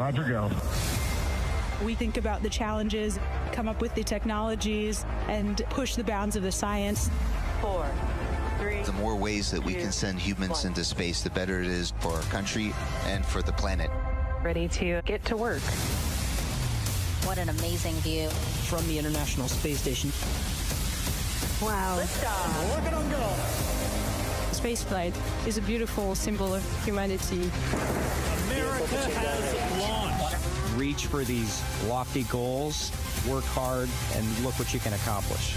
Roger, go. We think about the challenges, come up with the technologies, and push the bounds of the science. 4, 3. The more ways that we can send humans into space, the better it is for our country and for the planet. Ready to get to work. What an amazing view. From the International Space Station. Wow. Liftoff. Look at them go. Spaceflight is a beautiful symbol of humanity. America has launched. Reach for these lofty goals, work hard, and look what you can accomplish.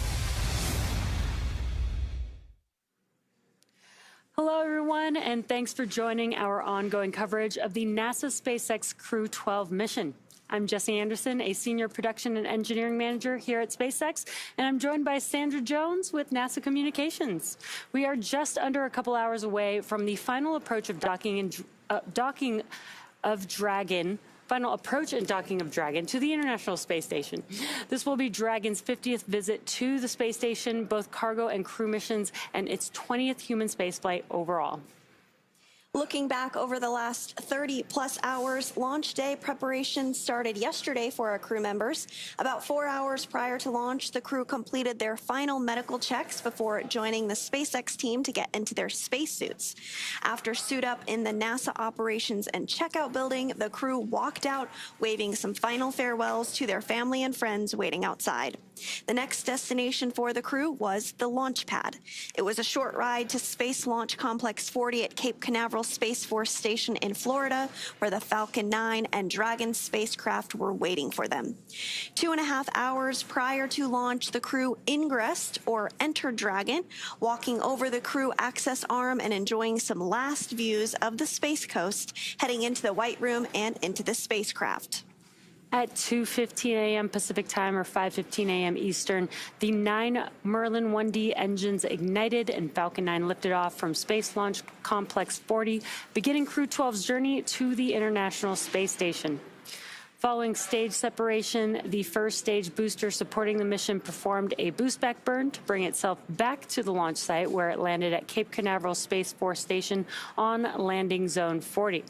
Hello, everyone, and thanks for joining our ongoing coverage of the NASA SpaceX Crew 12 mission. I'm Jessie Anderson, a senior production and engineering manager here at SpaceX, and I'm joined by Sandra Jones with NASA Communications. We are just under a couple hours away from the final approach and docking of Dragon to the International Space Station. This will be Dragon's 50th visit to the space station, both cargo and crew missions, and its 20th human spaceflight overall. Looking back over the last 30-plus hours, launch day preparation started yesterday for our crew members. About 4 hours prior to launch, the crew completed their final medical checks before joining the SpaceX team to get into their spacesuits. After suit up in the NASA Operations and Checkout building, the crew walked out, waving some final farewells to their family and friends waiting outside. The next destination for the crew was the launch pad. It was a short ride to Space Launch Complex 40 at Cape Canaveral Space Force Station in Florida, where the Falcon 9 and Dragon spacecraft were waiting for them. 2.5 hours prior to launch, the crew ingressed or entered Dragon, walking over the crew access arm and enjoying some last views of the Space Coast, heading into the White Room and into the spacecraft. At 2:15 a.m. Pacific Time or 5:15 a.m. Eastern, the 9 Merlin 1D engines ignited and Falcon 9 lifted off from Space Launch Complex 40, beginning Crew 12's journey to the International Space Station. Following stage separation, the first stage booster supporting the mission performed a boost back burn to bring itself back to the launch site, where it landed at Cape Canaveral Space Force Station on landing zone 40.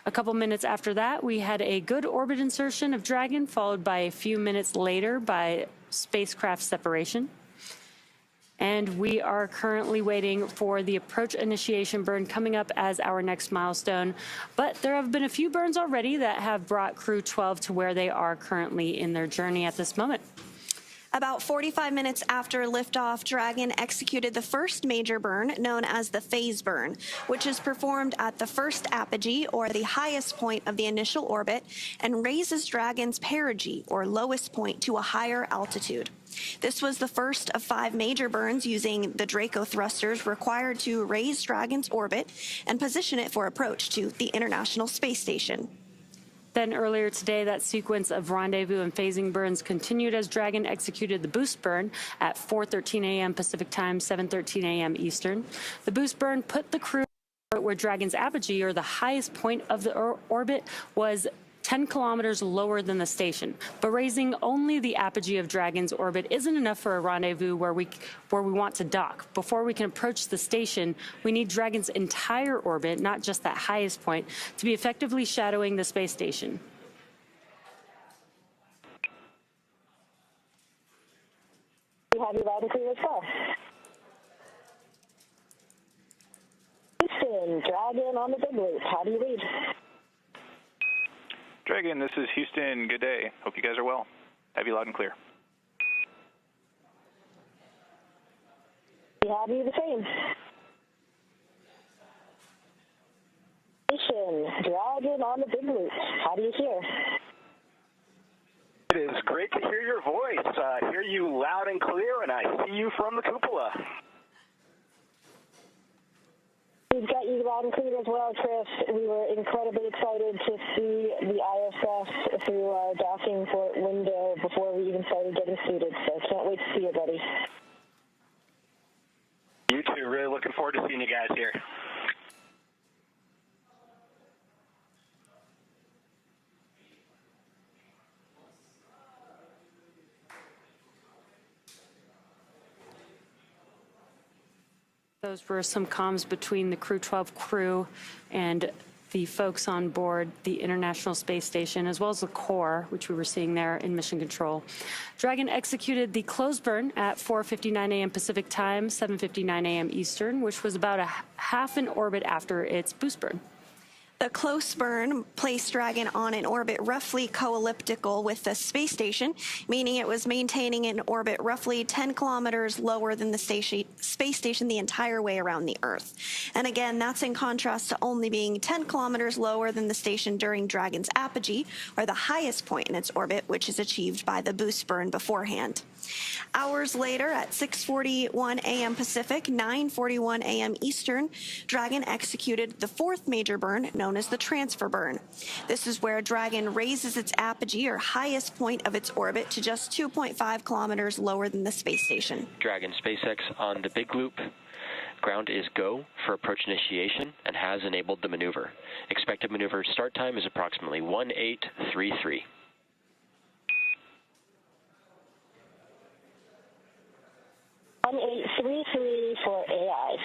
A couple minutes after that, we had a good orbit insertion of Dragon, followed by a few minutes later by spacecraft separation. And we are currently waiting for the approach initiation burn coming up as our next milestone. But there have been a few burns already that have brought Crew 12 to where they are currently in their journey at this moment. About 45 minutes after liftoff, Dragon executed the first major burn, known as the phase burn, which is performed at the first apogee, or the highest point of the initial orbit, and raises Dragon's perigee, or lowest point, to a higher altitude. This was the first of 5 major burns using the Draco thrusters required to raise Dragon's orbit and position it for approach to the International Space Station. Then earlier today, that sequence of rendezvous and phasing burns continued as Dragon executed the boost burn at 4:13 a.m. Pacific Time, 7:13 a.m. Eastern. The boost burn put the crew where Dragon's apogee, or the highest point of the orbit, was 10 kilometers lower than the station. But raising only the apogee of Dragon's orbit isn't enough for a rendezvous where we want to dock. Before we can approach the station, we need Dragon's entire orbit, not just that highest point, to be effectively shadowing the space station. We have you loud and clear as well. Houston, Dragon on the big loop. How do you read? Dragon, this is Houston. Good day. Hope you guys are well. Have you loud and clear. We have you the same. Houston, Dragon on the big loop. How do you hear? It is great to hear your voice. Hear you loud and clear, and I see you from the cupola. We've got you loud and clear as well, Chris. We were incredibly excited to see the ISS through our docking port window before we even started getting seated, so can't wait to see you, buddy. You too. Really looking forward to seeing you guys here. Those were some comms between the Crew 12 crew and the folks on board the International Space Station, as well as the core, which we were seeing there in mission control. Dragon executed the closed burn at 4:59 a.m. Pacific time, 7:59 a.m. Eastern, which was about a half an orbit after its boost burn. The close burn placed Dragon on an orbit roughly co-elliptical with the space station, meaning it was maintaining an orbit roughly 10 kilometers lower than the space station the entire way around the Earth. And again, that's in contrast to only being 10 kilometers lower than the station during Dragon's apogee, or the highest point in its orbit, which is achieved by the boost burn beforehand. Hours later, at 6:41 a.m. Pacific, 9:41 a.m. Eastern, Dragon executed the fourth major burn, known as the transfer burn. This is where Dragon raises its apogee, or highest point of its orbit, to just 2.5 kilometers lower than the space station. Dragon SpaceX on the big loop. Ground is go for approach initiation and has enabled the maneuver. Expected maneuver start time is approximately 1833. On 833 for AI.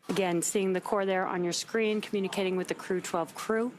Again, seeing the core there on your screen, communicating with the Crew 12 crew.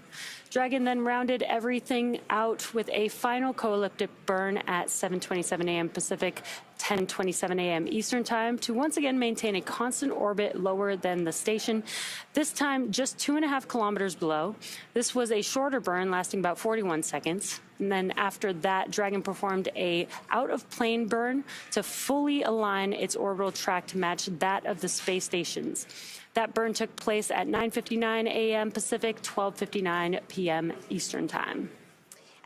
Dragon then rounded everything out with a final co-elliptic burn at 7:27 a.m. Pacific, 10:27 a.m. Eastern time to once again maintain a constant orbit lower than the station, this time just 2.5 kilometers below. This was a shorter burn lasting about 41 seconds. And then after that, Dragon performed a out-of-plane burn to fully align its orbital track to match that of the space stations. That burn took place at 9:59 a.m. Pacific, 12:59 p.m. Eastern time.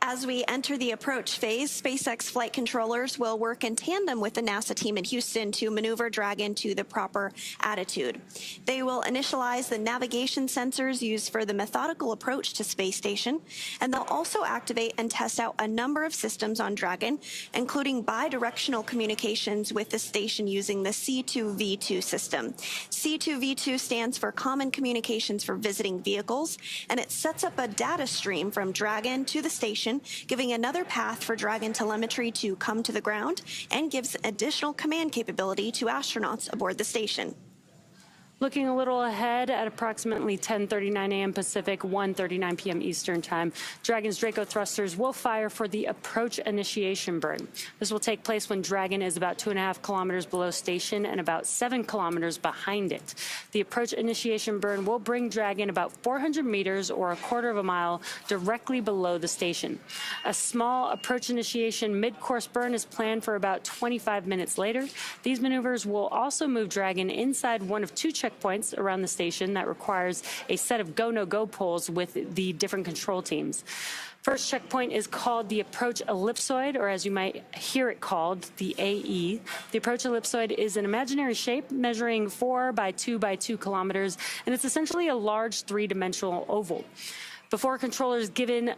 As we enter the approach phase, SpaceX flight controllers will work in tandem with the NASA team in Houston to maneuver Dragon to the proper attitude. They will initialize the navigation sensors used for the methodical approach to space station, and they'll also activate and test out a number of systems on Dragon, including bidirectional communications with the station using the C2V2 system. C2V2 stands for Common Communications for Visiting Vehicles, and it sets up a data stream from Dragon to the station, giving another path for Dragon telemetry to come to the ground, and gives additional command capability to astronauts aboard the station. Looking a little ahead at approximately 10:39 a.m. Pacific, 1:39 p.m. Eastern time, Dragon's Draco thrusters will fire for the approach initiation burn. This will take place when Dragon is about 2.5 kilometers below station and about 7 kilometers behind it. The approach initiation burn will bring Dragon about 400 meters or a quarter of a mile directly below the station. A small approach initiation mid-course burn is planned for about 25 minutes later. These maneuvers will also move Dragon inside one of two checkpoints around the station that requires a set of go-no-go poles with the different control teams. First checkpoint is called the approach ellipsoid, or as you might hear it called, the AE. The approach ellipsoid is an imaginary shape measuring 4 by 2 by 2 kilometers, and it's essentially a large three-dimensional oval. Before controllers given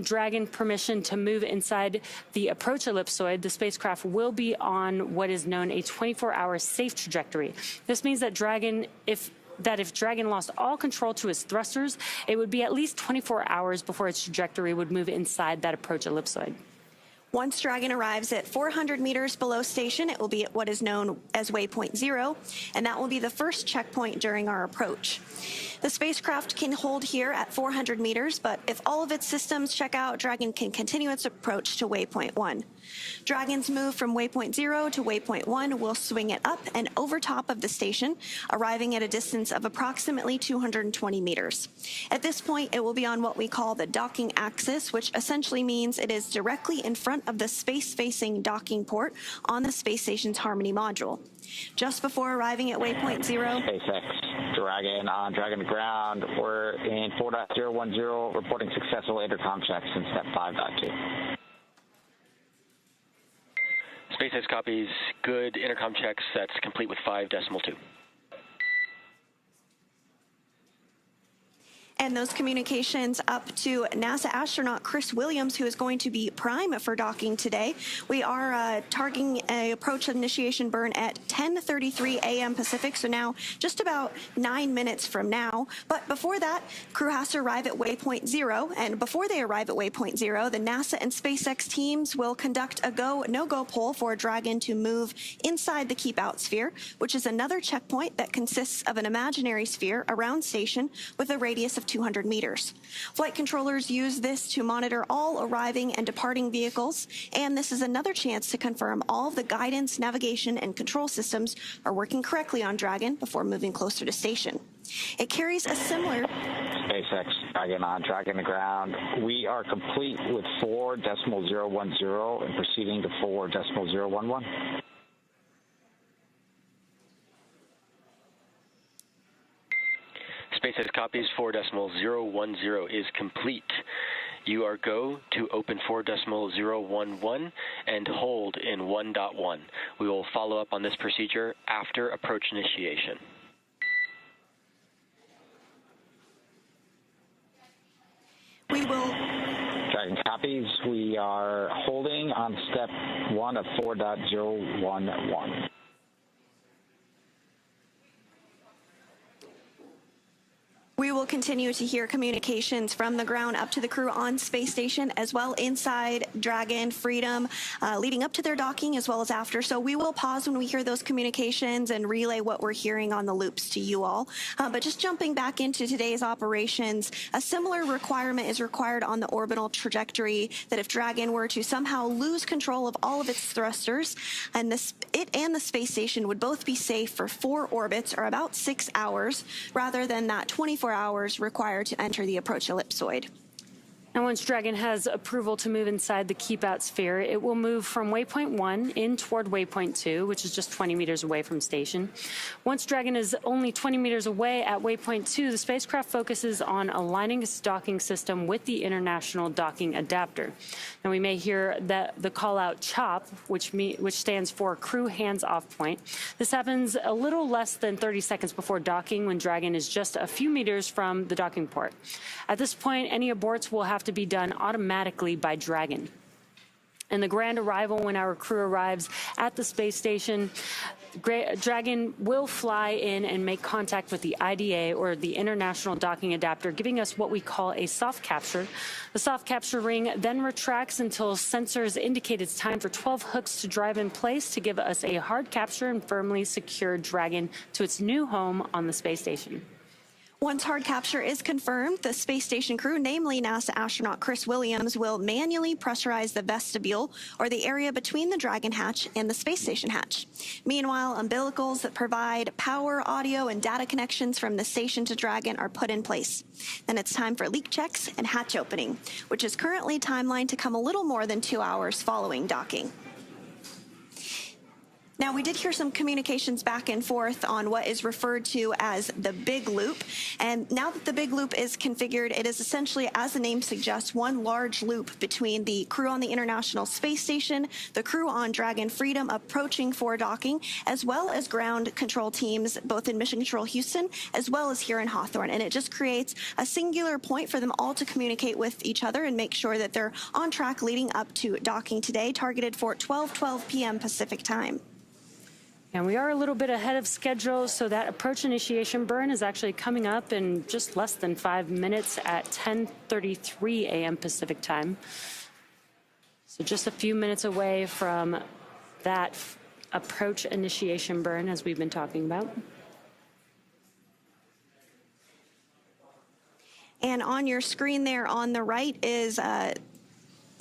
Dragon permission to move inside the approach ellipsoid, the spacecraft will be on what is known a 24-hour safe trajectory. This means that if Dragon lost all control to its thrusters, it would be at least 24 hours before its trajectory would move inside that approach ellipsoid. Once Dragon arrives at 400 meters below station, it will be at what is known as waypoint 0, and that will be the first checkpoint during our approach. The spacecraft can hold here at 400 meters, but if all of its systems check out, Dragon can continue its approach to waypoint 1. Dragon's move from waypoint 0 to waypoint 1 will swing it up and over top of the station, arriving at a distance of approximately 220 meters. At this point, it will be on what we call the docking axis, which essentially means it is directly in front of the space-facing docking port on the space station's Harmony module. Just before arriving at waypoint 0, SpaceX Dragon on Dragon to ground. We're in 4.010, reporting successful intercom checks in step 5.2. SpaceX copies. Good intercom checks. That's complete with 5.2. And those communications up to NASA astronaut Chris Williams, who is going to be prime for docking today. We are targeting an approach initiation burn at 10:33 a.m. Pacific, so now just about 9 minutes from now. But before that, crew has to arrive at waypoint 0, and before they arrive at waypoint 0, the NASA and SpaceX teams will conduct a go, no-go poll for Dragon to move inside the keep-out sphere, which is another checkpoint that consists of an imaginary sphere around station with a radius of 200 meters. Flight controllers use this to monitor all arriving and departing vehicles, and this is another chance to confirm all of the guidance, navigation, and control systems are working correctly on Dragon before moving closer to station. It carries a similar... SpaceX, Dragon on, Dragon to ground. We are complete with 4.010 and proceeding to 4.011. SpaceX copies 4.010 is complete. You are go to open 4.011 and hold in 1.1. We will follow up on this procedure after approach initiation. We will... Dragon copies. We are holding on step 1 of 4.011. We will continue to hear communications from the ground up to the crew on space station, as well inside Dragon, Freedom, leading up to their docking as well as after. So we will pause when we hear those communications and relay what we're hearing on the loops to you all. But just jumping back into today's operations, a similar requirement is required on the orbital trajectory that if Dragon were to somehow lose control of all of its thrusters, and it and the space station would both be safe for 4 orbits or about 6 hours, rather than that 24 hours required to enter the approach ellipsoid. And once Dragon has approval to move inside the keep-out sphere, it will move from waypoint 1 in toward waypoint 2, which is just 20 meters away from station. Once Dragon is only 20 meters away at waypoint 2, the spacecraft focuses on aligning its docking system with the International Docking Adapter. Now, we may hear the call-out CHOP, which stands for Crew Hands-Off Point. This happens a little less than 30 seconds before docking, when Dragon is just a few meters from the docking port. At this point, any aborts will have to be done automatically by Dragon. And the grand arrival, when our crew arrives at the space station, Dragon will fly in and make contact with the IDA, or the International Docking Adapter, giving us what we call a soft capture. The soft capture ring then retracts until sensors indicate it's time for 12 hooks to drive in place to give us a hard capture and firmly secure Dragon to its new home on the space station. Once hard capture is confirmed, the space station crew, namely NASA astronaut Chris Williams, will manually pressurize the vestibule, or the area between the Dragon hatch and the space station hatch. Meanwhile, umbilicals that provide power, audio, and data connections from the station to Dragon are put in place. Then it's time for leak checks and hatch opening, which is currently timelined to come a little more than 2 hours following docking. Now, we did hear some communications back and forth on what is referred to as the big loop. And now that the big loop is configured, it is essentially, as the name suggests, one large loop between the crew on the International Space Station, the crew on Dragon Freedom approaching for docking, as well as ground control teams, both in Mission Control Houston, as well as here in Hawthorne. And it just creates a singular point for them all to communicate with each other and make sure that they're on track leading up to docking today, targeted for 12:12 p.m. Pacific time. And we are a little bit ahead of schedule, so that approach initiation burn is actually coming up in just less than 5 minutes at 10:33 a.m. Pacific time. So just a few minutes away from that approach initiation burn, as we've been talking about. And on your screen there on the right is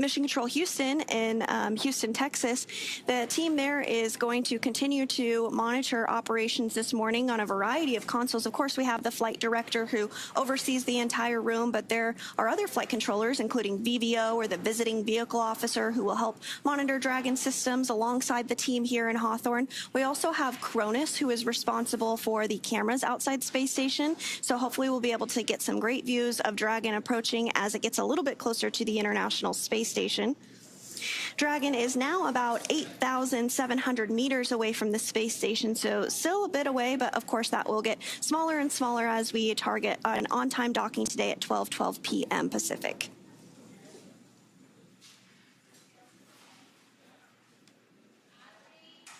Mission Control Houston in Houston, Texas. The team there is going to continue to monitor operations this morning on a variety of consoles. Of course, we have the flight director who oversees the entire room, but there are other flight controllers, including VVO, or the visiting vehicle officer, who will help monitor Dragon systems alongside the team here in Hawthorne. We also have Cronus, who is responsible for the cameras outside Space Station. So hopefully we'll be able to get some great views of Dragon approaching as it gets a little bit closer to the International Space Station. Dragon is now about 8,700 meters away from the space station, so still a bit away, but of course that will get smaller and smaller as we target an on-time docking today at 12:12 p.m. Pacific.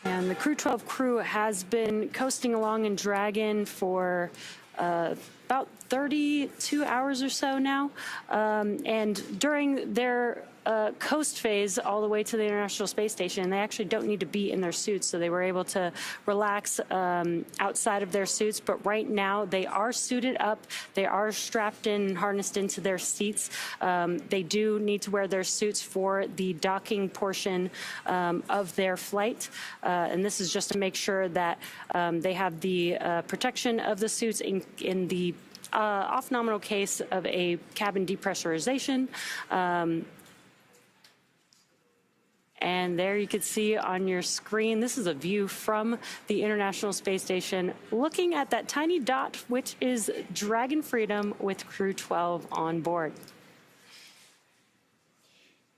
And the Crew 12 crew has been coasting along in Dragon for about 32 hours or so now. And during their coast phase all the way to the International Space Station, they actually don't need to be in their suits, so they were able to relax outside of their suits. But right now, they are suited up. They are strapped in and harnessed into their seats. They do need to wear their suits for the docking portion of their flight. And this is just to make sure that they have the protection of the suits in the off-nominal case of a cabin depressurization. And there you can see on your screen, this is a view from the International Space Station looking at that tiny dot, which is Dragon Freedom with Crew 12 on board.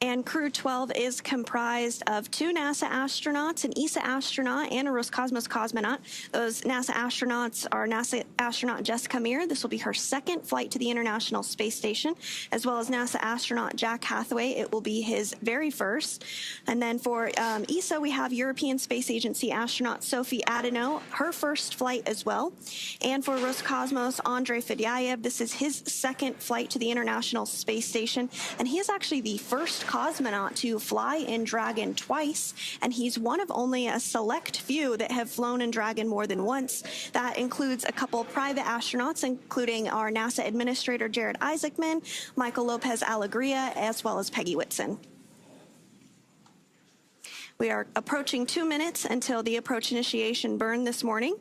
And Crew 12 is comprised of 2 NASA astronauts, an ESA astronaut, and a Roscosmos cosmonaut. Those NASA astronauts are NASA astronaut Jessica Meir. This will be her second flight to the International Space Station, as well as NASA astronaut Jack Hathaway. It will be his very first. And then for ESA, we have European Space Agency astronaut Sophie Adino, her first flight as well. And for Roscosmos, Andrei Fedyaev, this is his second flight to the International Space Station. And he is actually the first cosmonaut to fly in Dragon twice, and he's one of only a select few that have flown in Dragon more than once. That includes a couple private astronauts, including our NASA Administrator Jared Isaacman, Michael Lopez Alegria, as well as Peggy Whitson. We are approaching 2 minutes until the approach initiation burn this morning.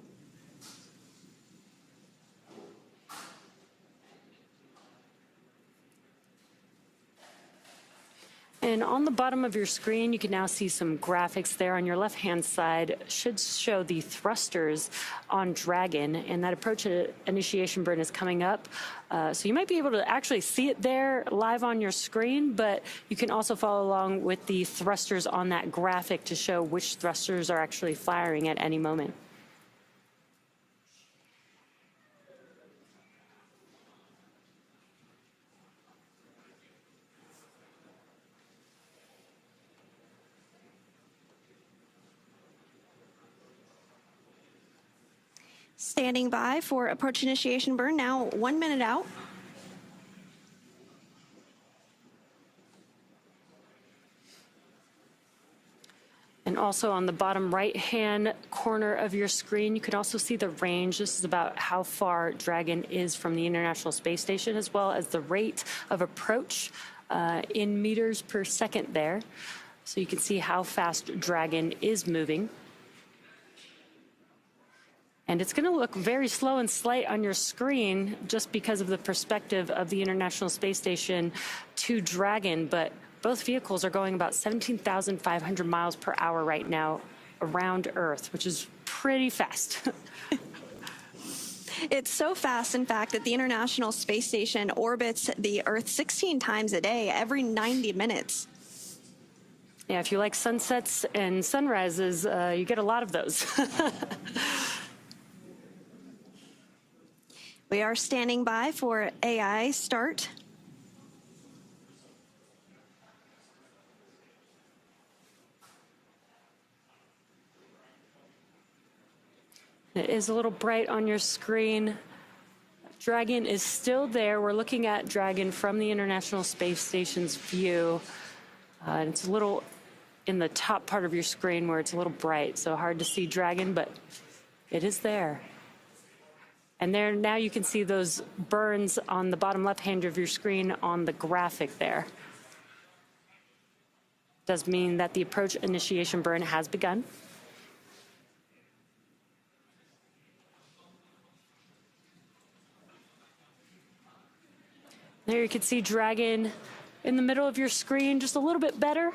And on the bottom of your screen, you can now see some graphics there. On your left-hand side should show the thrusters on Dragon, and that approach initiation burn is coming up. So you might be able to actually see it there live on your screen, but you can also follow along with the thrusters on that graphic to show which thrusters are actually firing at any moment. Standing by for approach initiation burn, now 1 minute out. And also on the bottom right-hand corner of your screen, you can also see the range. This is about how far Dragon is from the International Space Station, as well as the rate of approach in meters per second there. So you can see how fast Dragon is moving. And it's going to look very slow and slight on your screen just because of the perspective of the International Space Station to Dragon, but both vehicles are going about 17,500 miles per hour right now around Earth, which is pretty fast. It's so fast, in fact, that the International Space Station orbits the Earth 16 times a day, every 90 minutes. Yeah, if you like sunsets and sunrises, you get a lot of those. We are standing by for AI start. It is a little bright on your screen. Dragon is still there. We're looking at Dragon from the International Space Station's view. And it's a little in the top part of your screen where it's a little bright, so hard to see Dragon, but it is there. And there now you can see those burns on the bottom left-hand of your screen on the graphic there. Does mean that the approach initiation burn has begun. There you can see Dragon in the middle of your screen, just a little bit better.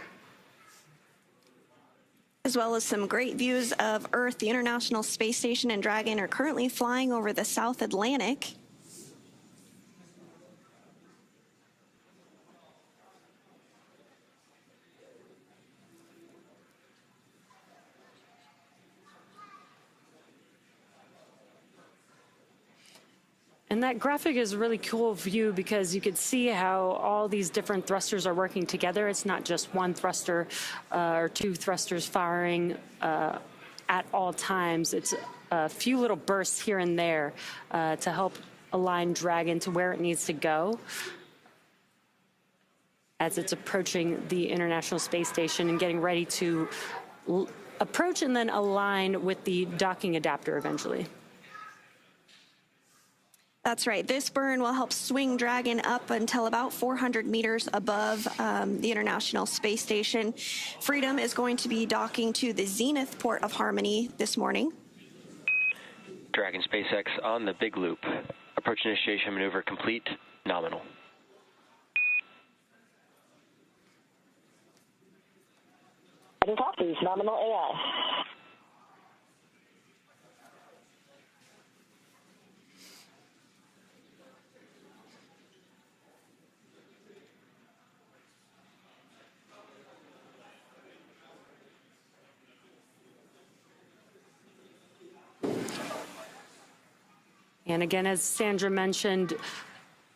As well as some great views of Earth. The International Space Station and Dragon are currently flying over the South Atlantic. And that graphic is a really cool view because you could see how all these different thrusters are working together. It's not just one thruster or two thrusters firing at all times. It's a few little bursts here and there to help align Dragon to where it needs to go as it's approaching the International Space Station and getting ready to approach and then align with the docking adapter eventually. That's right. This burn will help swing Dragon up until about 400 meters above the International Space Station. Freedom is going to be docking to the Zenith port of Harmony this morning. Dragon SpaceX on the big loop. Approach initiation maneuver complete. Nominal. Dragon copies. Nominal AI. And again, as Sandra mentioned,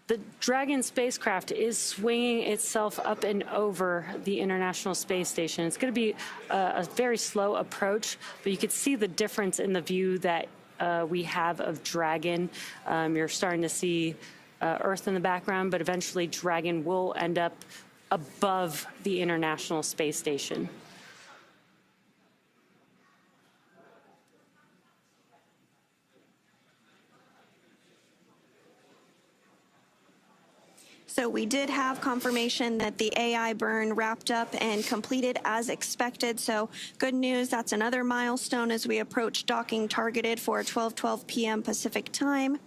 the Dragon spacecraft is swinging itself up and over the International Space Station. It's going to be a very slow approach, but you could see the difference in the view that we have of Dragon. You're starting to see Earth in the background, but eventually Dragon will end up above the International Space Station. So we did have confirmation that the AI burn wrapped up and completed as expected. So good news, that's another milestone as we approach docking targeted for 12:12 p.m. Pacific time.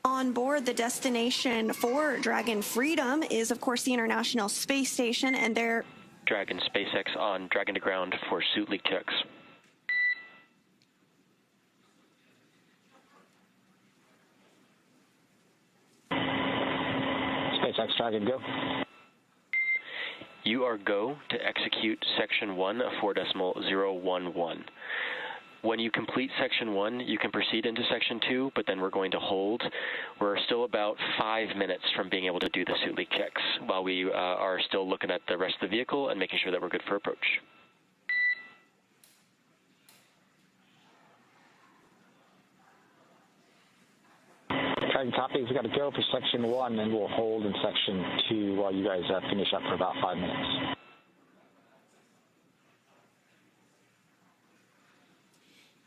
On board, the destination for Dragon Freedom is, of course, the International Space Station, and they're Dragon SpaceX on Dragon to ground for suit leak checks. SpaceX Dragon, go. You are go to execute Section 1 of 4.011. When you complete Section 1, you can proceed into Section 2, but then we're going to hold. We're still about 5 minutes from being able to do the suit leak checks while we are still looking at the rest of the vehicle and making sure that we're good for approach. Dragon copies, we got to go for Section 1, and we'll hold in Section 2 while you guys finish up for about 5 minutes.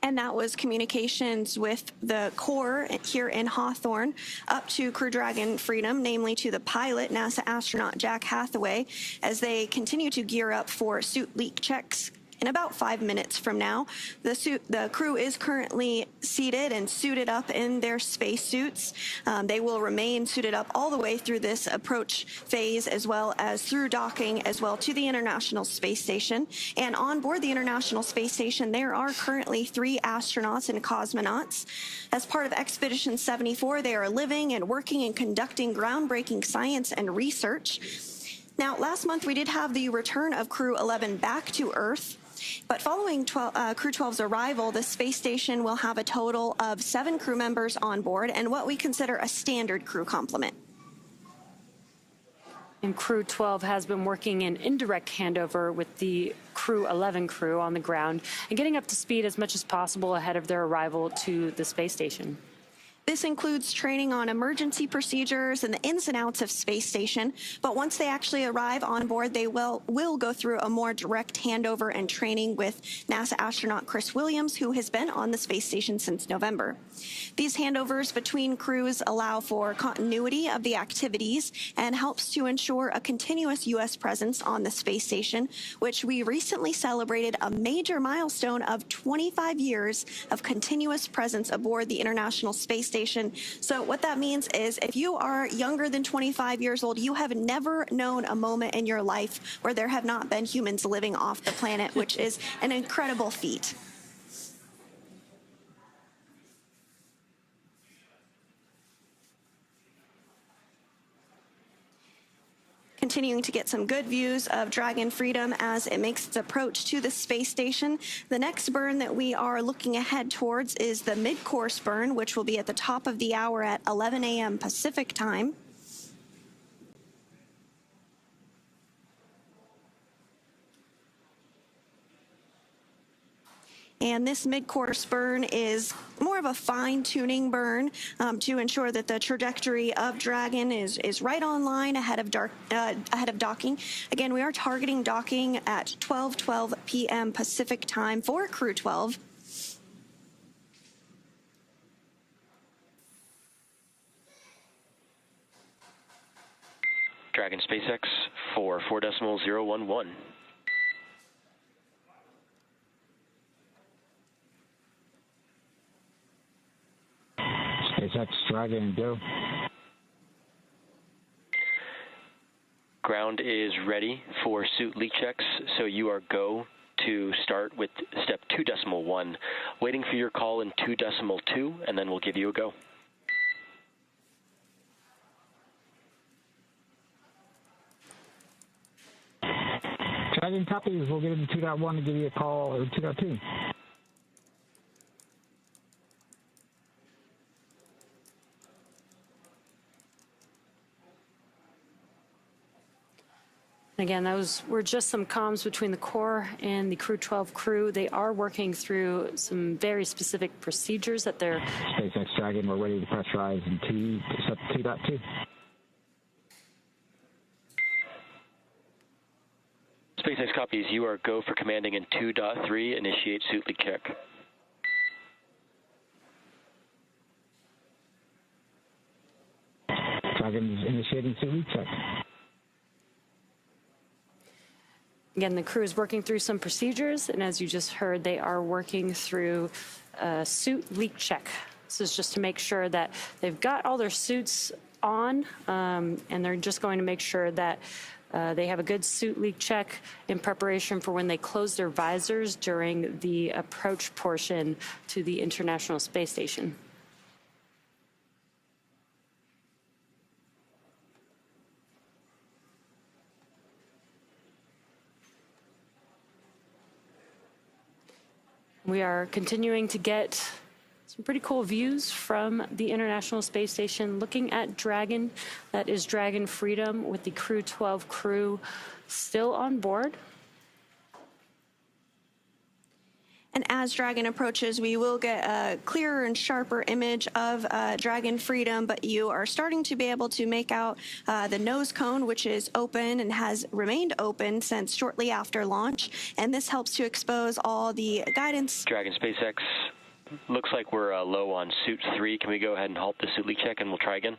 And that was communications with the core here in Hawthorne up to Crew Dragon Freedom, namely to the pilot, NASA astronaut Jack Hathaway, as they continue to gear up for suit leak checks. In about 5 minutes from now, the crew is currently seated and suited up in their spacesuits. They will remain suited up all the way through this approach phase, as well as through docking as well to the International Space Station. And on board the International Space Station, there are currently 3 astronauts and cosmonauts. As part of Expedition 74, they are living and working and conducting groundbreaking science and research. Now, last month we did have the return of Crew 11 back to Earth. But following Crew 12's arrival, the space station will have a total of 7 crew members on board and what we consider a standard crew complement. And Crew 12 has been working in indirect handover with the Crew 11 crew on the ground and getting up to speed as much as possible ahead of their arrival to the space station. This includes training on emergency procedures and the ins and outs of space station. But once they actually arrive on board, they will go through a more direct handover and training with NASA astronaut Chris Williams, who has been on the space station since November. These handovers between crews allow for continuity of the activities and helps to ensure a continuous U.S. presence on the space station, which we recently celebrated a major milestone of 25 years of continuous presence aboard the International Space Station station. So what that means is if you are younger than 25 years old, you have never known a moment in your life where there have not been humans living off the planet, which is an incredible feat. Continuing to get some good views of Dragon Freedom as it makes its approach to the space station. The next burn that we are looking ahead towards is the mid-course burn, which will be at the top of the hour at 11 a.m. Pacific time. And this mid-course burn is more of a fine-tuning burn to ensure that the trajectory of Dragon is right on line ahead of docking. Again, we are targeting docking at 12:12 p.m. Pacific time for Crew 12. Dragon SpaceX for 4.011. SpaceX, Dragon, go. Ground is ready for suit leak checks, so you are go to start with step 2.1. Waiting for your call in 2.2, and then we'll give you a go. Dragon copies, we'll get into 2.1 and give you a call, or 2.2. Again, those were just some comms between the core and the Crew 12 crew. They are working through some very specific procedures that they're... SpaceX Dragon, we're ready to pressurize in 2.2. SpaceX copies. You are go for commanding in 2.3. Initiate suit leak check. Dragon is initiating suit leak check. Again, the crew is working through some procedures, and as you just heard, they are working through a suit leak check. This is just to make sure that they've got all their suits on, and they're just going to make sure that they have a good suit leak check in preparation for when they close their visors during the approach portion to the International Space Station. We are continuing to get some pretty cool views from the International Space Station looking at Dragon. That is Dragon Freedom with the Crew 12 crew still on board. And as Dragon approaches, we will get a clearer and sharper image of Dragon Freedom, but you are starting to be able to make out the nose cone, which is open and has remained open since shortly after launch. And this helps to expose all the guidance. Dragon SpaceX, looks like we're low on suit 3. Can we go ahead and halt the suit leak check and we'll try again?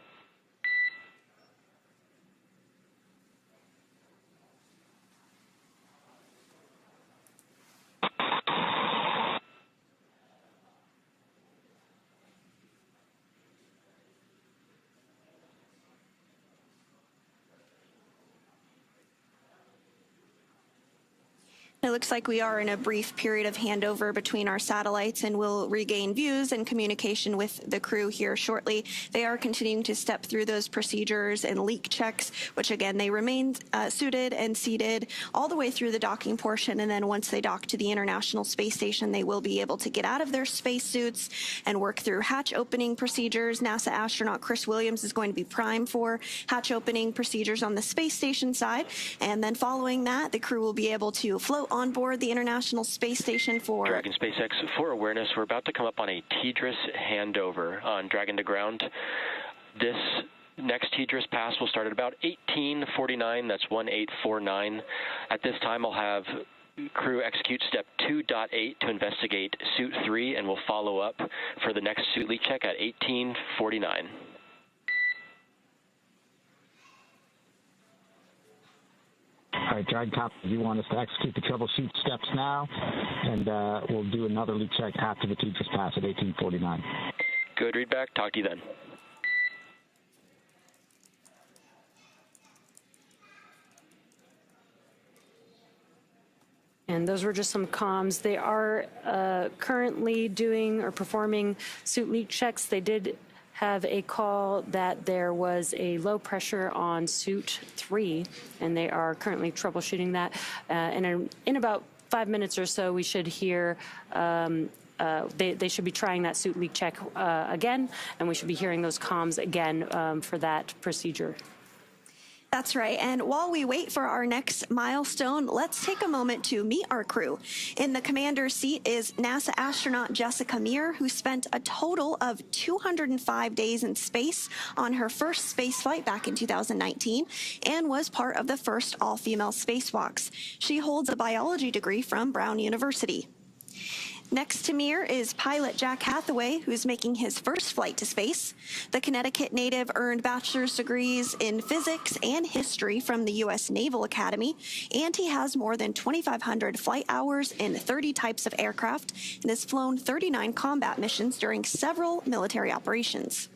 It looks like we are in a brief period of handover between our satellites, and we'll regain views and communication with the crew here shortly. They are continuing to step through those procedures and leak checks, which again, they remain suited and seated all the way through the docking portion. And then once they dock to the International Space Station, they will be able to get out of their spacesuits and work through hatch opening procedures. NASA astronaut Chris Williams is going to be prime for hatch opening procedures on the space station side. And then following that, the crew will be able to float on board the International Space Station for... Dragon SpaceX, for awareness, we're about to come up on a TDRS handover on Dragon to ground. This next TDRS pass will start at about 1849. That's 1849. At this time, I'll have crew execute step 2.8 to investigate suit 3, and we'll follow up for the next suit leak check at 1849. All right, Dragon Cop, you want us to execute the troubleshoot steps now, and we'll do another leak check after the TDRS pass at 1849. Good readback. Talk to you then. And those were just some comms. They are currently doing or performing suit leak checks. They did have a call that there was a low pressure on suit 3, and they are currently troubleshooting that. And in about 5 minutes or so, we should hear they should be trying that suit leak check again, and we should be hearing those comms again for that procedure. That's right. And while we wait for our next milestone, let's take a moment to meet our crew. In the commander's seat is NASA astronaut Jessica Meir, who spent a total of 205 days in space on her first space flight back in 2019 and was part of the first all-female spacewalks. She holds a biology degree from Brown University. Next to Meir is pilot Jack Hathaway, who's making his first flight to space. The Connecticut native earned bachelor's degrees in physics and history from the U.S. Naval Academy, and he has more than 2,500 flight hours in 30 types of aircraft and has flown 39 combat missions during several military operations.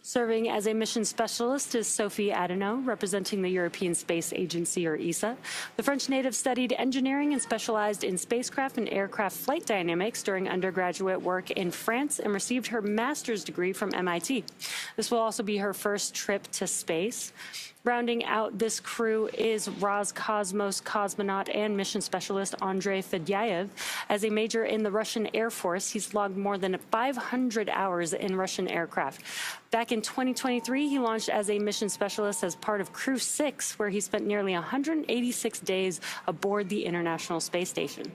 Serving as a mission specialist is Sophie Adenau, representing the European Space Agency, or ESA. The French native studied engineering and specialized in spacecraft and aircraft flight dynamics during undergraduate work in France and received her master's degree from MIT. This will also be her first trip to space. Rounding out this crew is Roscosmos cosmonaut and mission specialist Andrei Fedyaev. As a major in the Russian Air Force, he's logged more than 500 hours in Russian aircraft. Back in 2023, he launched as a mission specialist as part of Crew 6, where he spent nearly 186 days aboard the International Space Station.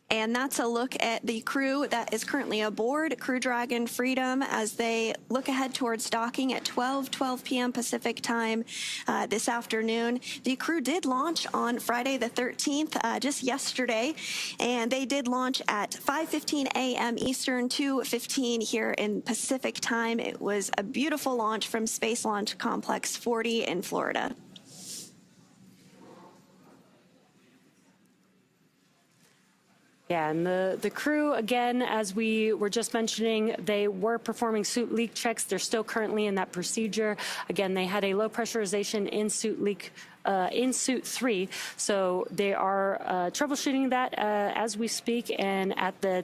And that's a look at the crew that is currently aboard Crew Dragon Freedom as they look ahead towards docking at 12 p.m. Pacific time this afternoon. The crew did launch on Friday the 13th, just yesterday, and they did launch at 5:15 a.m. Eastern, 2:15 here in Pacific time. It was a beautiful launch from Space Launch Complex 40 in Florida. Yeah, and the crew, again, as we were just mentioning, they were performing suit leak checks. They're still currently in that procedure. Again, they had a low pressurization in suit leak in suit 3, so they are troubleshooting that as we speak. And at the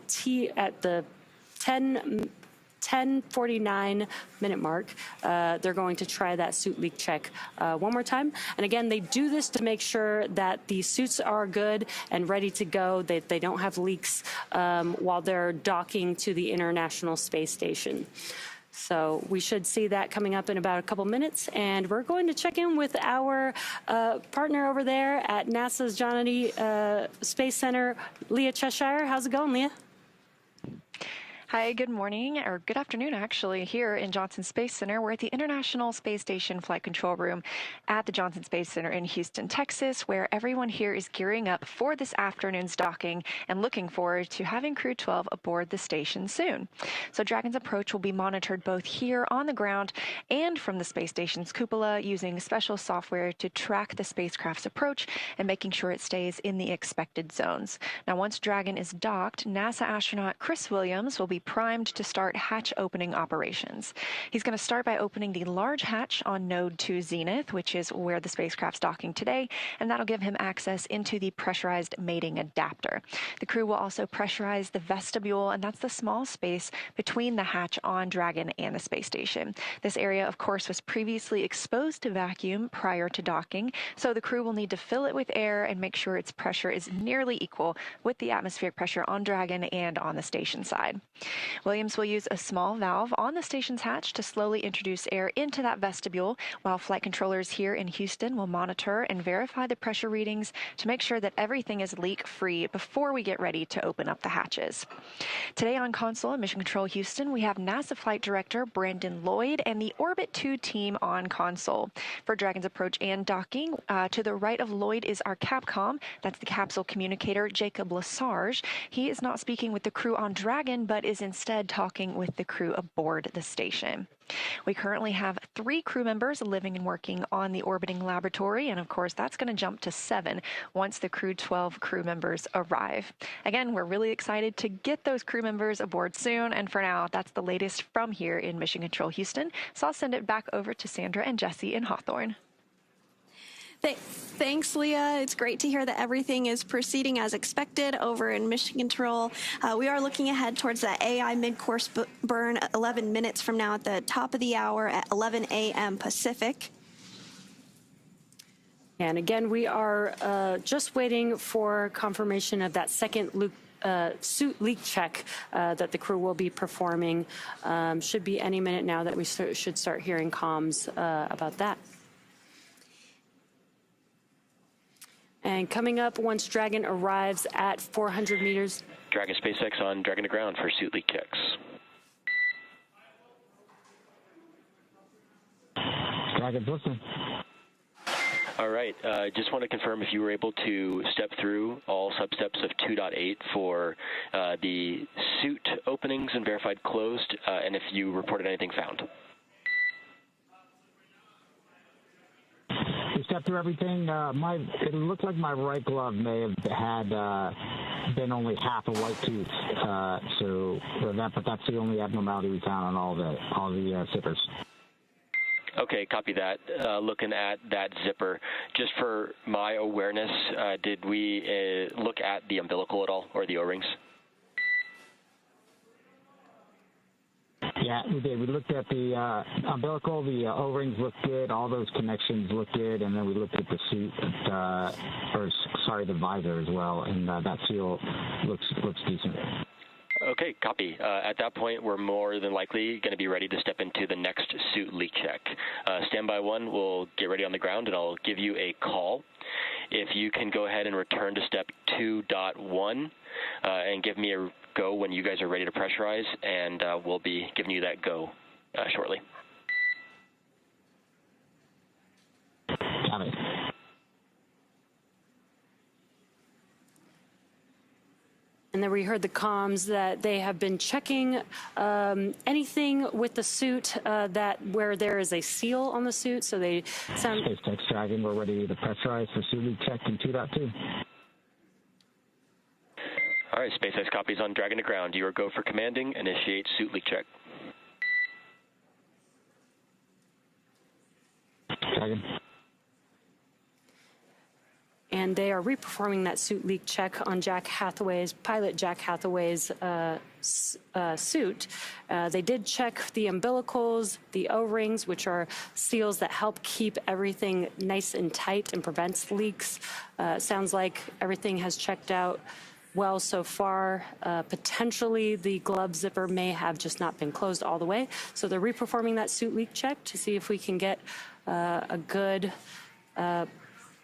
10:49 minute mark, they're going to try that suit leak check one more time. And again, they do this to make sure that the suits are good and ready to go, that they don't have leaks while they're docking to the International Space Station. So we should see that coming up in about a couple minutes. And we're going to check in with our partner over there at NASA's Johnny Space Center, Leah Cheshire. How's it going, Leah? Hi, good morning, or good afternoon, actually, here in Johnson Space Center. We're at the International Space Station Flight Control Room at the Johnson Space Center in Houston, Texas, where everyone here is gearing up for this afternoon's docking and looking forward to having Crew 12 aboard the station soon. So Dragon's approach will be monitored both here on the ground and from the space station's cupola using special software to track the spacecraft's approach and making sure it stays in the expected zones. Now, once Dragon is docked, NASA astronaut Chris Williams will be primed to start hatch opening operations. He's going to start by opening the large hatch on Node 2 Zenith, which is where the spacecraft's docking today, and that'll give him access into the pressurized mating adapter. The crew will also pressurize the vestibule, and that's the small space between the hatch on Dragon and the space station. This area, of course, was previously exposed to vacuum prior to docking, so the crew will need to fill it with air and make sure its pressure is nearly equal with the atmospheric pressure on Dragon and on the station side. Williams will use a small valve on the station's hatch to slowly introduce air into that vestibule, while flight controllers here in Houston will monitor and verify the pressure readings to make sure that everything is leak-free before we get ready to open up the hatches. Today on console in Mission Control Houston, we have NASA Flight Director Brandon Lloyd and the Orbit 2 team on console. For Dragon's approach and docking, to the right of Lloyd is our Capcom, that's the capsule communicator, Jacob Lesarge. He is not speaking with the crew on Dragon, but is instead talking with the crew aboard the station. We currently have 3 crew members living and working on the orbiting laboratory, and of course that's going to jump to 7 once the Crew 12 crew members arrive. Again, we're really excited to get those crew members aboard soon, and for now, that's the latest from here in Mission Control Houston. So I'll send it back over to Sandra and Jesse in Hawthorne. Thanks, Leah. It's great to hear that everything is proceeding as expected over in Mission Control. We are looking ahead towards that AI mid-course burn 11 minutes from now at the top of the hour at 11 a.m. Pacific. And again, we are just waiting for confirmation of that second suit leak check that the crew will be performing. Should be any minute now that we should start hearing comms about that. And coming up, once Dragon arrives at 400 meters. Dragon SpaceX on Dragon to ground for suit leak checks. Dragon's listening. All right. Just want to confirm if you were able to step through all substeps of 2.8 for the suit openings and verified closed, and if you reported anything found. We stepped through everything. It looked like my right glove may have had been only half a white tooth, but that's the only abnormality we found on all the zippers. Okay, copy that. Looking at that zipper, just for my awareness, did we look at the umbilical at all, or the O-rings? Yeah, we did. We looked at the umbilical, the O-rings looked good, all those connections looked good, and then we looked at the suit, the visor as well, and that seal looks decent. Okay, copy. At that point, we're more than likely going to be ready to step into the next suit leak check. Standby 1 will get ready on the ground, and I'll give you a call. If you can go ahead and return to step 2.1 and give me a go when you guys are ready to pressurize, and we'll be giving you that go shortly. Got it. And then we heard the comms that they have been checking anything with the suit where there is a seal on the suit. So they sound. SpaceX Dragon, we're ready to pressurize for suit leak check in 2.2. All right, SpaceX copies on Dragon to ground. You are go for commanding. Initiate suit leak check. Dragon. And they are reperforming that suit leak check on pilot Jack Hathaway's suit. They did check the umbilicals, the O-rings, which are seals that help keep everything nice and tight and prevents leaks. Sounds like everything has checked out well so far. Potentially the glove zipper may have just not been closed all the way. So they're reperforming that suit leak check to see if we can get a good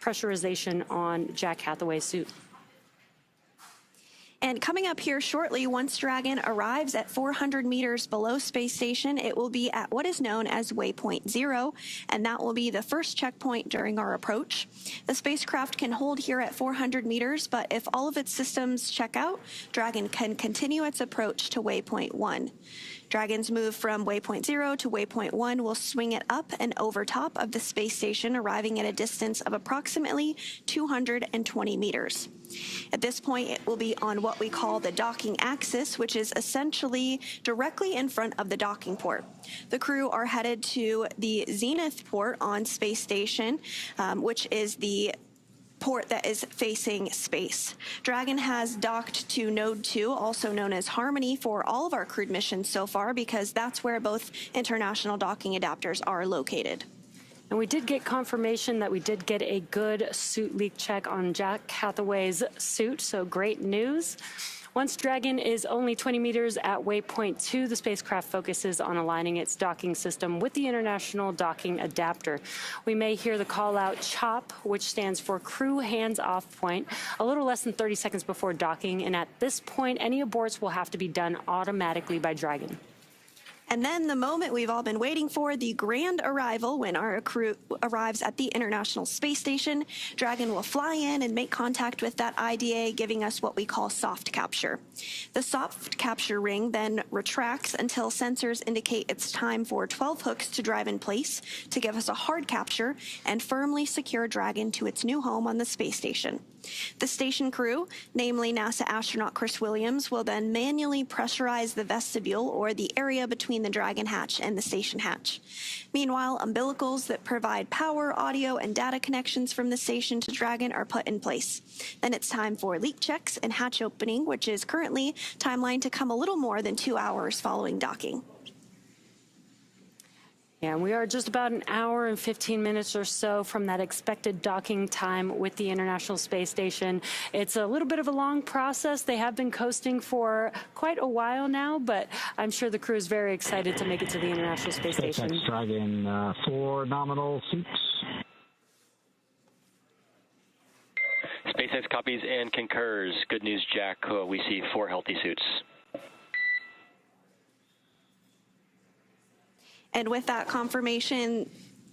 pressurization on Jack Hathaway's suit. And coming up here shortly, once Dragon arrives at 400 meters below space station, it will be at what is known as Waypoint 0, and that will be the first checkpoint during our approach. The spacecraft can hold here at 400 meters, but if all of its systems check out, Dragon can continue its approach to Waypoint 1. Dragon's move from Waypoint 0 to Waypoint 1 will swing it up and over top of the space station, arriving at a distance of approximately 220 meters. At this point, it will be on what we call the docking axis, which is essentially directly in front of the docking port. The crew are headed to the zenith port on space station, which is the port that is facing space. Dragon has docked to Node 2, also known as Harmony, for all of our crewed missions so far, because that's where both international docking adapters are located. And we did get confirmation that we did get a good suit leak check on Jack Hathaway's suit, so great news. Once Dragon is only 20 meters at Waypoint 2, the spacecraft focuses on aligning its docking system with the International Docking Adapter. We may hear the call-out CHOP, which stands for Crew Hands-Off Point, a little less than 30 seconds before docking, and at this point, any aborts will have to be done automatically by Dragon. And then the moment we've all been waiting for, the grand arrival, when our crew arrives at the International Space Station. Dragon will fly in and make contact with that IDA, giving us what we call soft capture. The soft capture ring then retracts until sensors indicate it's time for 12 hooks to drive in place to give us a hard capture and firmly secure Dragon to its new home on the space station. The station crew, namely NASA astronaut Chris Williams, will then manually pressurize the vestibule, or the area between the Dragon hatch and the station hatch. Meanwhile, umbilicals that provide power, audio, and data connections from the station to Dragon are put in place. Then it's time for leak checks and hatch opening, which is currently timelined to come a little more than 2 hours following docking. Yeah, we are just about an hour and 15 minutes or so from that expected docking time with the International Space Station. It's a little bit of a long process. They have been coasting for quite a while now, but I'm sure the crew is very excited to make it to the International Space Station. SpaceX Dragon, 4 nominal suits. SpaceX copies and concurs. Good news, Jack. We see 4 healthy suits. And with that confirmation,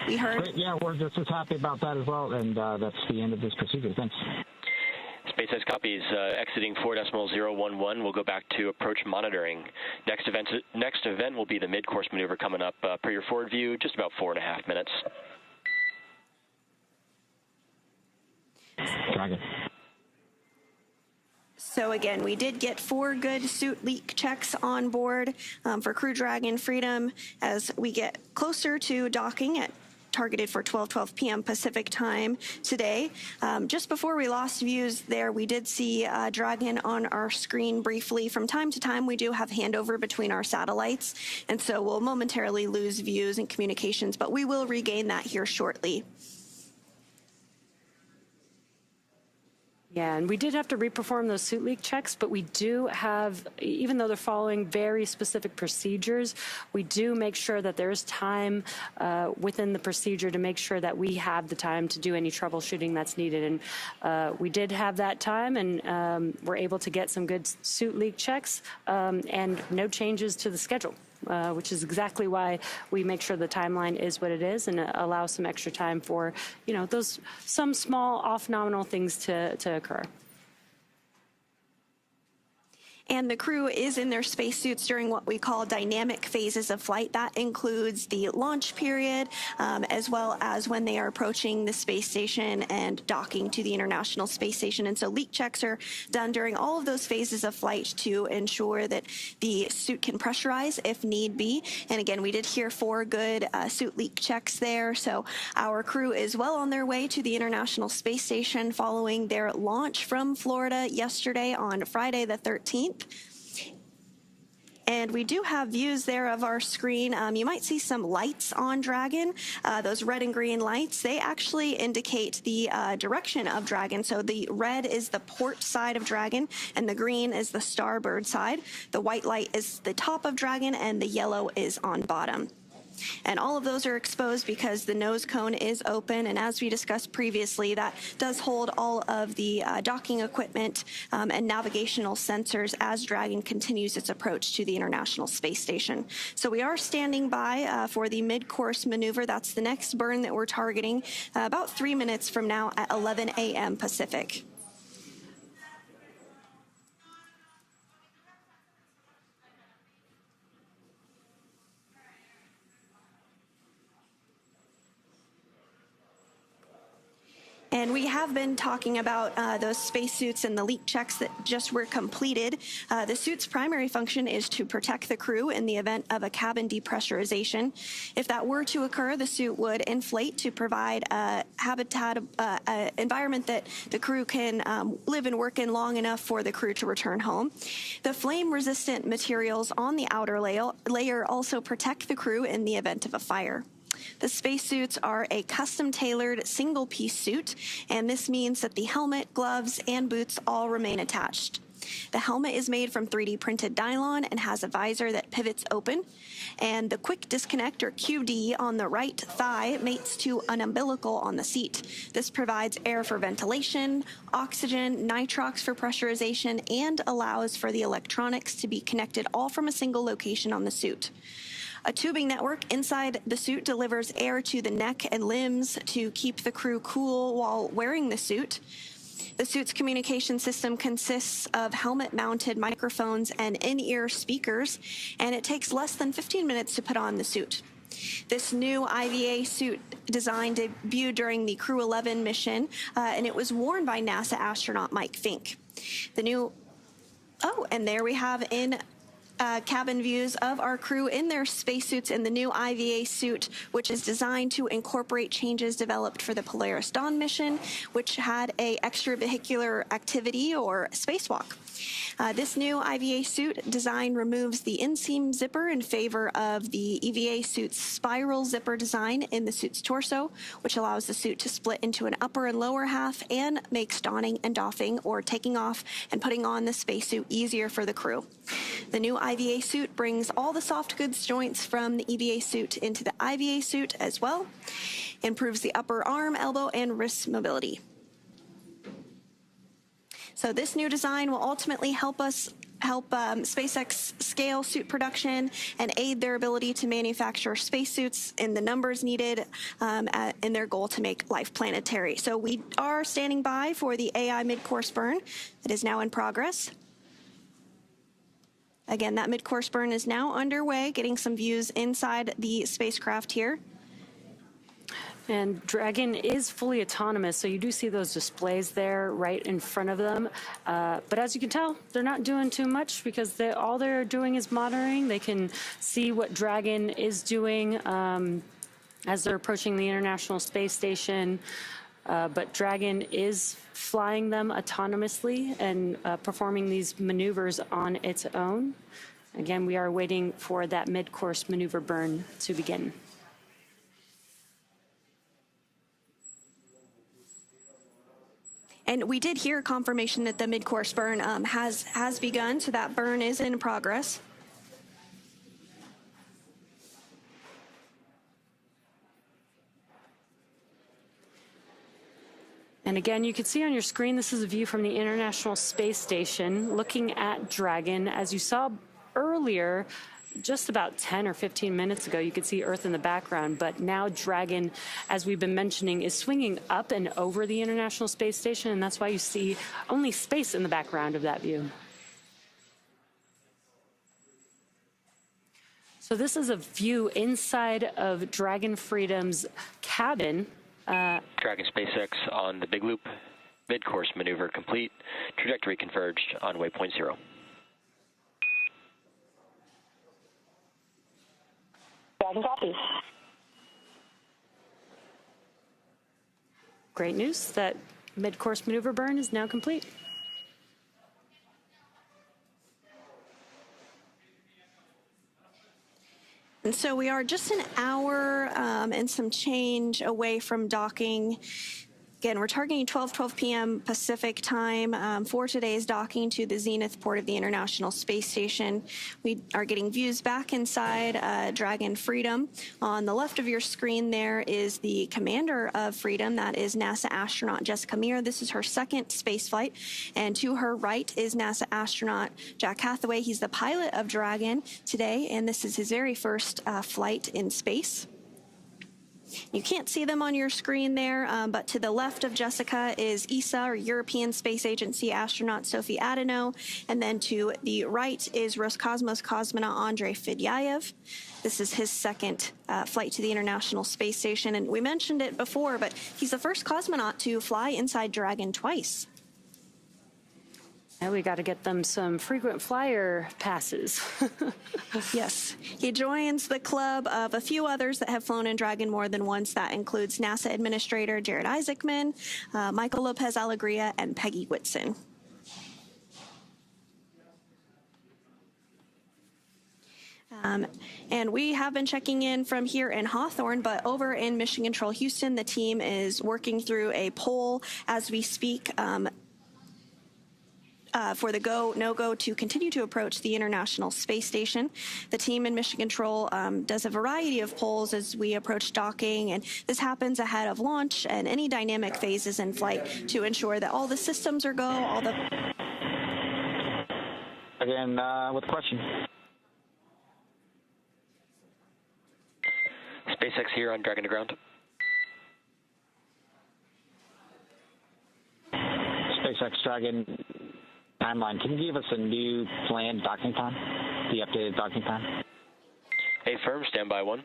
we heard... Great, yeah, we're just as happy about that as well, and that's the end of this procedure. Thanks. SpaceX copies. Exiting 4.011. We'll go back to approach monitoring. Next event will be the mid-course maneuver coming up. Per your forward view, just about 4.5 minutes. Dragon. So again, we did get 4 good suit leak checks on board for Crew Dragon Freedom as we get closer to docking at targeted for 12:12 p.m. Pacific time today. Just before we lost views there, we did see Dragon on our screen briefly. From time to time, we do have handover between our satellites, and so we'll momentarily lose views and communications, but we will regain that here shortly. Yeah, and we did have to reperform those suit leak checks, but we do have, even though they're following very specific procedures, we do make sure that there's time within the procedure to make sure that we have the time to do any troubleshooting that's needed. And we did have that time, and we're able to get some good suit leak checks and no changes to the schedule. Which is exactly why we make sure the timeline is what it is and allow some extra time for, some small off-nominal things to occur. And the crew is in their spacesuits during what we call dynamic phases of flight. That includes the launch period, as well as when they are approaching the space station and docking to the International Space Station. And so leak checks are done during all of those phases of flight to ensure that the suit can pressurize if need be. And again, we did hear 4 good suit leak checks there. So our crew is well on their way to the International Space Station following their launch from Florida yesterday on Friday the 13th. And we do have views there of our screen. You might see some lights on Dragon. Those red and green lights, they actually indicate the direction of Dragon. So the red is the port side of Dragon, and the green is the starboard side. The white light is the top of Dragon, and the yellow is on bottom. And all of those are exposed because the nose cone is open, and as we discussed previously, that does hold all of the docking equipment and navigational sensors as Dragon continues its approach to the International Space Station. So we are standing by for the mid-course maneuver. That's the next burn that we're targeting about 3 minutes from now at 11 a.m. Pacific. And we have been talking about those spacesuits and the leak checks that just were completed. The suit's primary function is to protect the crew in the event of a cabin depressurization. If that were to occur, the suit would inflate to provide a habitat environment that the crew can live and work in long enough for the crew to return home. The flame-resistant materials on the outer layer also protect the crew in the event of a fire. The spacesuits are a custom-tailored single-piece suit, and this means that the helmet, gloves, and boots all remain attached. The helmet is made from 3D printed nylon and has a visor that pivots open, and the quick disconnect, or QD, on the right thigh mates to an umbilical on the seat. This provides air for ventilation, oxygen, nitrox for pressurization, and allows for the electronics to be connected all from a single location on the suit. A tubing network inside the suit delivers air to the neck and limbs to keep the crew cool while wearing the suit. The suit's communication system consists of helmet-mounted microphones and in-ear speakers, and it takes less than 15 minutes to put on the suit. This new IVA suit design debuted during the Crew 11 mission, and it was worn by NASA astronaut Mike Fink. And there we have in cabin views of our crew in their spacesuits in the new IVA suit, which is designed to incorporate changes developed for the Polaris Dawn mission, which had a extravehicular activity or spacewalk. This new IVA suit design removes the inseam zipper in favor of the EVA suit's spiral zipper design in the suit's torso, which allows the suit to split into an upper and lower half and makes donning and doffing or taking off and putting on the spacesuit easier for the crew. The new IVA suit brings all the soft goods joints from the EVA suit into the IVA suit as well, improves the upper arm, elbow, and wrist mobility. So this new design will ultimately help SpaceX scale suit production and aid their ability to manufacture spacesuits in the numbers needed in their goal to make life planetary. So we are standing by for the AI mid-course burn that is now in progress. Again, that mid-course burn is now underway, getting some views inside the spacecraft here. And Dragon is fully autonomous, so you do see those displays there right in front of them. But as you can tell, they're not doing too much because all they're doing is monitoring. They can see what Dragon is doing as they're approaching the International Space Station. But Dragon is flying them autonomously and performing these maneuvers on its own. Again, we are waiting for that mid-course maneuver burn to begin. And we did hear confirmation that the mid-course burn has begun, so that burn is in progress. And again, you can see on your screen, this is a view from the International Space Station looking at Dragon. As you saw earlier, just about 10 or 15 minutes ago, you could see Earth in the background, but now Dragon, as we've been mentioning, is swinging up and over the International Space Station, and that's why you see only space in the background of that view. So this is a view inside of Dragon Freedom's cabin. Dragon SpaceX on the Big Loop. Mid-course maneuver complete. Trajectory converged on waypoint 0. Dragon copy. Great news that mid-course maneuver burn is now complete. And so we are just an hour and some change away from docking. Again, we're targeting 12 p.m. Pacific time for today's docking to the Zenith port of the International Space Station. We are getting views back inside Dragon Freedom. On the left of your screen there is the commander of Freedom. That is NASA astronaut Jessica Meir. This is her second space flight. And to her right is NASA astronaut Jack Hathaway. He's the pilot of Dragon today, and this is his very first flight in space. You can't see them on your screen there, but to the left of Jessica is ESA, or European Space Agency astronaut Sophie Adeno, and then to the right is Roscosmos cosmonaut Andrei Fedyaev. This is his second flight to the International Space Station, and we mentioned it before, but he's the first cosmonaut to fly inside Dragon twice. And we got to get them some frequent flyer passes. Yes. He joins the club of a few others that have flown in Dragon more than once. That includes NASA Administrator Jared Isaacman, Michael Lopez Alegria, and Peggy Whitson. And we have been checking in from here in Hawthorne, but over in Mission Control Houston, the team is working through a poll as we speak for the go, no-go to continue to approach the International Space Station. The team in Mission Control does a variety of polls as we approach docking, and this happens ahead of launch and any dynamic phases in flight to ensure that all the systems are go, all the... Again, with a question. SpaceX here on Dragon to ground. SpaceX Dragon timeline. Can you give us a new planned docking time? The updated docking time? Firm, standby 1.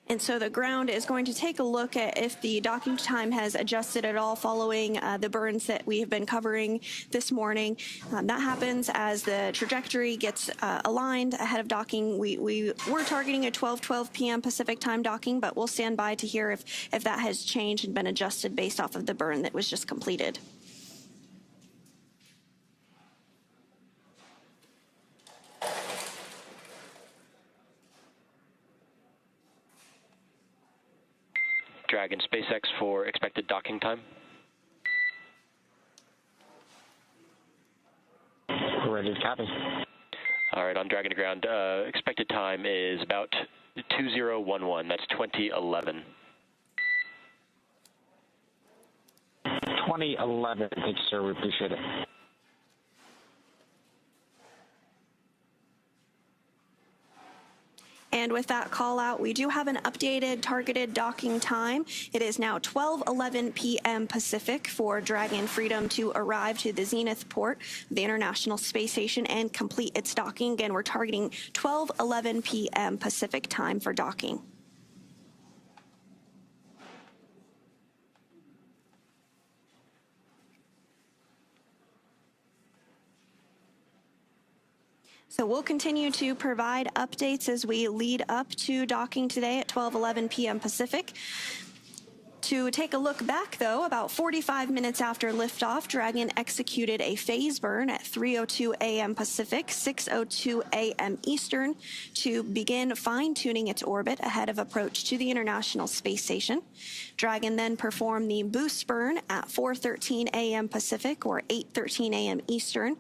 And so the ground is going to take a look at if the docking time has adjusted at all following the burns that we have been covering this morning. That happens as the trajectory gets aligned ahead of docking. We were targeting a 12 p.m. Pacific time docking, but we'll stand by to hear if that has changed and been adjusted based off of the burn that was just completed. Dragon SpaceX for expected docking time. Ready to copy. All right, on Dragon to ground, expected time is about 2011. That's 2011. 2011. Thank you, sir. We appreciate it. And with that call out, we do have an updated targeted docking time. It is now 12:11 p.m. Pacific for Dragon Freedom to arrive to the Zenith port of the International Space Station and complete its docking. Again, we're targeting 12:11 p.m. Pacific time for docking. So we'll continue to provide updates as we lead up to docking today at 12:11 p.m. Pacific. To take a look back, though, about 45 minutes after liftoff, Dragon executed a phase burn at 3:02 a.m. Pacific, 6:02 a.m. Eastern, to begin fine-tuning its orbit ahead of approach to the International Space Station. Dragon then performed the boost burn at 4:13 a.m. Pacific, or 8:13 a.m. Eastern.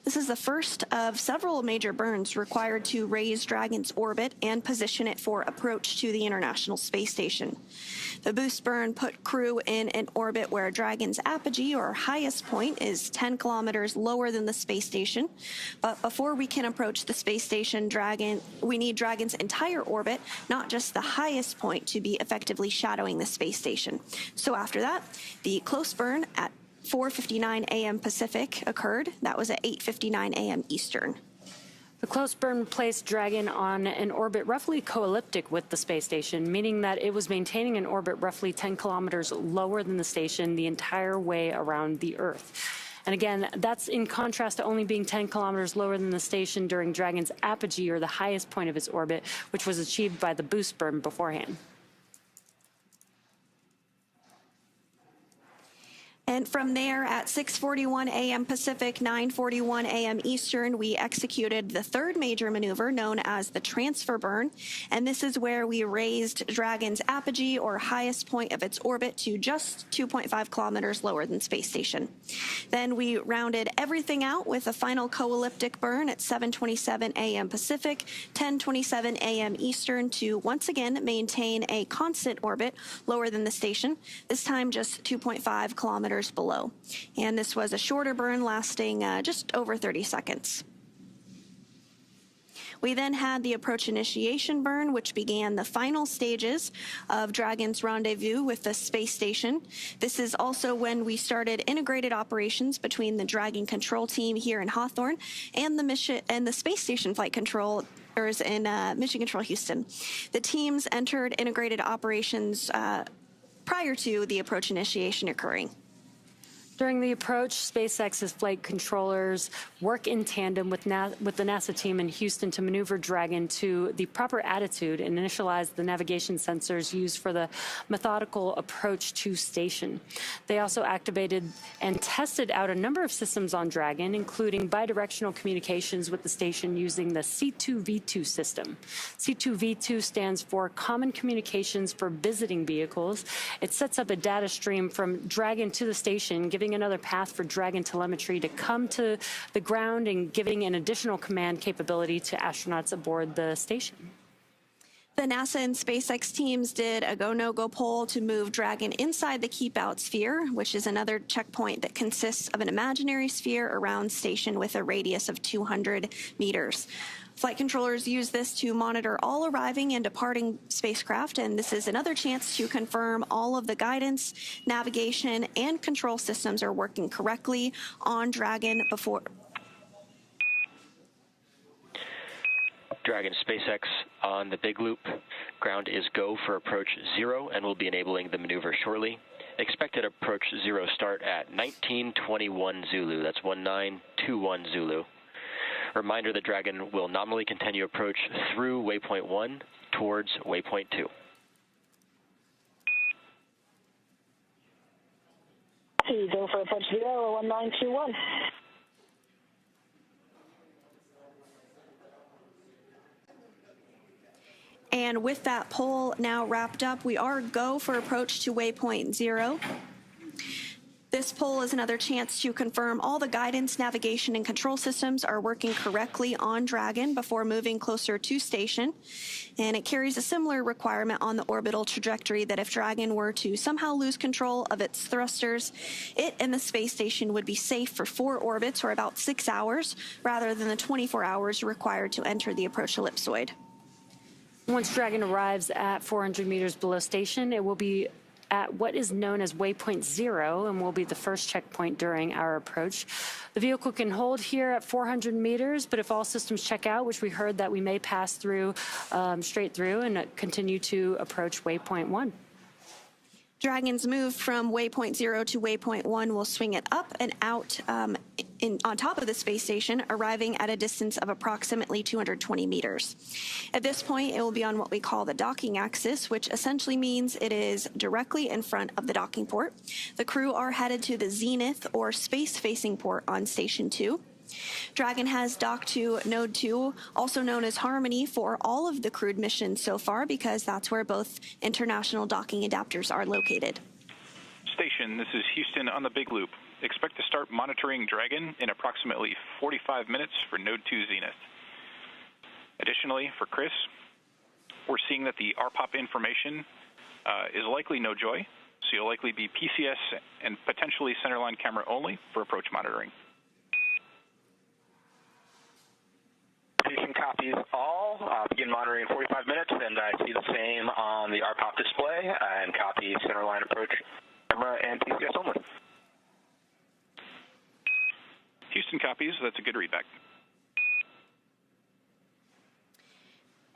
This is the first of several major burns required to raise Dragon's orbit and position it for approach to the International Space Station. The boost burn put crew in an orbit where Dragon's apogee, or highest point, is 10 kilometers lower than the space station. But before we can approach the space station, we need Dragon's entire orbit, not just the highest point, to be effectively shadowing the space station. So after that, the close burn at 4:59 a.m. Pacific occurred. That was at 8:59 a.m. Eastern. The close burn placed Dragon on an orbit roughly co-elliptic with the space station, meaning that it was maintaining an orbit roughly 10 kilometers lower than the station the entire way around the Earth. And again, that's in contrast to only being 10 kilometers lower than the station during Dragon's apogee, or the highest point of its orbit, which was achieved by the boost burn beforehand. And from there, at 6:41 a.m. Pacific, 9:41 a.m. Eastern, we executed the third major maneuver known as the transfer burn. And this is where we raised Dragon's apogee, or highest point of its orbit, to just 2.5 kilometers lower than space station. Then we rounded everything out with a final co-elliptic burn at 7:27 a.m. Pacific, 10:27 a.m. Eastern, to once again maintain a constant orbit lower than the station, this time just 2.5 kilometers below. And this was a shorter burn lasting just over 30 seconds. We then had the approach initiation burn, which began the final stages of Dragon's rendezvous with the space station. This is also when we started integrated operations between the Dragon control team here in Hawthorne and the space station flight control in Mission Control Houston. The teams entered integrated operations prior to the approach initiation occurring. During the approach, SpaceX's flight controllers work in tandem with the NASA team in Houston to maneuver Dragon to the proper attitude and initialize the navigation sensors used for the methodical approach to station. They also activated and tested out a number of systems on Dragon, including bidirectional communications with the station using the C2V2 system. C2V2 stands for Common Communications for Visiting Vehicles. It sets up a data stream from Dragon to the station, giving another path for Dragon telemetry to come to the ground and giving an additional command capability to astronauts aboard the station. The NASA and SpaceX teams did a go-no-go poll to move Dragon inside the keep-out sphere, which is another checkpoint that consists of an imaginary sphere around station with a radius of 200 meters. Flight controllers use this to monitor all arriving and departing spacecraft, and this is another chance to confirm all of the guidance, navigation, and control systems are working correctly on Dragon before. Dragon SpaceX on the big loop. Ground is go for approach 0 and will be enabling the maneuver shortly. Expected approach 0 start at 1921 Zulu. That's 1921 Zulu. Reminder that Dragon will nominally continue approach through waypoint 1 towards waypoint 2. Go for approach 0, 1921. And with that poll now wrapped up, we are go for approach to waypoint 0. This poll is another chance to confirm all the guidance, navigation, and control systems are working correctly on Dragon before moving closer to station. And it carries a similar requirement on the orbital trajectory that if Dragon were to somehow lose control of its thrusters, it and the space station would be safe for 4 orbits, or about 6 hours, rather than the 24 hours required to enter the approach ellipsoid. Once Dragon arrives at 400 meters below station, it will be at what is known as waypoint 0 and will be the first checkpoint during our approach. The vehicle can hold here at 400 meters, but if all systems check out, which we heard that we may pass through straight through and continue to approach waypoint 1. Dragon's move from waypoint 0 to waypoint 1 will swing it up and out on top of the space station, arriving at a distance of approximately 220 meters. At this point, it will be on what we call the docking axis, which essentially means it is directly in front of the docking port. The crew are headed to the zenith or space-facing port on Station 2. Dragon has docked to Node 2, also known as Harmony, for all of the crewed missions so far, because that's where both international docking adapters are located. Station, this is Houston on the big loop. Expect to start monitoring Dragon in approximately 45 minutes for Node 2 Zenith. Additionally, for Chris, we're seeing that the RPOP information is likely no joy, so you'll likely be PCS and potentially centerline camera only for approach monitoring. Station copies all. Begin monitoring in 45 minutes, and I see the same on the RPOP display, and copy centerline approach camera and PCS only. Houston copies. That's a good readback.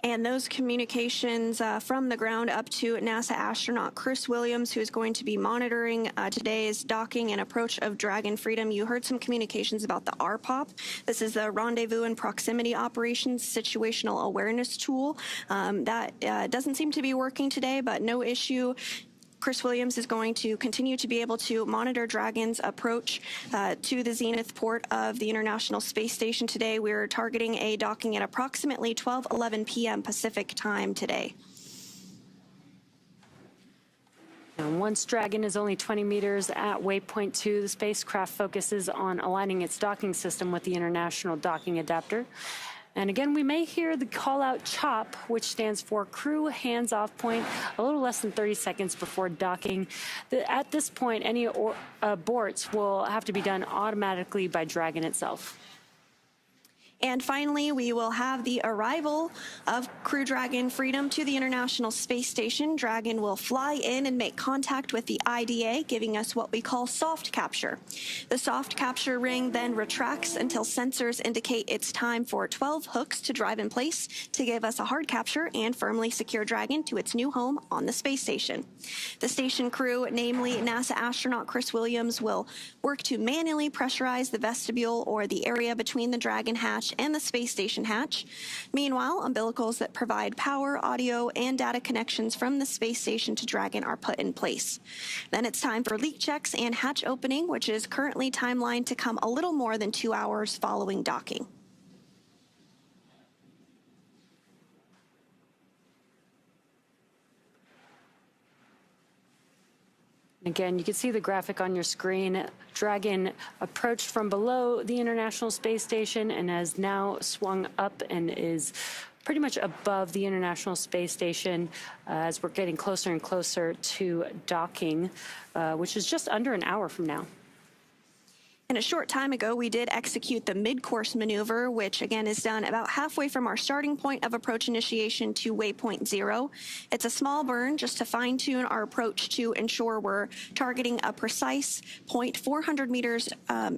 And those communications from the ground up to NASA astronaut Chris Williams, who is going to be monitoring today's docking and approach of Dragon Freedom. You heard some communications about the RPOP. This is the Rendezvous and Proximity Operations Situational Awareness Tool. That doesn't seem to be working today, but no issue. Chris Williams is going to continue to be able to monitor Dragon's approach to the zenith port of the International Space Station today. We're targeting a docking at approximately 12:11 p.m. Pacific time today. And once Dragon is only 20 meters at waypoint 2, the spacecraft focuses on aligning its docking system with the International Docking Adapter. And again, we may hear the call-out CHOP, which stands for Crew Hands-Off Point, a little less than 30 seconds before docking. At this point, any aborts will have to be done automatically by Dragon itself. And finally, we will have the arrival of Crew Dragon Freedom to the International Space Station. Dragon will fly in and make contact with the IDA, giving us what we call soft capture. The soft capture ring then retracts until sensors indicate it's time for 12 hooks to drive in place to give us a hard capture and firmly secure Dragon to its new home on the space station. The station crew, namely NASA astronaut Chris Williams, will work to manually pressurize the vestibule, or the area between the Dragon hatch and the space station hatch. Meanwhile, umbilicals that provide power, audio, and data connections from the space station to Dragon are put in place. Then it's time for leak checks and hatch opening, which is currently timelined to come a little more than 2 hours following docking. Again, you can see the graphic on your screen. Dragon approached from below the International Space Station and has now swung up and is pretty much above the International Space Station as we're getting closer and closer to docking, which is just under an hour from now. And a short time ago, we did execute the mid-course maneuver, which again is done about halfway from our starting point of approach initiation to waypoint 0. It's a small burn just to fine-tune our approach to ensure we're targeting a precise point 400 meters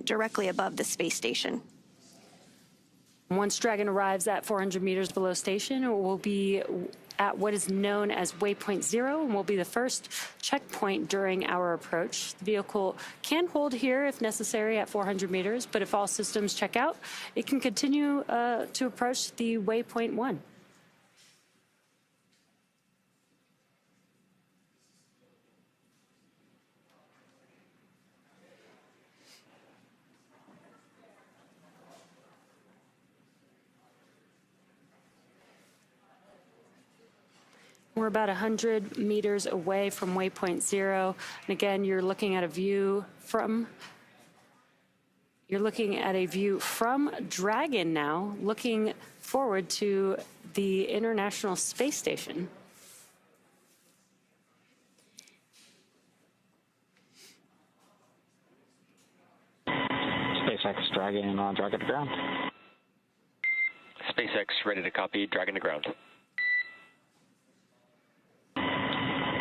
directly above the space station. Once Dragon arrives at 400 meters below station, it will be at what is known as waypoint 0 and will be the first checkpoint during our approach. The vehicle can hold here if necessary at 400 meters, but if all systems check out, it can continue to approach the waypoint 1. We're about 100 meters away from waypoint 0. And again, you're looking at a view from Dragon now, looking forward to the International Space Station. SpaceX Dragon Dragon to ground. SpaceX ready to copy, Dragon to ground.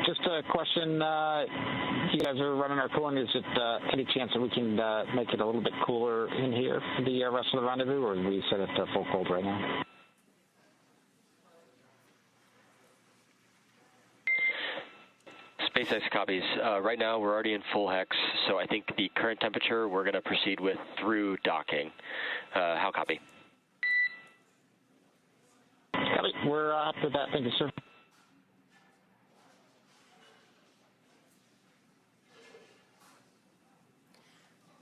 Just a question, you guys are running our cooling. Is it any chance that we can make it a little bit cooler in here for the rest of the rendezvous, or do we set it to full cold right now? SpaceX copies. Right now we're already in full hex, so I think the current temperature we're going to proceed with through docking. How copy? Copy. We're up with that. Thank you, sir.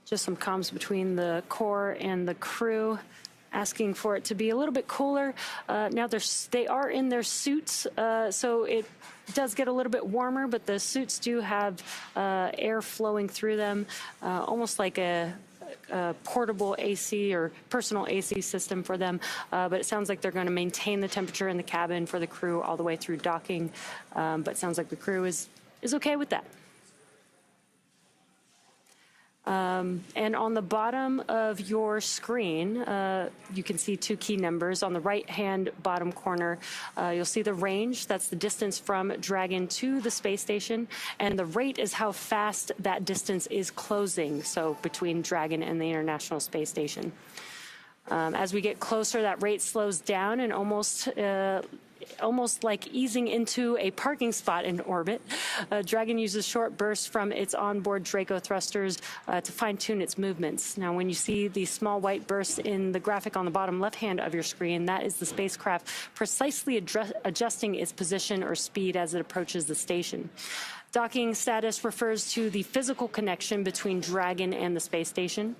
Just some comms between the core and the crew, asking for it to be a little bit cooler. Now they are in their suits, so it does get a little bit warmer, but the suits do have air flowing through them, almost like a portable AC or personal AC system for them. But it sounds like they're going to maintain the temperature in the cabin for the crew all the way through docking. But it sounds like the crew is okay with that. And on the bottom of your screen, you can see two key numbers. On the right-hand bottom corner, you'll see the range. That's the distance from Dragon to the space station. And the rate is how fast that distance is closing, so between Dragon and the International Space Station. As we get closer, that rate slows down and almost like easing into a parking spot in orbit. Dragon uses short bursts from its onboard Draco thrusters to fine-tune its movements. Now, when you see the small white bursts in the graphic on the bottom left-hand of your screen, that is the spacecraft precisely adjusting its position or speed as it approaches the station. Docking status refers to the physical connection between Dragon and the space station.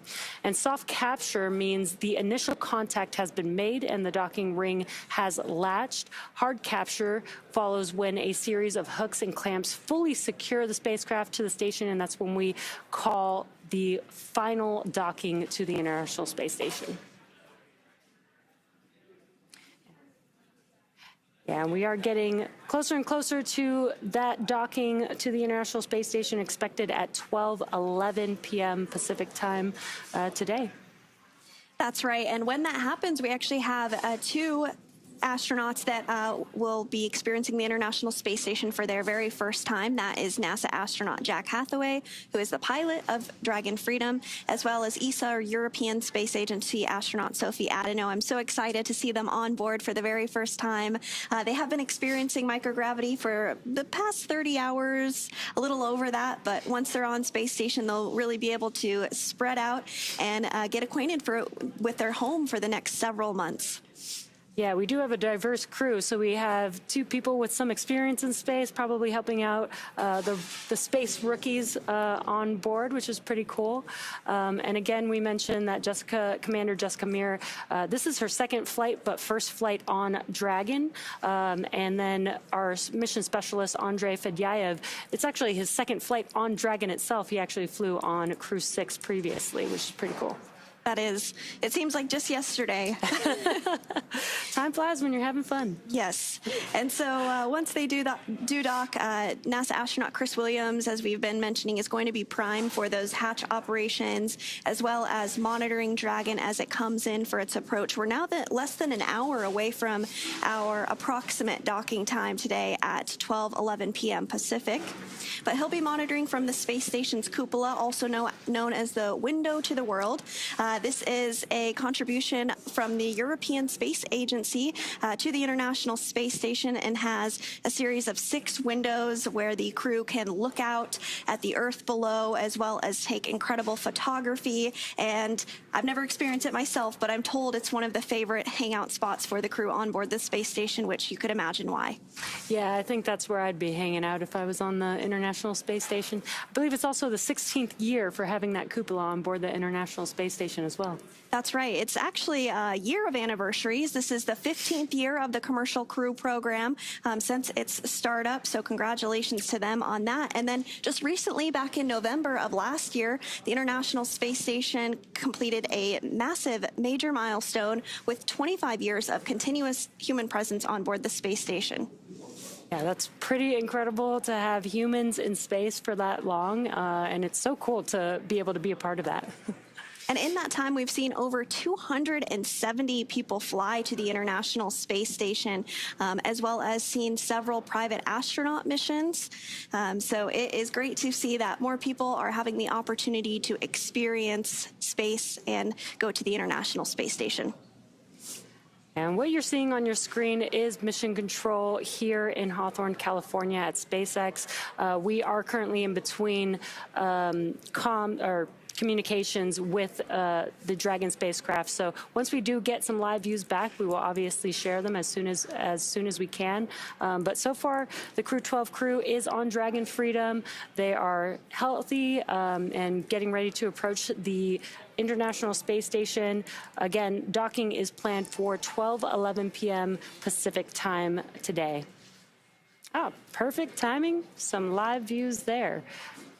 And soft capture means the initial contact has been made and the docking ring has latched. Hard capture follows when a series of hooks and clamps fully secure the spacecraft to the station, and that's when we call the final docking to the International Space Station. Yeah, and we are getting closer and closer to that docking to the International Space Station, expected at 12:11 p.m. Pacific time today. That's right. And when that happens, we actually have two astronauts that will be experiencing the International Space Station for their very first time. That is NASA astronaut Jack Hathaway, who is the pilot of Dragon Freedom, as well as ESA, or European Space Agency astronaut Sophie Adeno. I'm so excited to see them on board for the very first time. They have been experiencing microgravity for the past 30 hours, a little over that, but once they're on space station, they'll really be able to spread out and get acquainted with their home for the next several months. Yeah, we do have a diverse crew. So we have two people with some experience in space, probably helping out the space rookies on board, which is pretty cool. And again, we mentioned that Commander Jessica Meir, this is her second flight, but first flight on Dragon. And then our mission specialist, Andrei Fedyaev, it's actually his second flight on Dragon itself. He actually flew on Crew 6 previously, which is pretty cool. That is. It seems like just yesterday. Time flies when you're having fun. Yes. And so once they do dock, NASA astronaut Chris Williams, as we've been mentioning, is going to be primed for those hatch operations, as well as monitoring Dragon as it comes in for its approach. We're now less than an hour away from our approximate docking time today at 12:11 p.m. Pacific. But he'll be monitoring from the space station's cupola, also known as the window to the world. This is a contribution from the European Space Agency to the International Space Station and has a series of 6 windows where the crew can look out at the Earth below, as well as take incredible photography. And I've never experienced it myself, but I'm told it's one of the favorite hangout spots for the crew on board the space station, which you could imagine why. Yeah, I think that's where I'd be hanging out if I was on the International Space Station. I believe it's also the 16th year for having that cupola on board the International Space Station as well. That's right. It's actually a year of anniversaries. This is the 15th year of the Commercial Crew Program since its startup, so congratulations to them on that. And then just recently, back in November of last year, the International Space Station completed a massive major milestone with 25 years of continuous human presence on board the space station. Yeah, that's pretty incredible to have humans in space for that long, and it's so cool to be able to be a part of that. And in that time, we've seen over 270 people fly to the International Space Station, as well as seen several private astronaut missions. So it is great to see that more people are having the opportunity to experience space and go to the International Space Station. And what you're seeing on your screen is mission control here in Hawthorne, California at SpaceX. We are currently in between communications with the Dragon spacecraft. So once we do get some live views back, we will obviously share them as soon as we can. But so far, the Crew 12 crew is on Dragon Freedom. They are healthy and getting ready to approach the International Space Station. Again, docking is planned for 12:11 p.m. Pacific time today. Oh, perfect timing. Some live views there.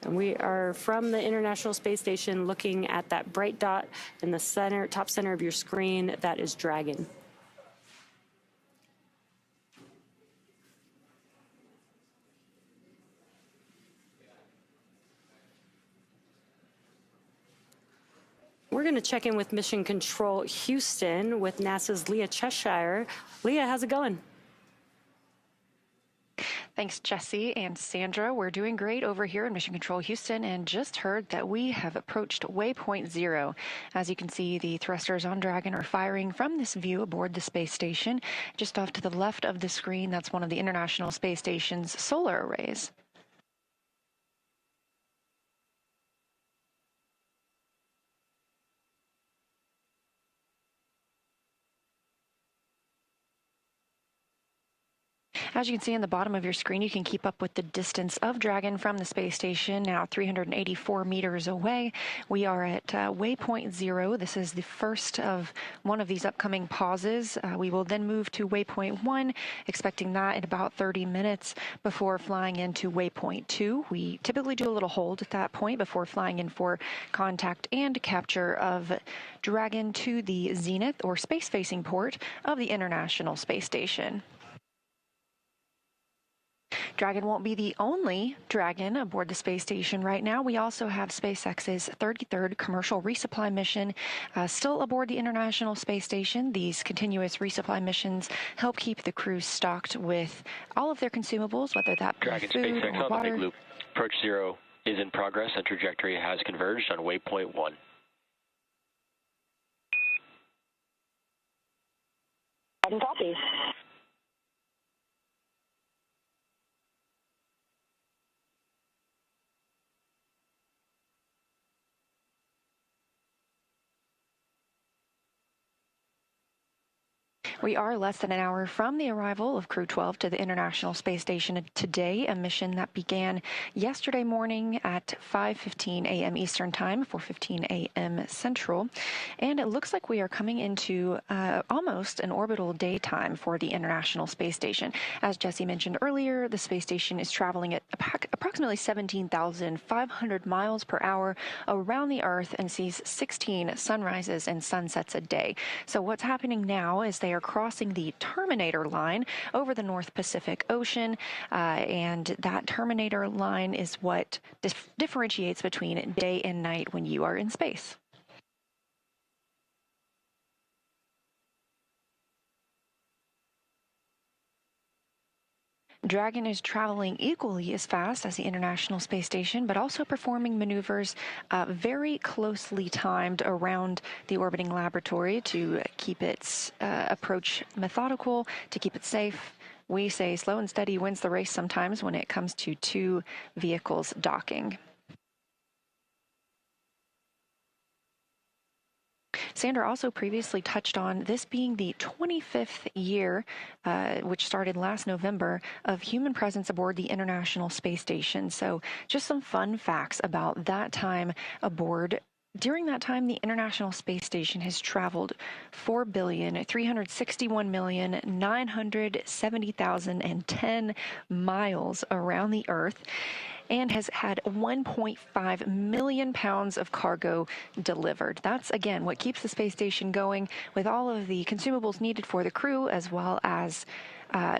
And we are from the International Space Station looking at that bright dot in the center, top center of your screen. That is Dragon. We're going to check in with Mission Control Houston with NASA's Leah Cheshire. Leah, how's it going? Thanks, Jesse and Sandra. We're doing great over here in Mission Control Houston and just heard that we have approached waypoint 0. As you can see, the thrusters on Dragon are firing from this view aboard the space station. Just off to the left of the screen, that's one of the International Space Station's solar arrays. As you can see in the bottom of your screen, you can keep up with the distance of Dragon from the space station, now 384 meters away. We are at waypoint 0. This is the first of one of these upcoming pauses. We will then move to waypoint 1, expecting that in about 30 minutes before flying into waypoint 2. We typically do a little hold at that point before flying in for contact and capture of Dragon to the zenith or space-facing port of the International Space Station. Dragon won't be the only Dragon aboard the space station right now. We also have SpaceX's 33rd commercial resupply mission still aboard the International Space Station. These continuous resupply missions help keep the crew stocked with all of their consumables, whether that be Dragon food SpaceX or on water. the big loop. Approach 0 is in progress and trajectory has converged on waypoint 1. Dragon copy. We are less than an hour from the arrival of Crew 12 to the International Space Station today, a mission that began yesterday morning at 5:15 a.m. Eastern Time, 4:15 a.m. Central. And it looks like we are coming into almost an orbital daytime for the International Space Station. As Jesse mentioned earlier, the space station is traveling at approximately 17,500 miles per hour around the Earth and sees 16 sunrises and sunsets a day. So what's happening now is they are crossing the terminator line over the North Pacific Ocean, and that terminator line is what differentiates between day and night when you are in space. Dragon is traveling equally as fast as the International Space Station, but also performing maneuvers very closely timed around the orbiting laboratory to keep its approach methodical, to keep it safe. We say slow and steady wins the race sometimes when it comes to two vehicles docking. Sandra also previously touched on this being the 25th year, which started last November, of human presence aboard the International Space Station. So just some fun facts about that time aboard. During that time, the International Space Station has traveled 4,361,970,010 miles around the Earth, and has had 1.5 million pounds of cargo delivered. That's, again, what keeps the space station going, with all of the consumables needed for the crew, as well as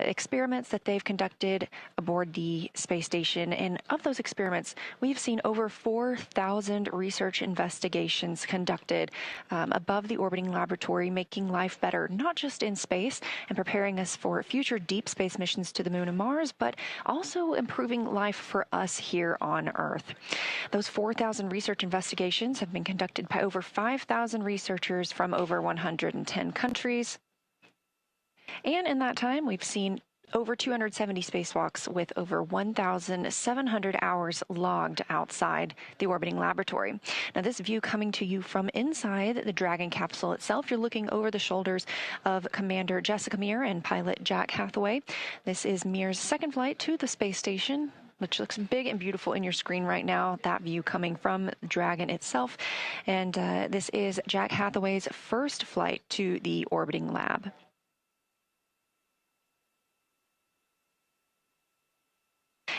experiments that they've conducted aboard the space station. And of those experiments, we've seen over 4,000 research investigations conducted above the orbiting laboratory, making life better, not just in space and preparing us for future deep space missions to the moon and Mars, but also improving life for us here on Earth. Those 4,000 research investigations have been conducted by over 5,000 researchers from over 110 countries. And in that time, we've seen over 270 spacewalks with over 1,700 hours logged outside the orbiting laboratory. Now, this view coming to you from inside the Dragon capsule itself, you're looking over the shoulders of Commander Jessica Meir and pilot Jack Hathaway. This is Meir's second flight to the space station, which looks big and beautiful in your screen right now, that view coming from Dragon itself. And this is Jack Hathaway's first flight to the orbiting lab.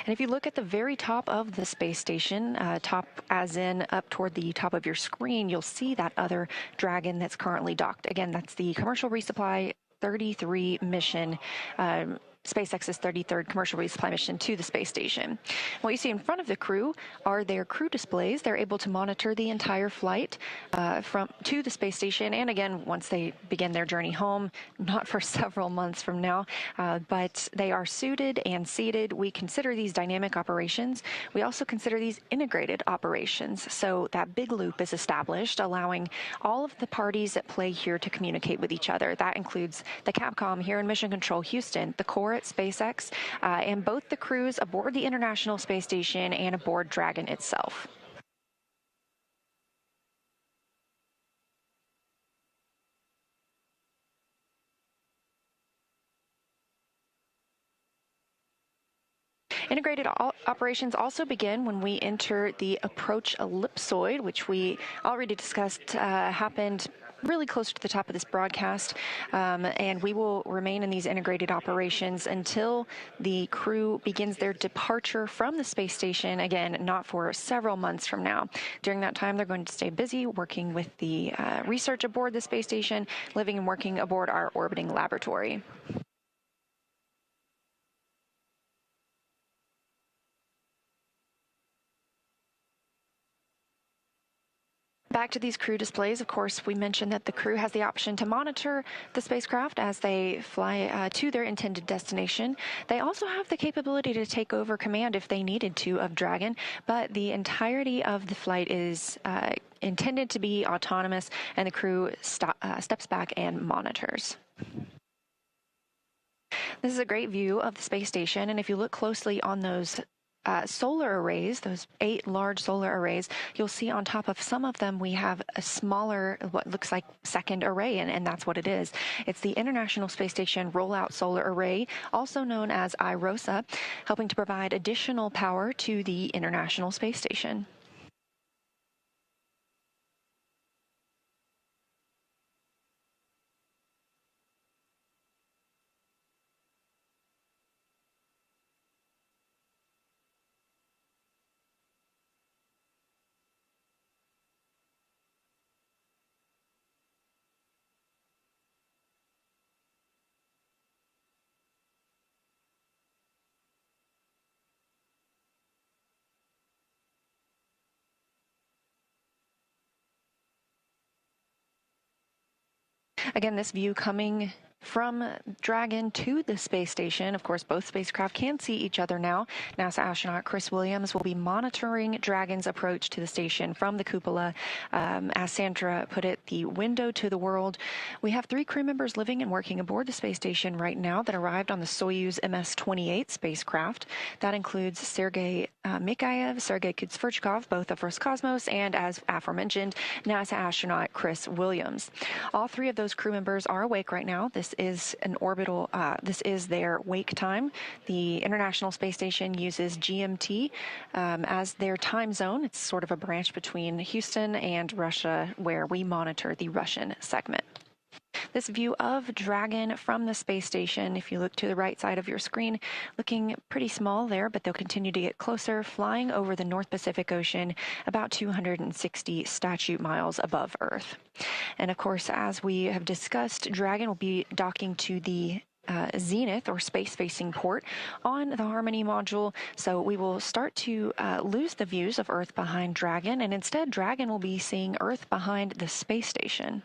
And if you look at the very top of the space station, top as in up toward the top of your screen, you'll see that other Dragon that's currently docked. Again, that's the Commercial Resupply 33 mission, SpaceX's 33rd commercial resupply mission to the space station. What you see in front of the crew are their crew displays. They're able to monitor the entire flight to the space station, and again, once they begin their journey home, not for several months from now, but they are suited and seated. We consider these dynamic operations. We also consider these integrated operations. So that big loop is established, allowing all of the parties at play here to communicate with each other. That includes the Capcom here in Mission Control Houston, the core at SpaceX, and both the crews aboard the International Space Station and aboard Dragon itself. Integrated operations also begin when we enter the approach ellipsoid, which we already discussed happened really close to the top of this broadcast, and we will remain in these integrated operations until the crew begins their departure from the space station, again, not for several months from now. During that time, they're going to stay busy working with the research aboard the space station, living and working aboard our orbiting laboratory. Back to these crew displays, of course, we mentioned that the crew has the option to monitor the spacecraft as they fly to their intended destination. They also have the capability to take over command if they needed to of Dragon, but the entirety of the flight is intended to be autonomous, and the crew steps back and monitors. This is a great view of the space station, and if you look closely on those solar arrays, those 8 large solar arrays, you'll see on top of some of them we have a smaller, what looks like second array, and that's what it is. It's the International Space Station Rollout Solar Array, also known as IROSA, helping to provide additional power to the International Space Station. Again, this view coming from Dragon to the space station. Of course, both spacecraft can see each other now. NASA astronaut Chris Williams will be monitoring Dragon's approach to the station from the cupola. As Sandra put it, the window to the world. We have 3 crew members living and working aboard the space station right now that arrived on the Soyuz MS-28 spacecraft. That includes Sergei Mikhaev, Sergei Kutsverchkov, both of Roscosmos, and as aforementioned, NASA astronaut Chris Williams. All 3 of those crew members are awake right now. This is an orbital, this is their wake time. The International Space Station uses GMT as their time zone. It's sort of a branch between Houston and Russia where we monitor the Russian segment. This view of Dragon from the space station, if you look to the right side of your screen, looking pretty small there, but they'll continue to get closer, flying over the North Pacific Ocean about 260 statute miles above Earth. And of course, as we have discussed, Dragon will be docking to the zenith or space-facing port on the Harmony module, so we will start to lose the views of Earth behind Dragon, and instead Dragon will be seeing Earth behind the space station.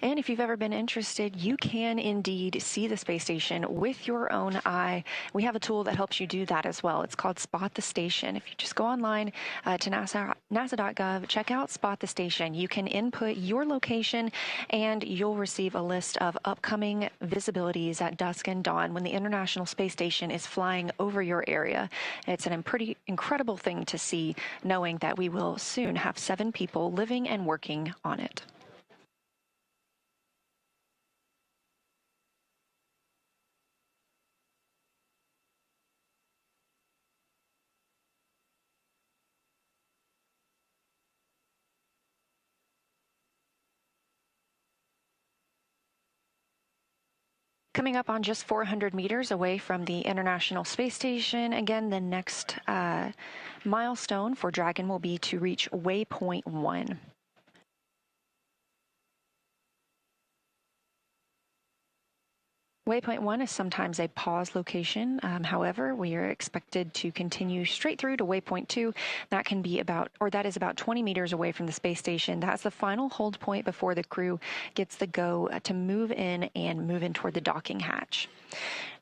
And if you've ever been interested, you can indeed see the space station with your own eye. We have a tool that helps you do that as well. It's called Spot the Station. If you just go online to nasa.gov, check out Spot the Station. You can input your location and you'll receive a list of upcoming visibilities at dusk and dawn when the International Space Station is flying over your area. It's a pretty incredible thing to see, knowing that we will soon have 7 people living and working on it. Coming up on just 400 meters away from the International Space Station, again, the next milestone for Dragon will be to reach waypoint 1. Waypoint 1 is sometimes a pause location. However, we are expected to continue straight through to waypoint 2. That can be that is about 20 meters away from the space station. That's the final hold point before the crew gets the go to move in toward the docking hatch.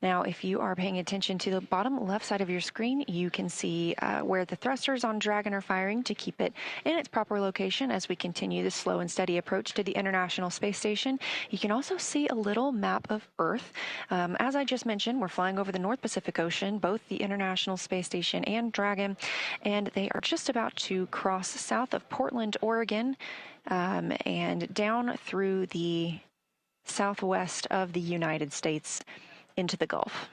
Now, if you are paying attention to the bottom left side of your screen, you can see where the thrusters on Dragon are firing to keep it in its proper location as we continue the slow and steady approach to the International Space Station. You can also see a little map of Earth. As I just mentioned, we're flying over the North Pacific Ocean, both the International Space Station and Dragon, and they are just about to cross south of Portland, Oregon, and down through the southwest of the United States into the Gulf.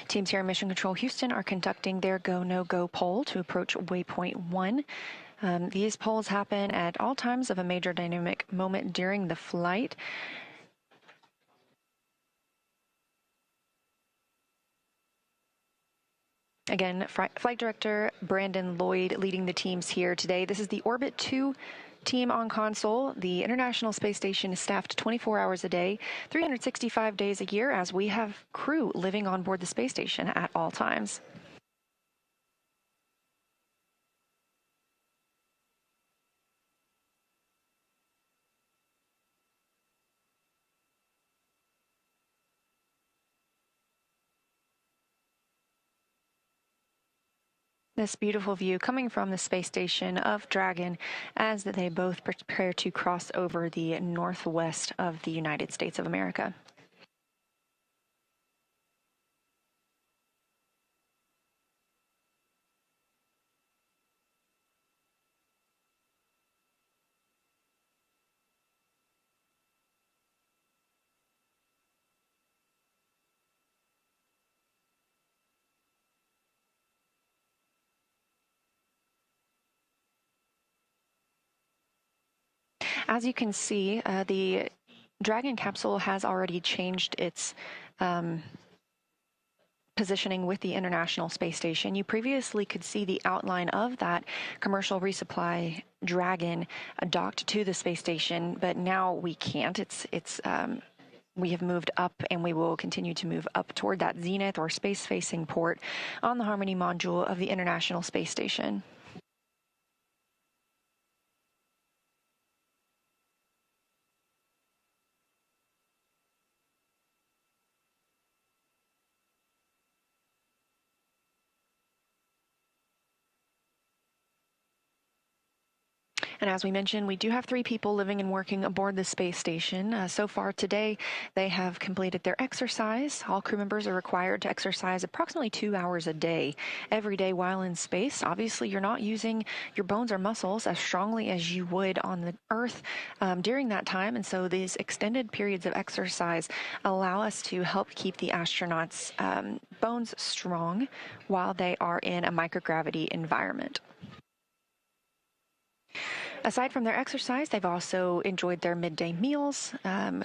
Teams here in Mission Control Houston are conducting their go, no-go poll to approach waypoint 1. These polls happen at all times of a major dynamic moment during the flight. Again, Flight Director Brandon Lloyd leading the teams here today. This is the Orbit 2 team on console. The International Space Station is staffed 24 hours a day, 365 days a year, as we have crew living on board the space station at all times. this beautiful view coming from the space station of Dragon as they both prepare to cross over the northwest of the United States of America. As you can see, the Dragon capsule has already changed its positioning with the International Space Station. You previously could see the outline of that commercial resupply Dragon docked to the space station, but now we can't. We have moved up, and we will continue to move up toward that zenith or space-facing port on the Harmony module of the International Space Station. And as we mentioned, we do have 3 people living and working aboard the space station. So far today, they have completed their exercise. All crew members are required to exercise approximately 2 hours a day, every day while in space. Obviously, you're not using your bones or muscles as strongly as you would on the Earth during that time. And so these extended periods of exercise allow us to help keep the astronauts' bones strong while they are in a microgravity environment. Aside from their exercise, they've also enjoyed their midday meals.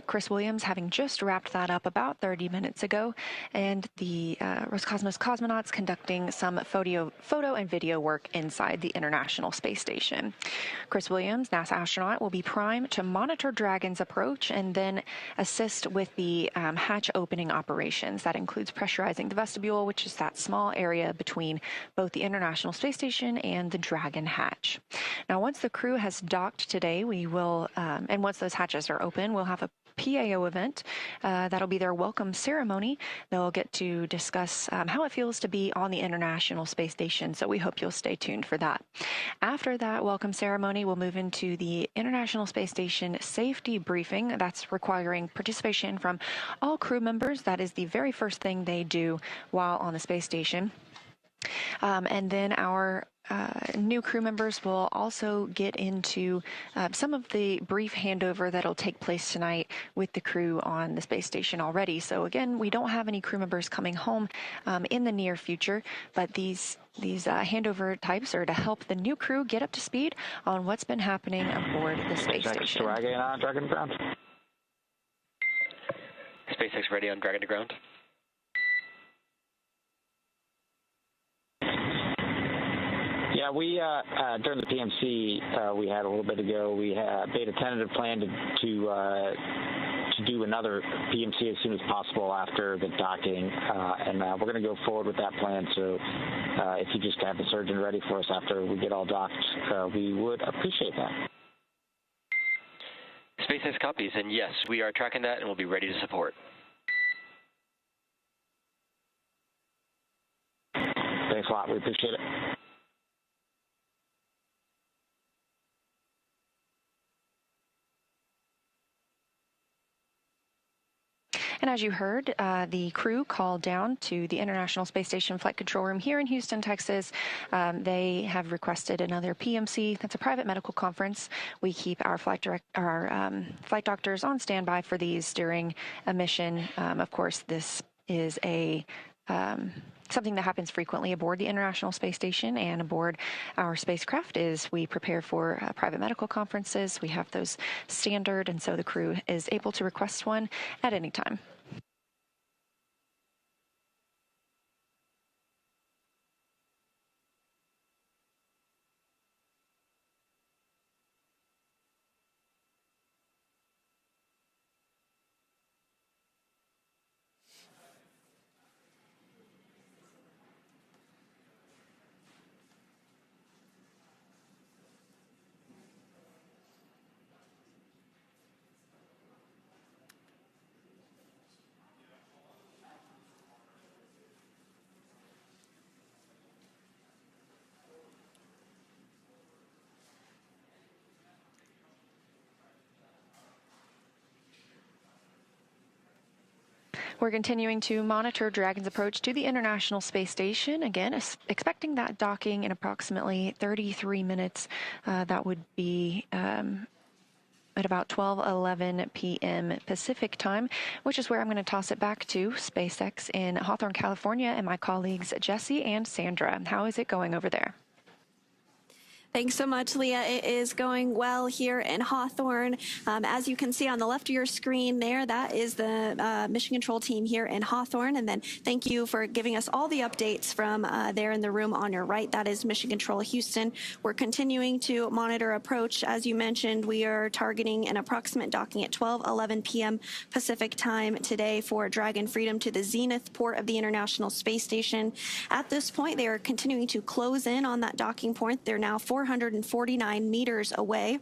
Chris Williams having just wrapped that up about 30 minutes ago, and the Roscosmos cosmonauts conducting some photo and video work inside the International Space Station. Chris Williams, NASA astronaut, will be primed to monitor Dragon's approach and then assist with the hatch opening operations. That includes pressurizing the vestibule, which is that small area between both the International Space Station and the Dragon hatch. Now, once the crew has docked today, we will, and once those hatches are open, we'll have a PAO event. That'll be their welcome ceremony. They'll get to discuss how it feels to be on the International Space Station, so we hope you'll stay tuned for that. After that welcome ceremony, we'll move into the International Space Station safety briefing. That's requiring participation from all crew members. That is the very first thing they do while on the space station. And then our new crew members will also get into some of the brief handover that'll take place tonight with the crew on the space station already. So again, we don't have any crew members coming home in the near future, but these handover types are to help the new crew get up to speed on what's been happening aboard the space station. Dragon on Dragon to ground. SpaceX ready on Dragon to ground. Yeah, we during the PMC we had a little bit ago, we made a tentative plan to do another PMC as soon as possible after the docking, and we're going to go forward with that plan. So if you just have the surgeon ready for us after we get all docked, we would appreciate that. SpaceX copies, and yes, we are tracking that and we'll be ready to support. Thanks a lot. We appreciate it. And as you heard, the crew called down to the International Space Station Flight Control Room here in Houston, Texas. They have requested another PMC. That's a private medical conference. We keep our flight doctors on standby for these during a mission. Of course, this is something that happens frequently aboard the International Space Station and aboard our spacecraft. Is we prepare for private medical conferences. We have those standard, and so the crew is able to request one at any time. We're continuing to monitor Dragon's approach to the International Space Station. Again, expecting that docking in approximately 33 minutes. That would be at about 12:11 p.m. Pacific time, which is where I'm going to toss it back to SpaceX in Hawthorne, California, and my colleagues Jesse and Sandra. How is it going over there? Thanks so much, Leah. It is going well here in Hawthorne. As you can see on the left of your screen there, that is the mission control team here in Hawthorne. And then thank you for giving us all the updates from there in the room on your right. That is Mission Control Houston. We're continuing to monitor approach. As you mentioned, we are targeting an approximate docking at 12:11 p.m. Pacific time today for Dragon Freedom to the zenith port of the International Space Station. At this point, they are continuing to close in on that docking point. They're now 449 meters away.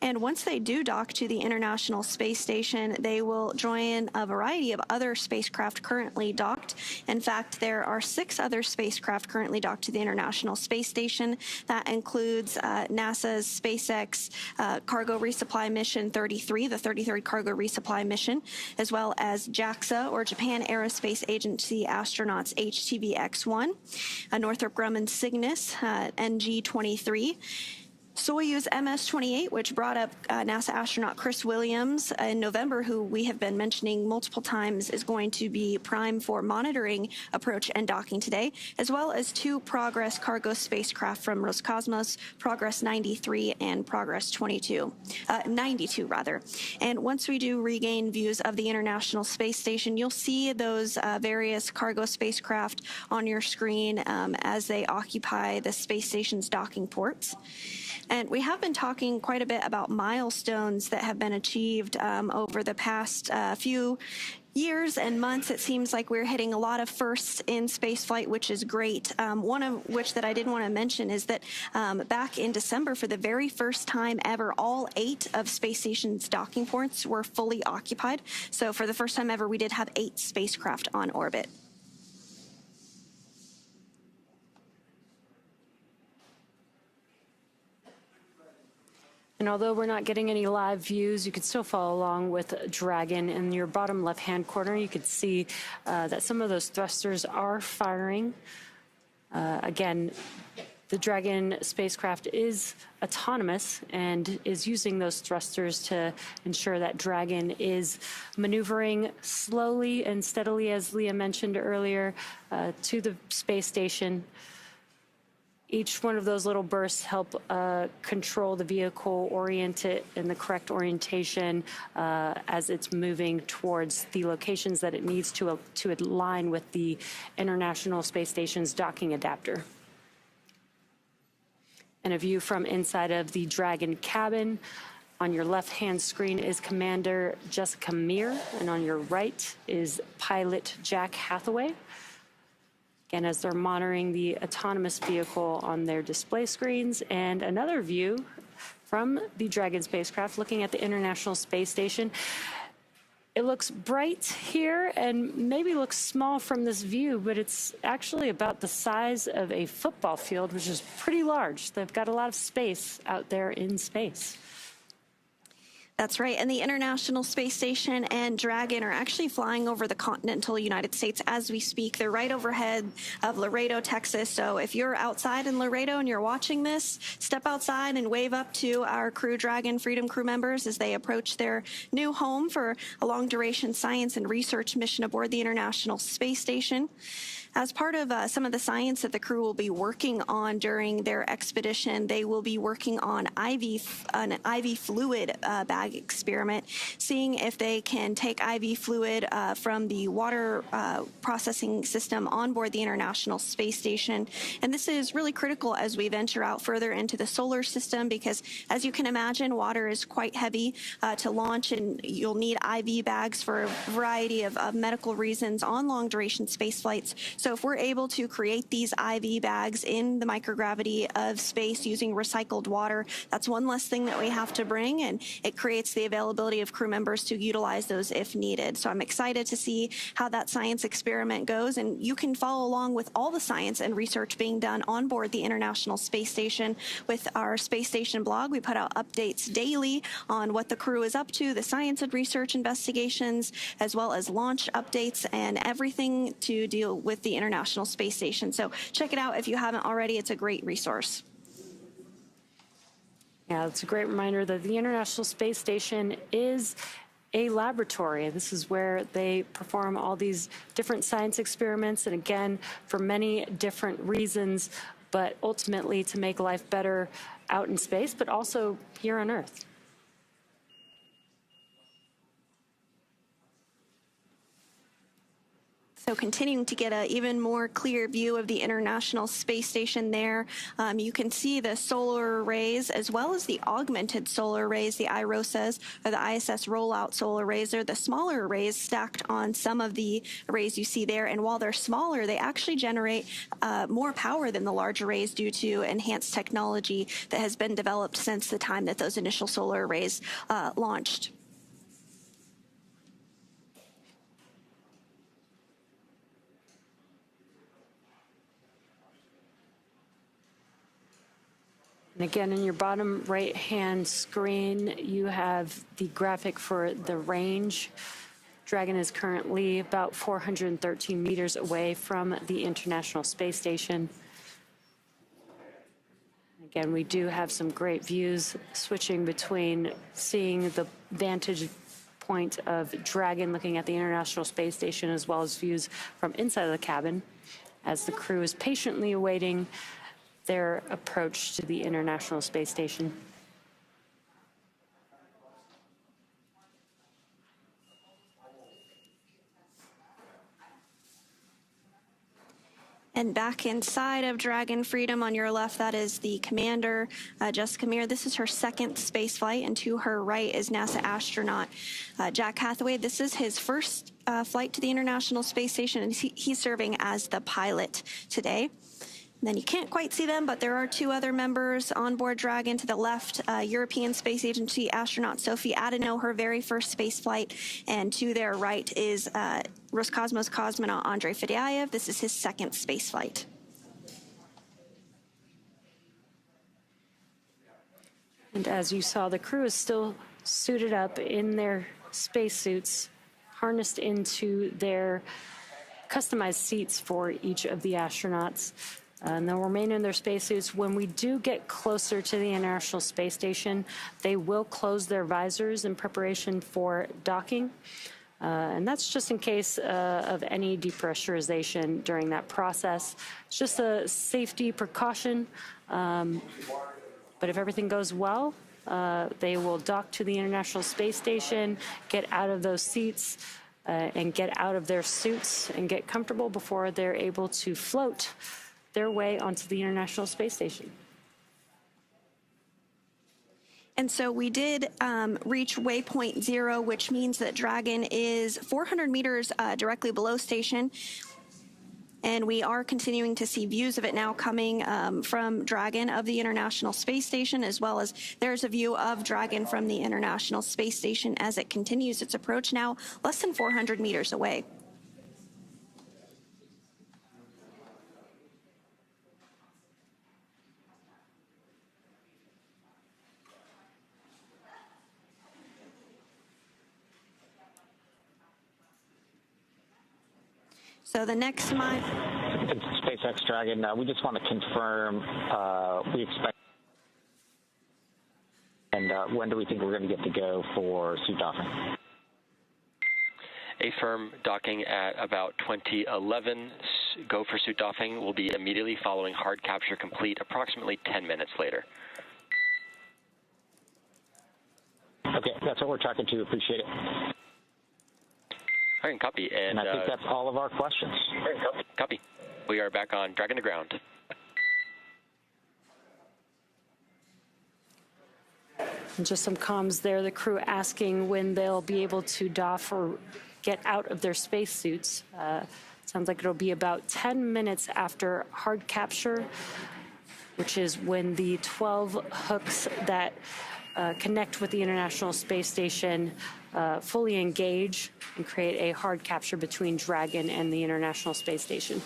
And once they do dock to the International Space Station, they will join a variety of other spacecraft currently docked. In fact, there are 6 other spacecraft currently docked to the International Space Station. That includes NASA's SpaceX Cargo Resupply Mission 33, the 33rd Cargo Resupply Mission, as well as JAXA, or Japan Aerospace Agency astronauts HTV-X1, Northrop Grumman Cygnus NG-23, Soyuz MS-28, which brought up NASA astronaut Chris Williams in November, who we have been mentioning multiple times is going to be prime for monitoring approach and docking today, as well as 2 Progress cargo spacecraft from Roscosmos, Progress 93 and Progress 92. And once we do regain views of the International Space Station, you'll see those various cargo spacecraft on your screen as they occupy the space station's docking ports. And we have been talking quite a bit about milestones that have been achieved over the past few years and months. It seems like we're hitting a lot of firsts in spaceflight, which is great. One of which that I did want to mention is that back in December, for the very first time ever, all 8 of Space Station's docking ports were fully occupied. So for the first time ever, we did have 8 spacecraft on orbit. And although we're not getting any live views, you can still follow along with Dragon. In your bottom left-hand corner, you can see that some of those thrusters are firing. Again, the Dragon spacecraft is autonomous and is using those thrusters to ensure that Dragon is maneuvering slowly and steadily, as Leah mentioned earlier, to the space station. Each one of those little bursts help control the vehicle, orient it in the correct orientation as it's moving towards the locations that it needs to align with the International Space Station's docking adapter. And a view from inside of the Dragon cabin. On your left-hand screen is Commander Jessica Meir, and on your right is pilot Jack Hathaway. Again, as they're monitoring the autonomous vehicle on their display screens. And another view from the Dragon spacecraft looking at the International Space Station. It looks bright here and maybe looks small from this view, but it's actually about the size of a football field, which is pretty large. They've got a lot of space out there in space. That's right. And the International Space Station and Dragon are actually flying over the continental United States as we speak. They're right overhead of Laredo, Texas. So if you're outside in Laredo and you're watching this, step outside and wave up to our Crew Dragon Freedom crew members as they approach their new home for a long-duration science and research mission aboard the International Space Station. As part of some of the science that the crew will be working on during their expedition, they will be working on an IV fluid bag experiment, seeing if they can take IV fluid from the water processing system on board the International Space Station. And this is really critical as we venture out further into the solar system because, as you can imagine, water is quite heavy to launch, and you'll need IV bags for a variety of medical reasons on long-duration space flights. So if we're able to create these IV bags in the microgravity of space using recycled water, that's one less thing that we have to bring, and it creates the availability of crew members to utilize those if needed. So I'm excited to see how that science experiment goes, and you can follow along with all the science and research being done on board the International Space Station with our Space Station blog. We put out updates daily on what the crew is up to, the science and research investigations, as well as launch updates and everything to deal with the International Space Station. So check it out if you haven't already. It's a great resource. Yeah, it's a great reminder that the International Space Station is a laboratory. This is where they perform all these different science experiments, and again, for many different reasons, but ultimately to make life better out in space, but also here on Earth. So continuing to get an even more clear view of the International Space Station there. You can see the solar arrays as well as the augmented solar arrays, the IROSAs, or the ISS rollout solar arrays. They're the smaller arrays stacked on some of the arrays you see there. And while they're smaller, they actually generate more power than the large arrays due to enhanced technology that has been developed since the time that those initial solar arrays launched. And again, in your bottom right-hand screen, you have the graphic for the range. Dragon is currently about 413 meters away from the International Space Station. Again, we do have some great views switching between seeing the vantage point of Dragon looking at the International Space Station, as well as views from inside of the cabin as the crew is patiently awaiting their approach to the International Space Station. And back inside of Dragon Freedom on your left, that is the commander, Jessica Meir. This is her second space flight, and to her right is NASA astronaut Jack Hathaway. This is his first flight to the International Space Station, and he's serving as the pilot today. And then you can't quite see them, but there are two other members on board Dragon. To the left, European Space Agency astronaut Sophie Adano, her very first space flight. And to their right is Roscosmos cosmonaut Andrei Fedyaev. This is his second space flight. And as you saw, the crew is still suited up in their spacesuits, harnessed into their customized seats for each of the astronauts. And they'll remain in their spacesuits. When we do get closer to the International Space Station, they will close their visors in preparation for docking. And that's just in case of any depressurization during that process. It's just a safety precaution. But if everything goes well, they will dock to the International Space Station, get out of those seats, and get out of their suits and get comfortable before they're able to float their way onto the International Space Station. And so we did reach waypoint 0, which means that Dragon is 400 meters directly below station. And we are continuing to see views of it now coming from Dragon of the International Space Station, as well as there's a view of Dragon from the International Space Station as it continues its approach, now less than 400 meters away. So the next mile. SpaceX Dragon, we just want to confirm we expect. And when do we think we're going to get to go for suit docking? A firm docking at about 2011. Go for suit docking will be immediately following hard capture complete, approximately 10 minutes later. Okay, that's what we're talking to. Appreciate it. All right, copy. And I think that's all of our questions. All right, copy. We are back on Dragon to ground. And just some comms there, the crew asking when they'll be able to doff or get out of their spacesuits. Sounds like it'll be about 10 minutes after hard capture, which is when the 12 hooks that connect with the International Space Station fully engage and create a hard capture between Dragon and the International Space Station.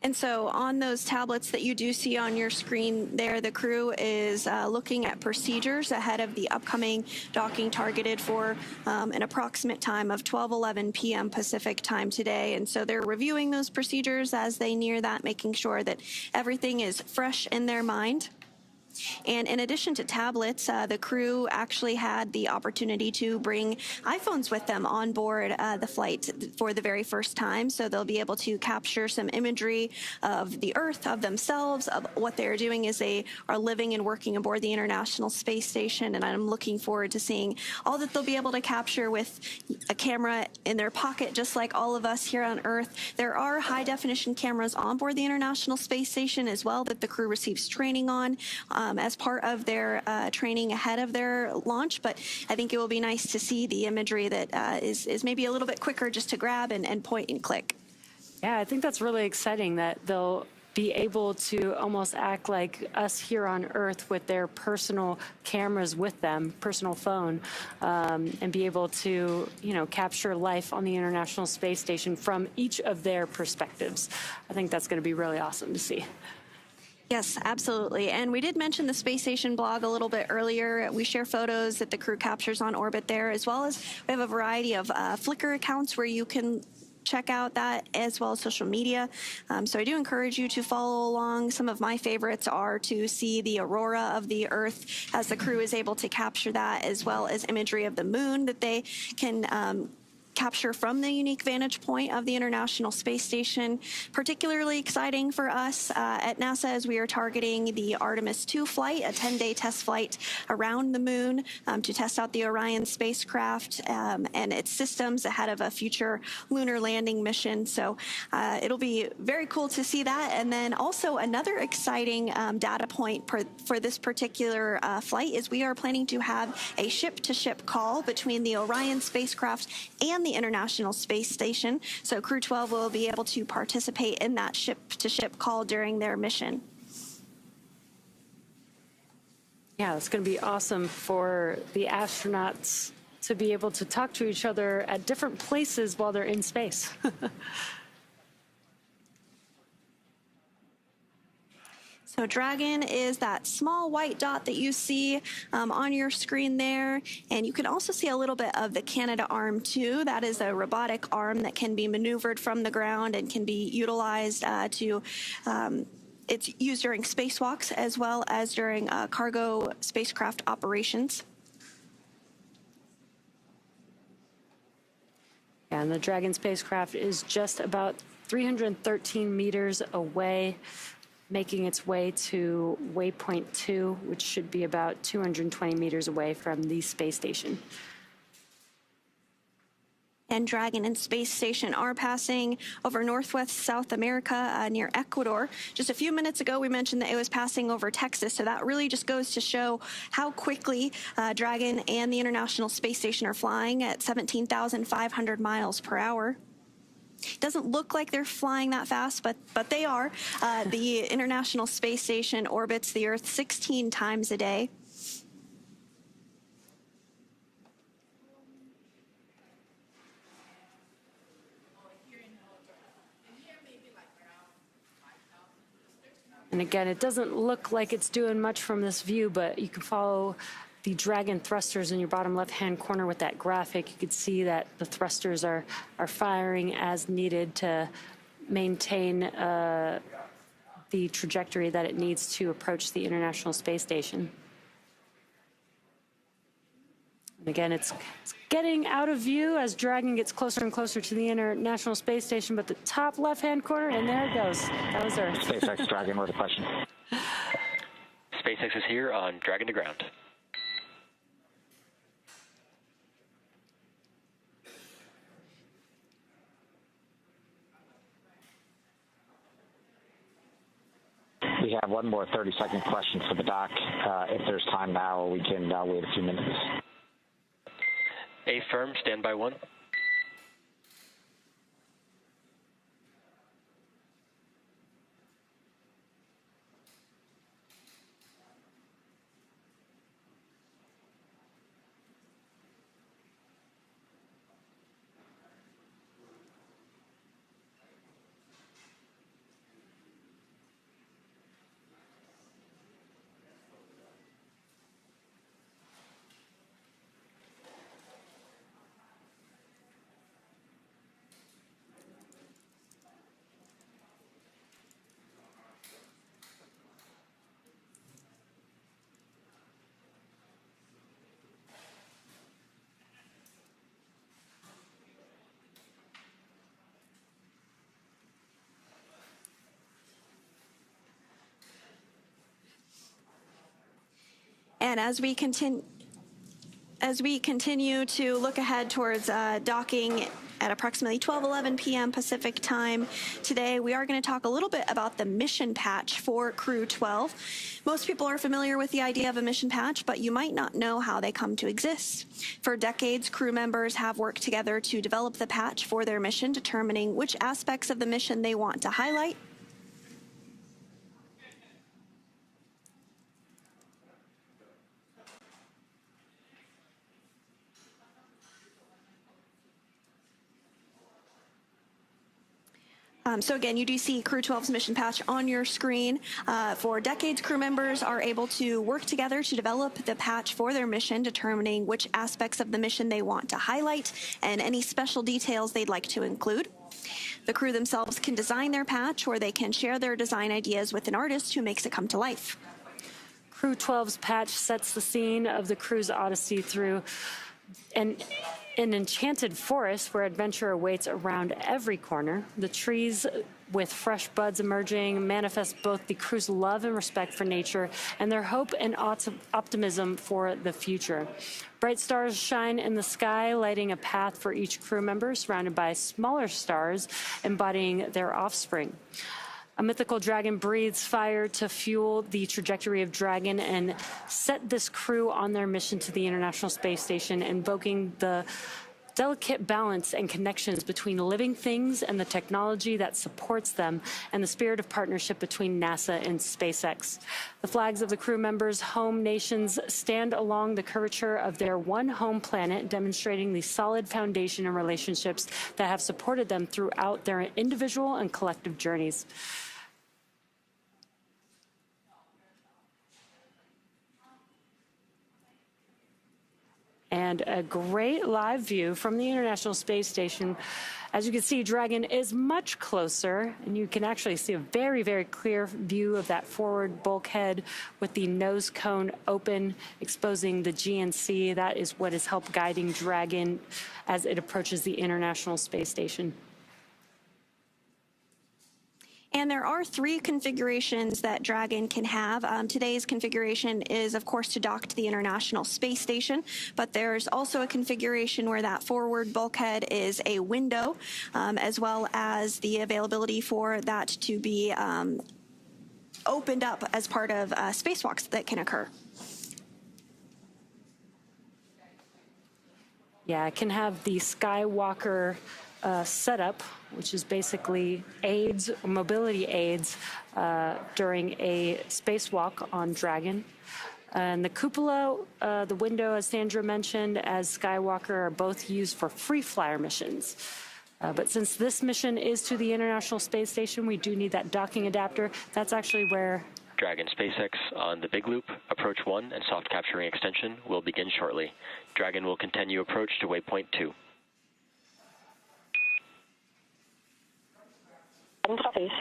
And so on those tablets that you do see on your screen there, the crew is looking at procedures ahead of the upcoming docking targeted for an approximate time of 12:11 p.m. Pacific time today. And so they're reviewing those procedures as they near that, making sure that everything is fresh in their mind. And in addition to tablets, the crew actually had the opportunity to bring iPhones with them on board the flight for the very first time. So they'll be able to capture some imagery of the Earth, of themselves, of what they're doing as they are living and working aboard the International Space Station. And I'm looking forward to seeing all that they'll be able to capture with a camera in their pocket, just like all of us here on Earth. There are high-definition cameras on board the International Space Station as well that the crew receives training on. As part of their training ahead of their launch, but I think it will be nice to see the imagery that is maybe a little bit quicker just to grab and point and click. Yeah, I think that's really exciting that they'll be able to almost act like us here on Earth with their personal cameras with them, personal phone, and be able to, capture life on the International Space Station from each of their perspectives. I think that's going to be really awesome to see. Yes, absolutely. And we did mention the Space Station blog a little bit earlier. We share photos that the crew captures on orbit there, as well as we have a variety of Flickr accounts where you can check out that, as well as social media. So I do encourage you to follow along. Some of my favorites are to see the aurora of the Earth as the crew is able to capture that, as well as imagery of the moon that they can capture from the unique vantage point of the International Space Station. Particularly exciting for us at NASA as we are targeting the Artemis 2 flight, a 10-day test flight around the moon to test out the Orion spacecraft and its systems ahead of a future lunar landing mission. So it'll be very cool to see that. And then also another exciting data point for this particular flight is we are planning to have a ship-to-ship call between the Orion spacecraft and the International Space Station. So Crew 12 will be able to participate in that ship-to-ship call during their mission. Yeah, it's going to be awesome for the astronauts to be able to talk to each other at different places while they're in space. So Dragon is that small white dot that you see on your screen there. And you can also see a little bit of the Canadarm2. That is a robotic arm that can be maneuvered from the ground and can be utilized it's used during spacewalks as well as during cargo spacecraft operations. And the Dragon spacecraft is just about 313 meters away, making its way to waypoint 2, which should be about 220 meters away from the space station. And Dragon and Space Station are passing over northwest South America near Ecuador. Just a few minutes ago, we mentioned that it was passing over Texas, so that really just goes to show how quickly Dragon and the International Space Station are flying at 17,500 miles per hour. Doesn't look like they're flying that fast, but they are. The International Space Station orbits the Earth 16 times a day. And again, it doesn't look like it's doing much from this view, but you can follow the Dragon thrusters in your bottom left-hand corner with that graphic. You can see that the thrusters are firing as needed to maintain the trajectory that it needs to approach the International Space Station. And again, it's getting out of view as Dragon gets closer and closer to the International Space Station, but the top left-hand corner, and there it goes. That was Earth. SpaceX Dragon, with a question. SpaceX is here on Dragon to ground. We have one more 30-second question for the doc. If there's time now, we can wait a few minutes. A firm, standby 1. And as we continue to look ahead towards docking at approximately 12:11 p.m. Pacific time today, we are going to talk a little bit about the mission patch for Crew 12. Most people are familiar with the idea of a mission patch, but you might not know how they come to exist. For decades, crew members have worked together to develop the patch for their mission, determining which aspects of the mission they want to highlight. So again, you do see Crew 12's mission patch on your screen. For decades, crew members are able to work together to develop the patch for their mission, determining which aspects of the mission they want to highlight and any special details they'd like to include. The crew themselves can design their patch, or they can share their design ideas with an artist who makes it come to life. Crew 12's patch sets the scene of the crew's odyssey through an enchanted forest where adventure awaits around every corner. The trees with fresh buds emerging manifest both the crew's love and respect for nature and their hope and optimism for the future. Bright stars shine in the sky, lighting a path for each crew member, surrounded by smaller stars embodying their offspring. A mythical dragon breathes fire to fuel the trajectory of Dragon and set this crew on their mission to the International Space Station, invoking the delicate balance and connections between living things and the technology that supports them, and the spirit of partnership between NASA and SpaceX. The flags of the crew members' home nations stand along the curvature of their one home planet, demonstrating the solid foundation and relationships that have supported them throughout their individual and collective journeys. And a great live view from the International Space Station. As you can see, Dragon is much closer, and you can actually see a very, very clear view of that forward bulkhead with the nose cone open, exposing the GNC. That is what is help guiding Dragon as it approaches the International Space Station. And there are 3 configurations that Dragon can have. Today's configuration is, of course, to dock to the International Space Station, but there's also a configuration where that forward bulkhead is a window, as well as the availability for that to be opened up as part of spacewalks that can occur. Yeah, it can have the Skywalker setup, which is basically aids, mobility aids during a spacewalk on Dragon. And the cupola, the window, as Sandra mentioned, as Skywalker, are both used for free flyer missions. But since this mission is to the International Space Station, we do need that docking adapter. That's actually where Dragon SpaceX on the Big Loop, approach 1 and soft capturing extension will begin shortly. Dragon will continue approach to waypoint 2. Copy.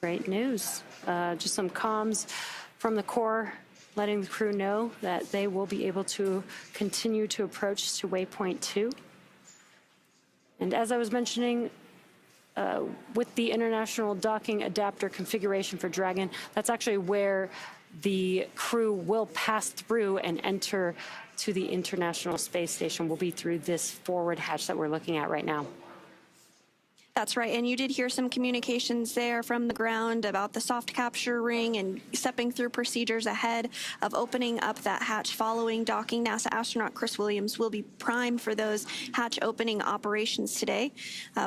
Great news. Just some comms from the core letting the crew know that they will be able to continue to approach to waypoint 2. And as I was mentioning, with the international docking adapter configuration for Dragon, that's actually where the crew will pass through and enter to the International Space Station. Will be through this forward hatch that we're looking at right now. That's right, and you did hear some communications there from the ground about the soft capture ring and stepping through procedures ahead of opening up that hatch following docking. NASA astronaut Chris Williams will be primed for those hatch opening operations today.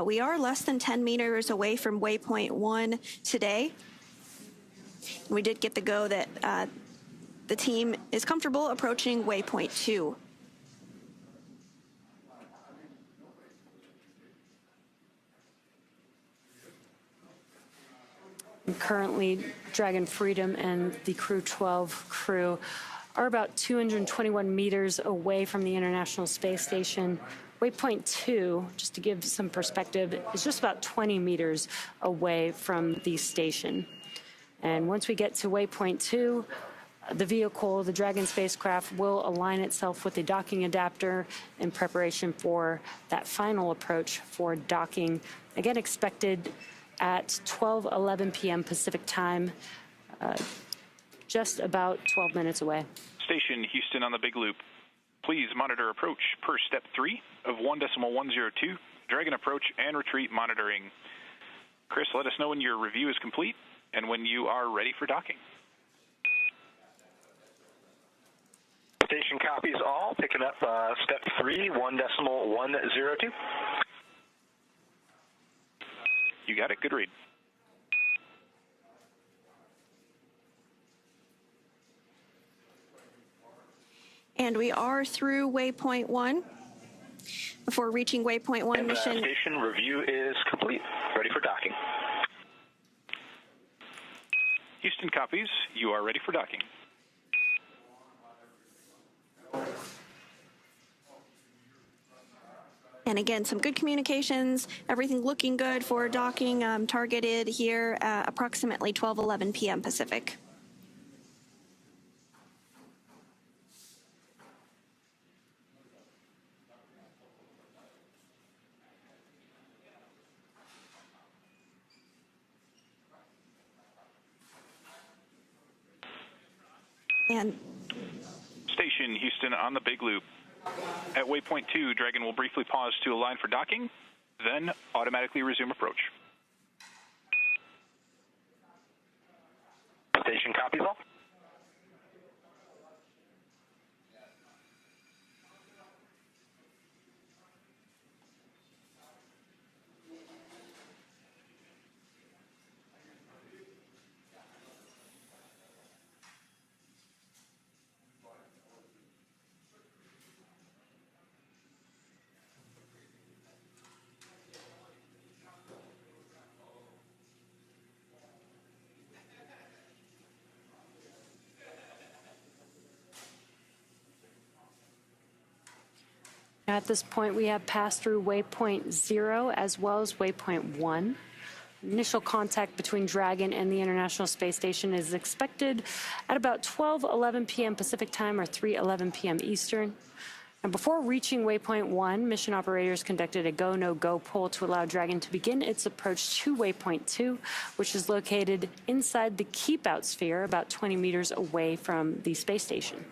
We are less than 10 meters away from waypoint 1 today. We did get the go that the team is comfortable approaching waypoint 2. Currently, Dragon Freedom and the Crew 12 crew are about 221 meters away from the International Space Station. Waypoint 2, just to give some perspective, is just about 20 meters away from the station. And once we get to waypoint 2, the vehicle, the Dragon spacecraft, will align itself with the docking adapter in preparation for that final approach for docking. Again, expected at 12:11 p.m. Pacific time, just about 12 minutes away. Station Houston on the Big Loop. Please monitor approach per step 3 of 1.102, Dragon approach and retreat monitoring. Chris, let us know when your review is complete and when you are ready for docking. Station copies all, picking up step 3, 1.102. You got it. Good read. And we are through waypoint 1. Before reaching waypoint 1, mission station review is complete. Ready for docking. Houston copies. You are ready for docking. And again, some good communications, everything looking good for docking, targeted here at approximately 12:11 p.m. Pacific. And Station Houston on the Big Loop. At waypoint 2, Dragon will briefly pause to align for docking, then automatically resume approach. Station copies all. At this point, we have passed through waypoint 0 as well as waypoint 1. Initial contact between Dragon and the International Space Station is expected at about 12:11 p.m. Pacific time or 3:11 p.m. Eastern. And before reaching waypoint 1, mission operators conducted a go, no-go poll to allow Dragon to begin its approach to waypoint 2, which is located inside the keep-out sphere about 20 meters away from the space station.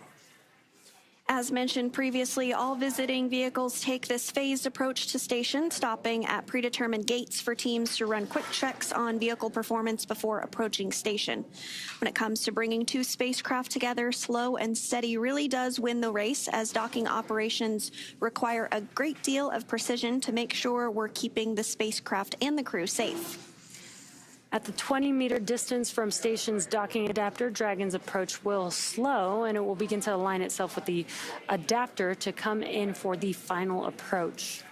as mentioned previously, all visiting vehicles take this phased approach to station, stopping at predetermined gates for teams to run quick checks on vehicle performance before approaching station. When it comes to bringing two spacecraft together, slow and steady really does win the race, as docking operations require a great deal of precision to make sure we're keeping the spacecraft and the crew safe. At the 20-meter distance from station's docking adapter, Dragon's approach will slow, and it will begin to align itself with the adapter to come in for the final approach.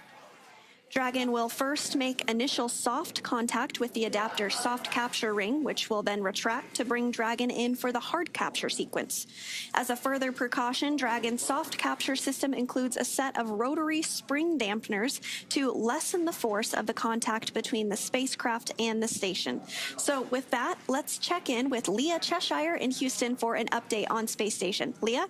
Dragon will first make initial soft contact with the adapter's soft capture ring, which will then retract to bring Dragon in for the hard capture sequence. As a further precaution, Dragon's soft capture system includes a set of rotary spring dampeners to lessen the force of the contact between the spacecraft and the station. So with that, let's check in with Leah Cheshire in Houston for an update on Space Station. Leah?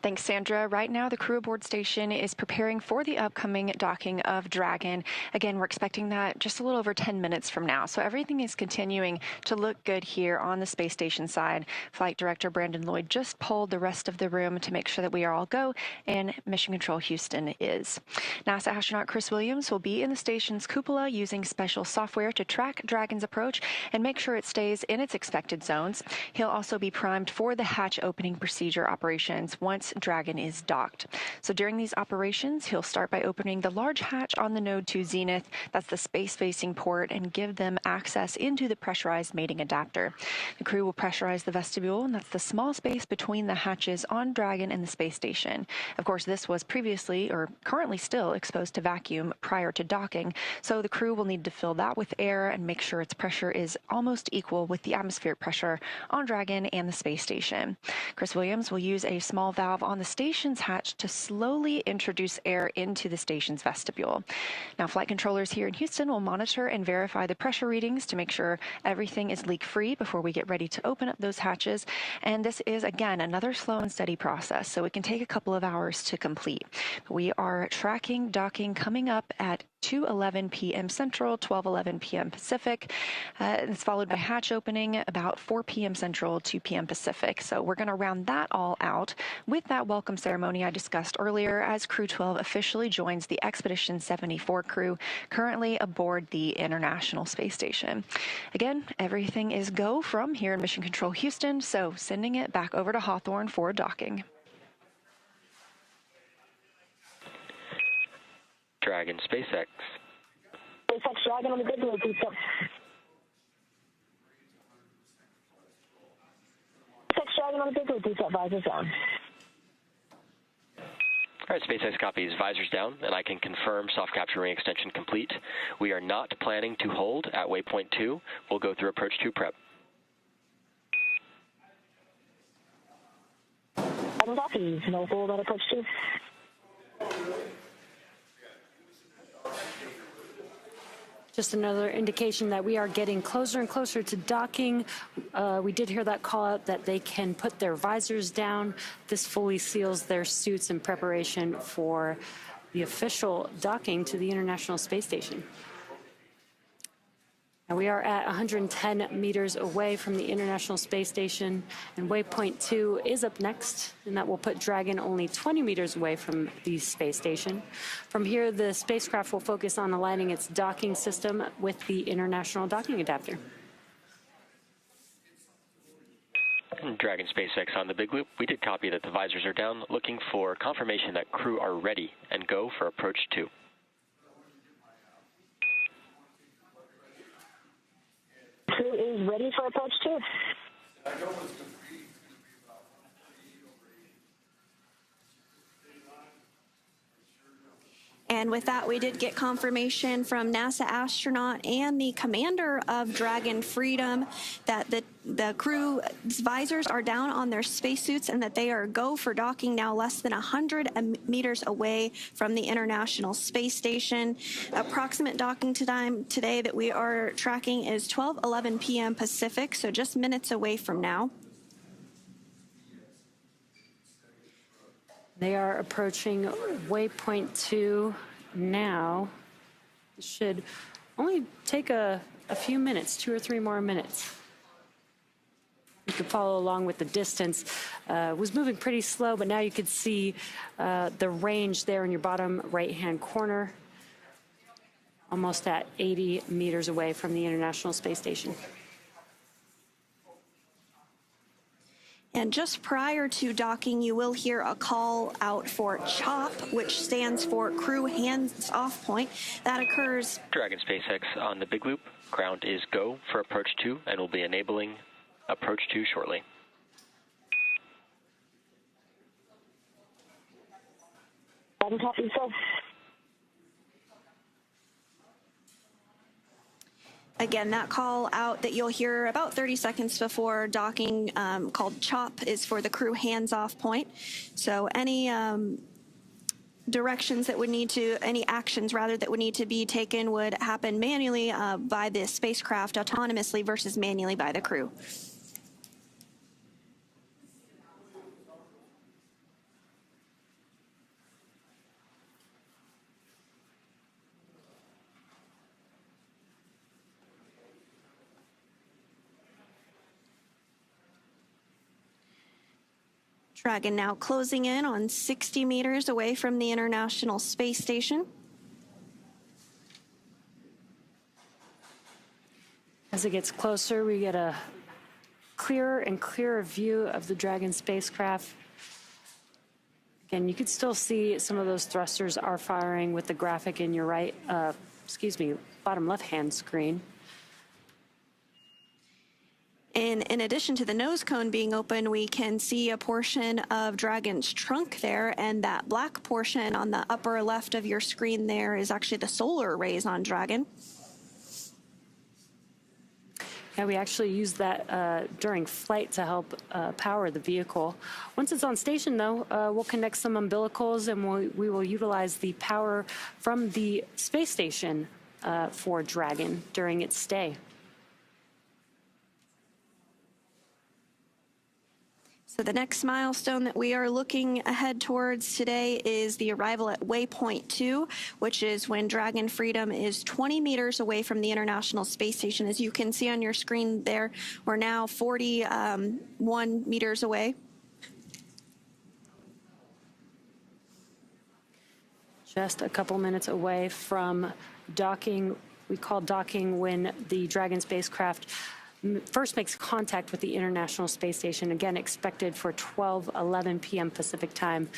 Thanks, Sandra. Right now, the crew aboard station is preparing for the upcoming docking of Dragon. Again, we're expecting that just a little over 10 minutes from now. So everything is continuing to look good here on the space station side. Flight Director Brandon Lloyd just polled the rest of the room to make sure that we are all go, and Mission Control Houston is. NASA astronaut Chris Williams will be in the station's cupola using special software to track Dragon's approach and make sure it stays in its expected zones. He'll also be primed for the hatch opening procedure operations once Dragon is docked. So during these operations, he'll start by opening the large hatch on the Node 2 Zenith, that's the space-facing port, and give them access into the pressurized mating adapter. The crew will pressurize the vestibule, and that's the small space between the hatches on Dragon and the space station. Of course, this was previously, or currently still, exposed to vacuum prior to docking, so the crew will need to fill that with air and make sure its pressure is almost equal with the atmospheric pressure on Dragon and the space station. Chris Williams will use a small valve on the station's hatch to slowly introduce air into the station's vestibule. Now, flight controllers here in Houston will monitor and verify the pressure readings to make sure everything is leak-free before we get ready to open up those hatches. And this is, again, another slow and steady process, so it can take a couple of hours to complete. We are tracking docking coming up at 2:11 p.m. Central, 12:11 p.m. Pacific. It's followed by hatch opening about 4 p.m. Central, 2 p.m. Pacific. So we're going to round that all out with that welcome ceremony I discussed earlier as Crew 12 officially joins the Expedition 74 crew currently aboard the International Space Station. Again, everything is go from here in Mission Control Houston, so sending it back over to Hawthorne for docking. Dragon SpaceX. SpaceX Dragon on the big loop. SpaceX Dragon on the big loop. Reset visors down. All right, SpaceX copies visors down, and I can confirm soft capture ring extension complete. We are not planning to hold at waypoint 2. We'll go through approach 2 prep. Copies. No hold at approach 2. Just another indication that we are getting closer and closer to docking. We did hear that call out that they can put their visors down. This fully seals their suits in preparation for the official docking to the International Space Station. Now we are at 110 meters away from the International Space Station, and waypoint 2 is up next, and that will put Dragon only 20 meters away from the space station. From here, the spacecraft will focus on aligning its docking system with the International Docking Adapter. Dragon SpaceX on the big loop. We did copy that the visors are down, looking for confirmation that crew are ready and go for approach 2. Crew is ready for approach 2. And with that, we did get confirmation from NASA astronaut and the commander of Dragon Freedom that the crew's visors are down on their spacesuits and that they are go for docking now less than 100 meters away from the International Space Station. Approximate docking time today that we are tracking is 12:11 p.m. Pacific, so just minutes away from now. They are approaching waypoint 2 now. It should only take a few minutes, 2 or 3 more minutes. You could follow along with the distance. It was moving pretty slow, but now you could see the range there in your bottom right-hand corner, almost at 80 meters away from the International Space Station. And just prior to docking, you will hear a call out for CHOP, which stands for Crew Hands Off Point. That occurs. Dragon SpaceX on the big loop. Ground is go for approach 2, and we'll be enabling approach 2 shortly. Copy, so. Again, that call out that you'll hear about 30 seconds before docking, called CHOP, is for the crew hands-off point. So any directions that would need to, any actions rather that would need to be taken would happen manually by the spacecraft autonomously versus manually by the crew. Dragon now closing in on 60 meters away from the International Space Station. As it gets closer, we get a clearer and clearer view of the Dragon spacecraft. Again, you can still see some of those thrusters are firing with the graphic in your bottom left-hand screen. And in addition to the nose cone being open, we can see a portion of Dragon's trunk there, and that black portion on the upper left of your screen there is actually the solar arrays on Dragon. Yeah, we actually use that during flight to help power the vehicle. Once it's on station, though, we'll connect some umbilicals, and we will utilize the power from the space station for Dragon during its stay. So the next milestone that we are looking ahead towards today is the arrival at waypoint 2, which is when Dragon Freedom is 20 meters away from the International Space Station. As you can see on your screen there, we're now 41 meters away. Just a couple minutes away from docking. We call docking when the Dragon spacecraft first makes contact with the International Space Station, again expected for 12:11 p.m. Pacific time.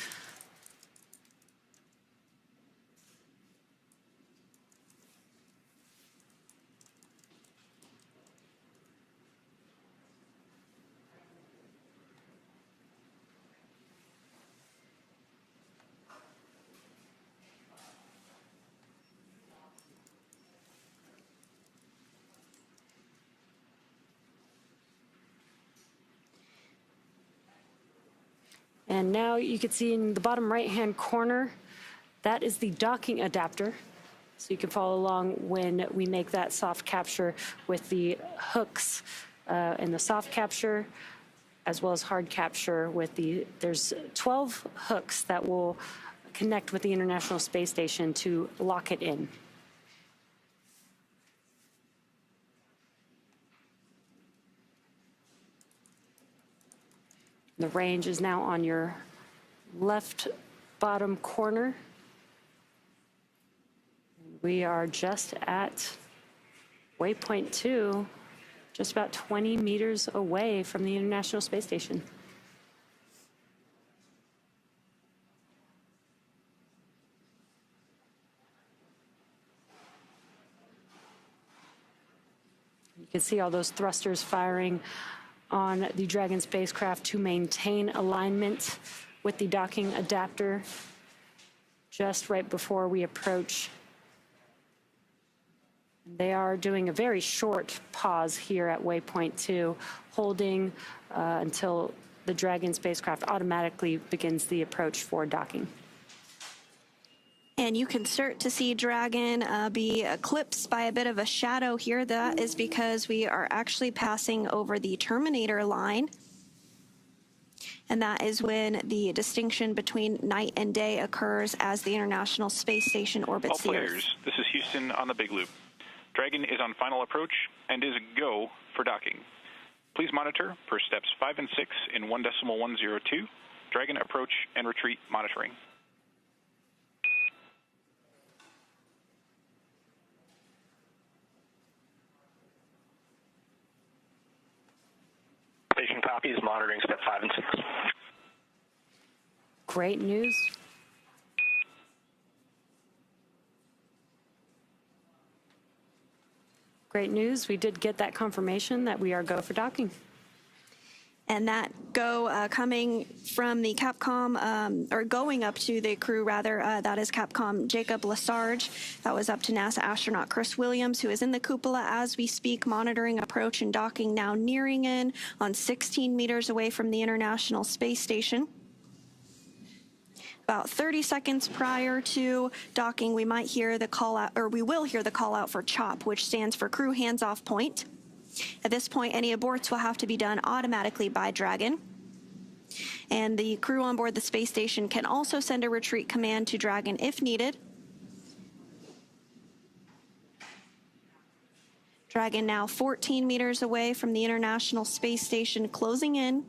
And now you can see in the bottom right-hand corner, that is the docking adapter. So you can follow along when we make that soft capture with the hooks in the soft capture, as well as hard capture with there's 12 hooks that will connect with the International Space Station to lock it in. The range is now on your left bottom corner. We are just at waypoint 2, just about 20 meters away from the International Space Station. You can see all those thrusters firing on the Dragon spacecraft to maintain alignment with the docking adapter just right before we approach. They are doing a very short pause here at waypoint 2, holding until the Dragon spacecraft automatically begins the approach for docking. And you can start to see Dragon be eclipsed by a bit of a shadow here. That is because we are actually passing over the terminator line. And that is when the distinction between night and day occurs as the International Space Station orbits the Earth. All players, this is Houston on the Big Loop. Dragon is on final approach and is go for docking. Please monitor per steps 5 and 6 in 1.102. Dragon approach and retreat monitoring. Station copies, monitoring step 5 and 6. Great news. Great news. We did get that confirmation that we are go for docking. And that go coming from the Capcom, or going up to the crew, rather, that is Capcom Jacob Lesarge. That was up to NASA astronaut Chris Williams, who is in the cupola as we speak, monitoring approach and docking, now nearing in on 16 meters away from the International Space Station. About 30 seconds prior to docking, we might hear the call out, or we will hear the call out for CHOP, which stands for Crew Hands Off Point. At this point, any aborts will have to be done automatically by Dragon. And the crew on board the space station can also send a retreat command to Dragon if needed. Dragon now 14 meters away from the International Space Station, closing in.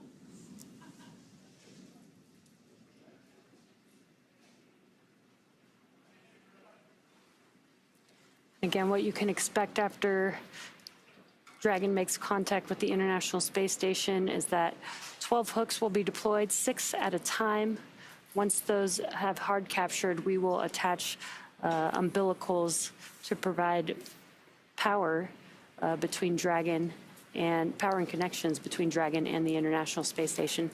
Again, what you can expect after Dragon makes contact with the International Space Station is that 12 hooks will be deployed, 6 at a time. Once those have hard captured, we will attach umbilicals to provide power between Dragon and power and connections between Dragon and the International Space Station.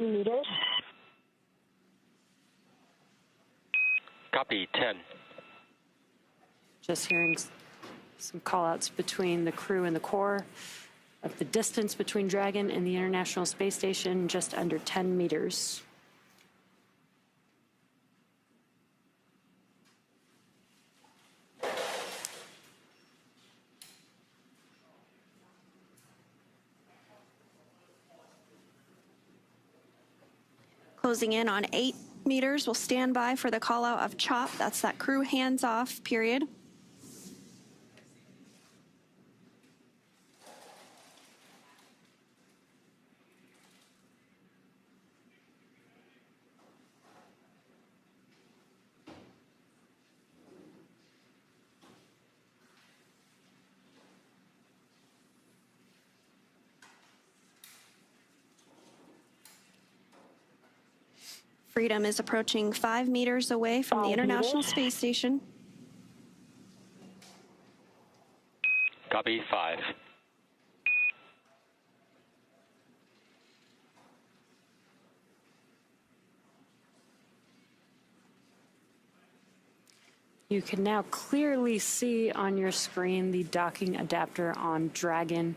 Meters. Copy, 10. Just hearing some call-outs between the crew and the core of the distance between Dragon and the International Space Station, just under 10 meters. Closing in on 8 meters. We'll stand by for the call out of CHOP. That's that crew hands-off period. Freedom is approaching 5 meters away from the International Space Station. Copy, 5. You can now clearly see on your screen the docking adapter on Dragon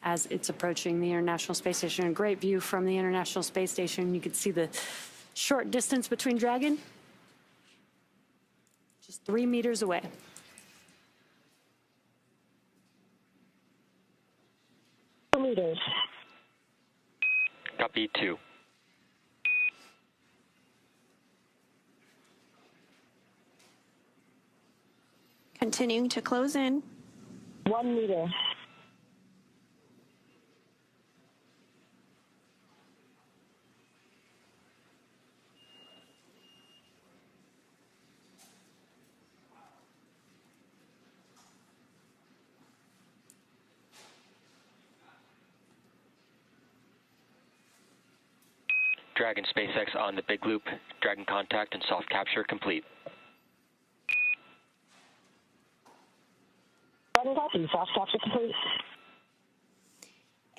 as it's approaching the International Space Station. A great view from the International Space Station. You can see the short distance between Dragon, just 3 meters away. Meters. Copy, 2. Continuing to close in. 1 meter. Dragon SpaceX on the big loop. Dragon contact and soft capture complete. Dragon copy. Soft capture complete.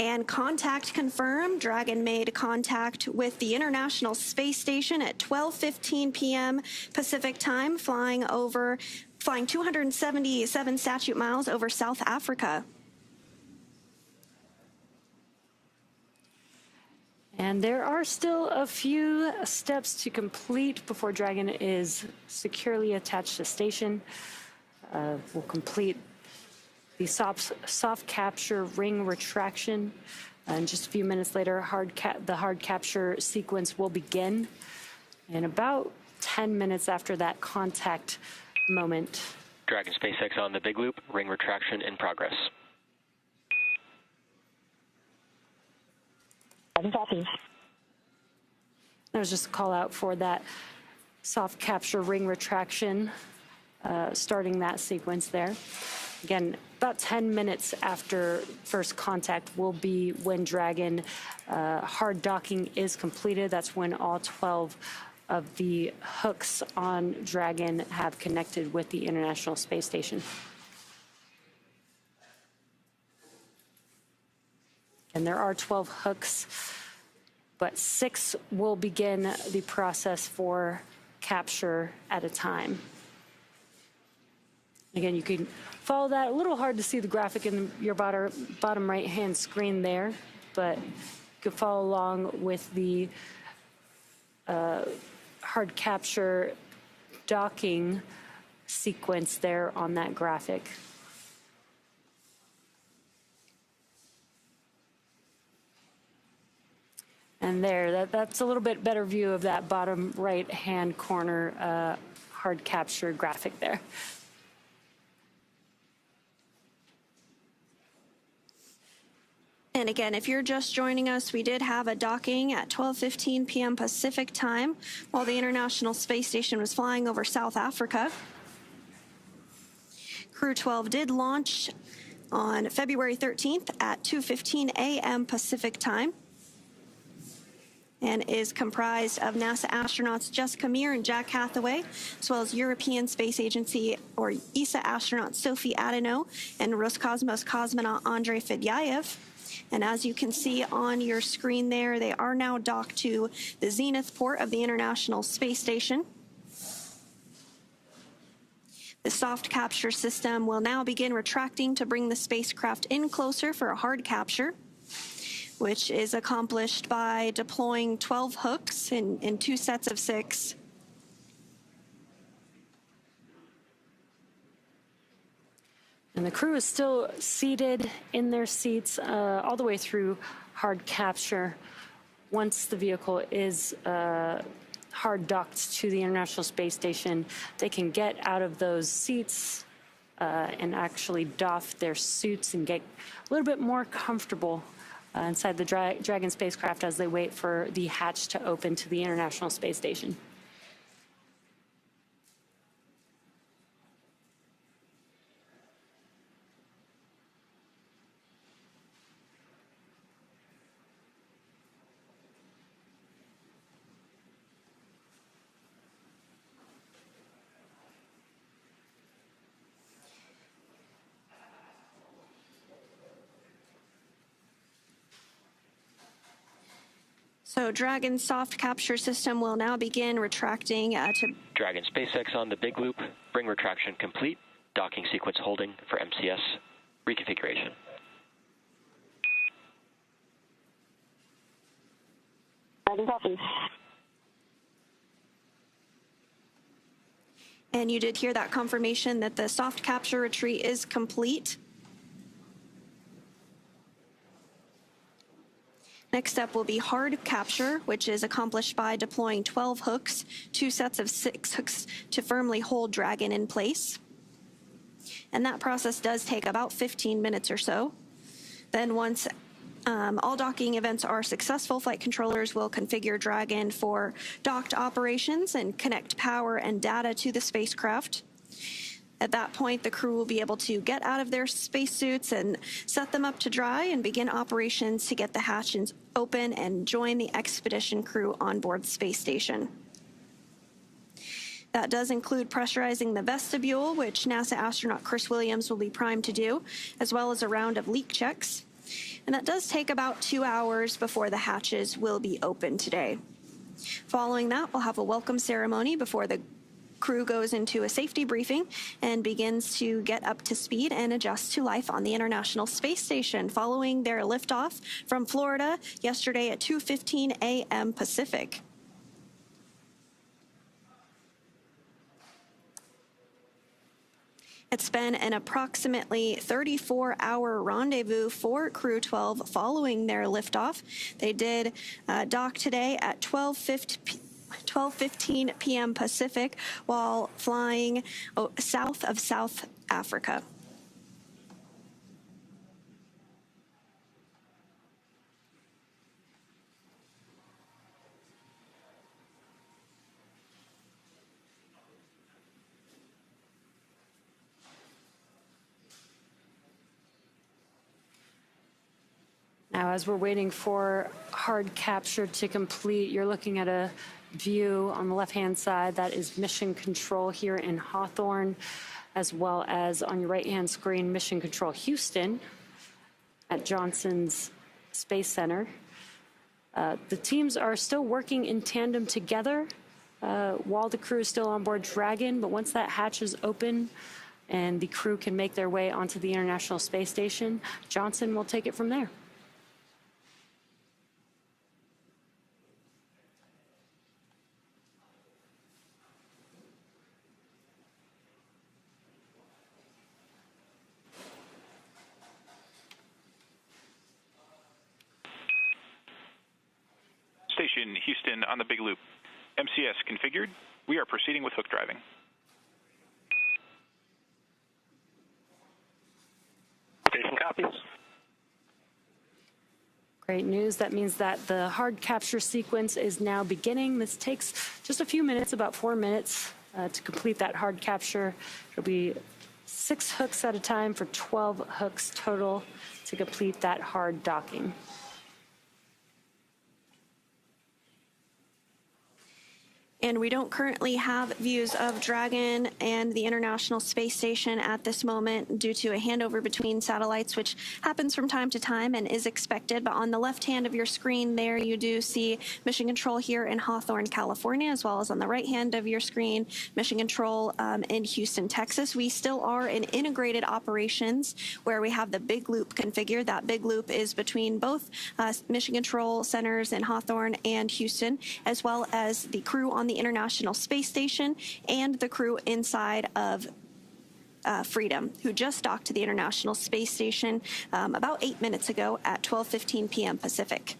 And contact confirmed. Dragon made contact with the International Space Station at 12:15 p.m. Pacific time, flying 277 statute miles over South Africa. And there are still a few steps to complete before Dragon is securely attached to station. We'll complete the soft capture ring retraction. And just a few minutes later, the hard capture sequence will begin. And about 10 minutes after that contact moment. Dragon SpaceX on the big loop. Ring retraction in progress. There's just a call out for that soft capture ring retraction, starting that sequence there. Again, about 10 minutes after first contact will be when Dragon hard docking is completed. That's when all 12 of the hooks on Dragon have connected with the International Space Station. And there are 12 hooks, but 6 will begin the process for capture at a time. Again, you can follow that. A little hard to see the graphic in your bottom right-hand screen there, but you can follow along with the hard capture docking sequence there on that graphic. And there, that's a little bit better view of that bottom right-hand corner hard capture graphic there. And again, if you're just joining us, we did have a docking at 12:15 p.m. Pacific time while the International Space Station was flying over South Africa. Crew 12 did launch on February 13th at 2:15 a.m. Pacific time and is comprised of NASA astronauts Jessica Meir and Jack Hathaway, as well as European Space Agency or ESA astronaut Sophie Adeneau and Roscosmos cosmonaut Andrei Fedyaev. And as you can see on your screen there, they are now docked to the Zenith port of the International Space Station. The soft capture system will now begin retracting to bring the spacecraft in closer for a hard capture, which is accomplished by deploying 12 hooks in 2 sets of 6. And the crew is still seated in their seats all the way through hard capture. Once the vehicle is hard docked to the International Space Station, they can get out of those seats and actually doff their suits and get a little bit more comfortable inside the Dragon spacecraft as they wait for the hatch to open to the International Space Station. So Dragon soft capture system will now begin retracting to Dragon SpaceX on the big loop. Bring retraction complete. Docking sequence holding for MCS reconfiguration. Dragon copy. And you did hear that confirmation that the soft capture retreat is complete. Next up will be hard capture, which is accomplished by deploying 12 hooks, 2 sets of 6 hooks to firmly hold Dragon in place. And that process does take about 15 minutes or so. Then once all docking events are successful, flight controllers will configure Dragon for docked operations and connect power and data to the spacecraft. At that point, the crew will be able to get out of their spacesuits and set them up to dry and begin operations to get the hatches open and join the expedition crew on board the space station. That does include pressurizing the vestibule, which NASA astronaut Chris Williams will be primed to do, as well as a round of leak checks. And that does take about 2 hours before the hatches will be open today. Following that, we'll have a welcome ceremony before the crew goes into a safety briefing and begins to get up to speed and adjust to life on the International Space Station following their liftoff from Florida yesterday at 2:15 a.m. Pacific. It's been an approximately 34-hour rendezvous for Crew 12 following their liftoff. They did dock today at 12:15 p.m. Pacific while flying south of South Africa. Now, as we're waiting for hard capture to complete, you're looking at a view on the left-hand side that is Mission Control here in Hawthorne, as well as on your right-hand screen, Mission Control Houston at Johnson's Space Center. The teams are still working in tandem together while the crew is still on board Dragon, but once that hatch is open and the crew can make their way onto the International Space Station, Johnson will take it from there. Station Houston on the big loop. MCS configured. We are proceeding with hook driving. Station copies. Great news. That means that the hard capture sequence is now beginning. This takes just a few minutes, about 4 minutes, to complete that hard capture. It'll be 6 hooks at a time for 12 hooks total to complete that hard docking. And we don't currently have views of Dragon and the International Space Station at this moment due to a handover between satellites, which happens from time to time and is expected. But on the left hand of your screen there, you do see Mission Control here in Hawthorne, California, as well as on the right hand of your screen, Mission Control in Houston, Texas. We still are in integrated operations where we have the big loop configured. That big loop is between both Mission Control centers in Hawthorne and Houston, as well as the crew on the International Space Station and the crew inside of Freedom, who just docked to the International Space Station about 8 minutes ago at 12:15 p.m. Pacific.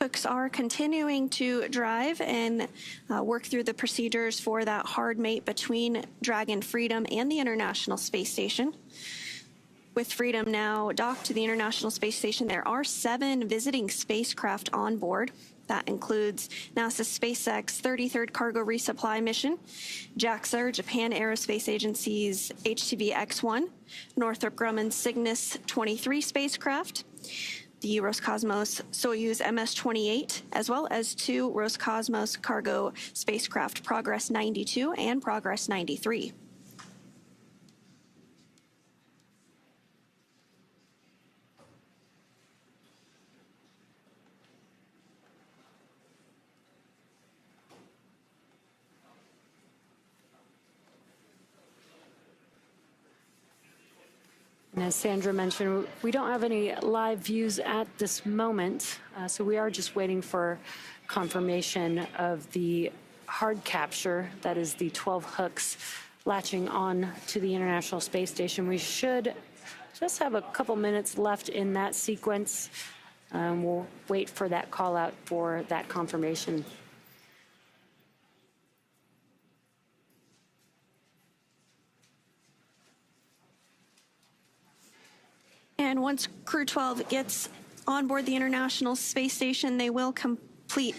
Hooks are continuing to drive and work through the procedures for that hard mate between Dragon, Freedom, and the International Space Station. With Freedom now docked to the International Space Station, there are 7 visiting spacecraft on board. That includes NASA's SpaceX 33rd Cargo Resupply Mission, JAXA, Japan Aerospace Agency's HTV X-1, Northrop Grumman's Cygnus 23 spacecraft, the Roscosmos Soyuz MS-28, as well as 2 Roscosmos cargo spacecraft, Progress 92 and Progress 93. And as Sandra mentioned, we don't have any live views at this moment, so we are just waiting for confirmation of the hard capture, that is the 12 hooks latching on to the International Space Station. We should just have a couple minutes left in that sequence. We'll wait for that call out for that confirmation. And once Crew 12 gets on board the International Space Station, they will complete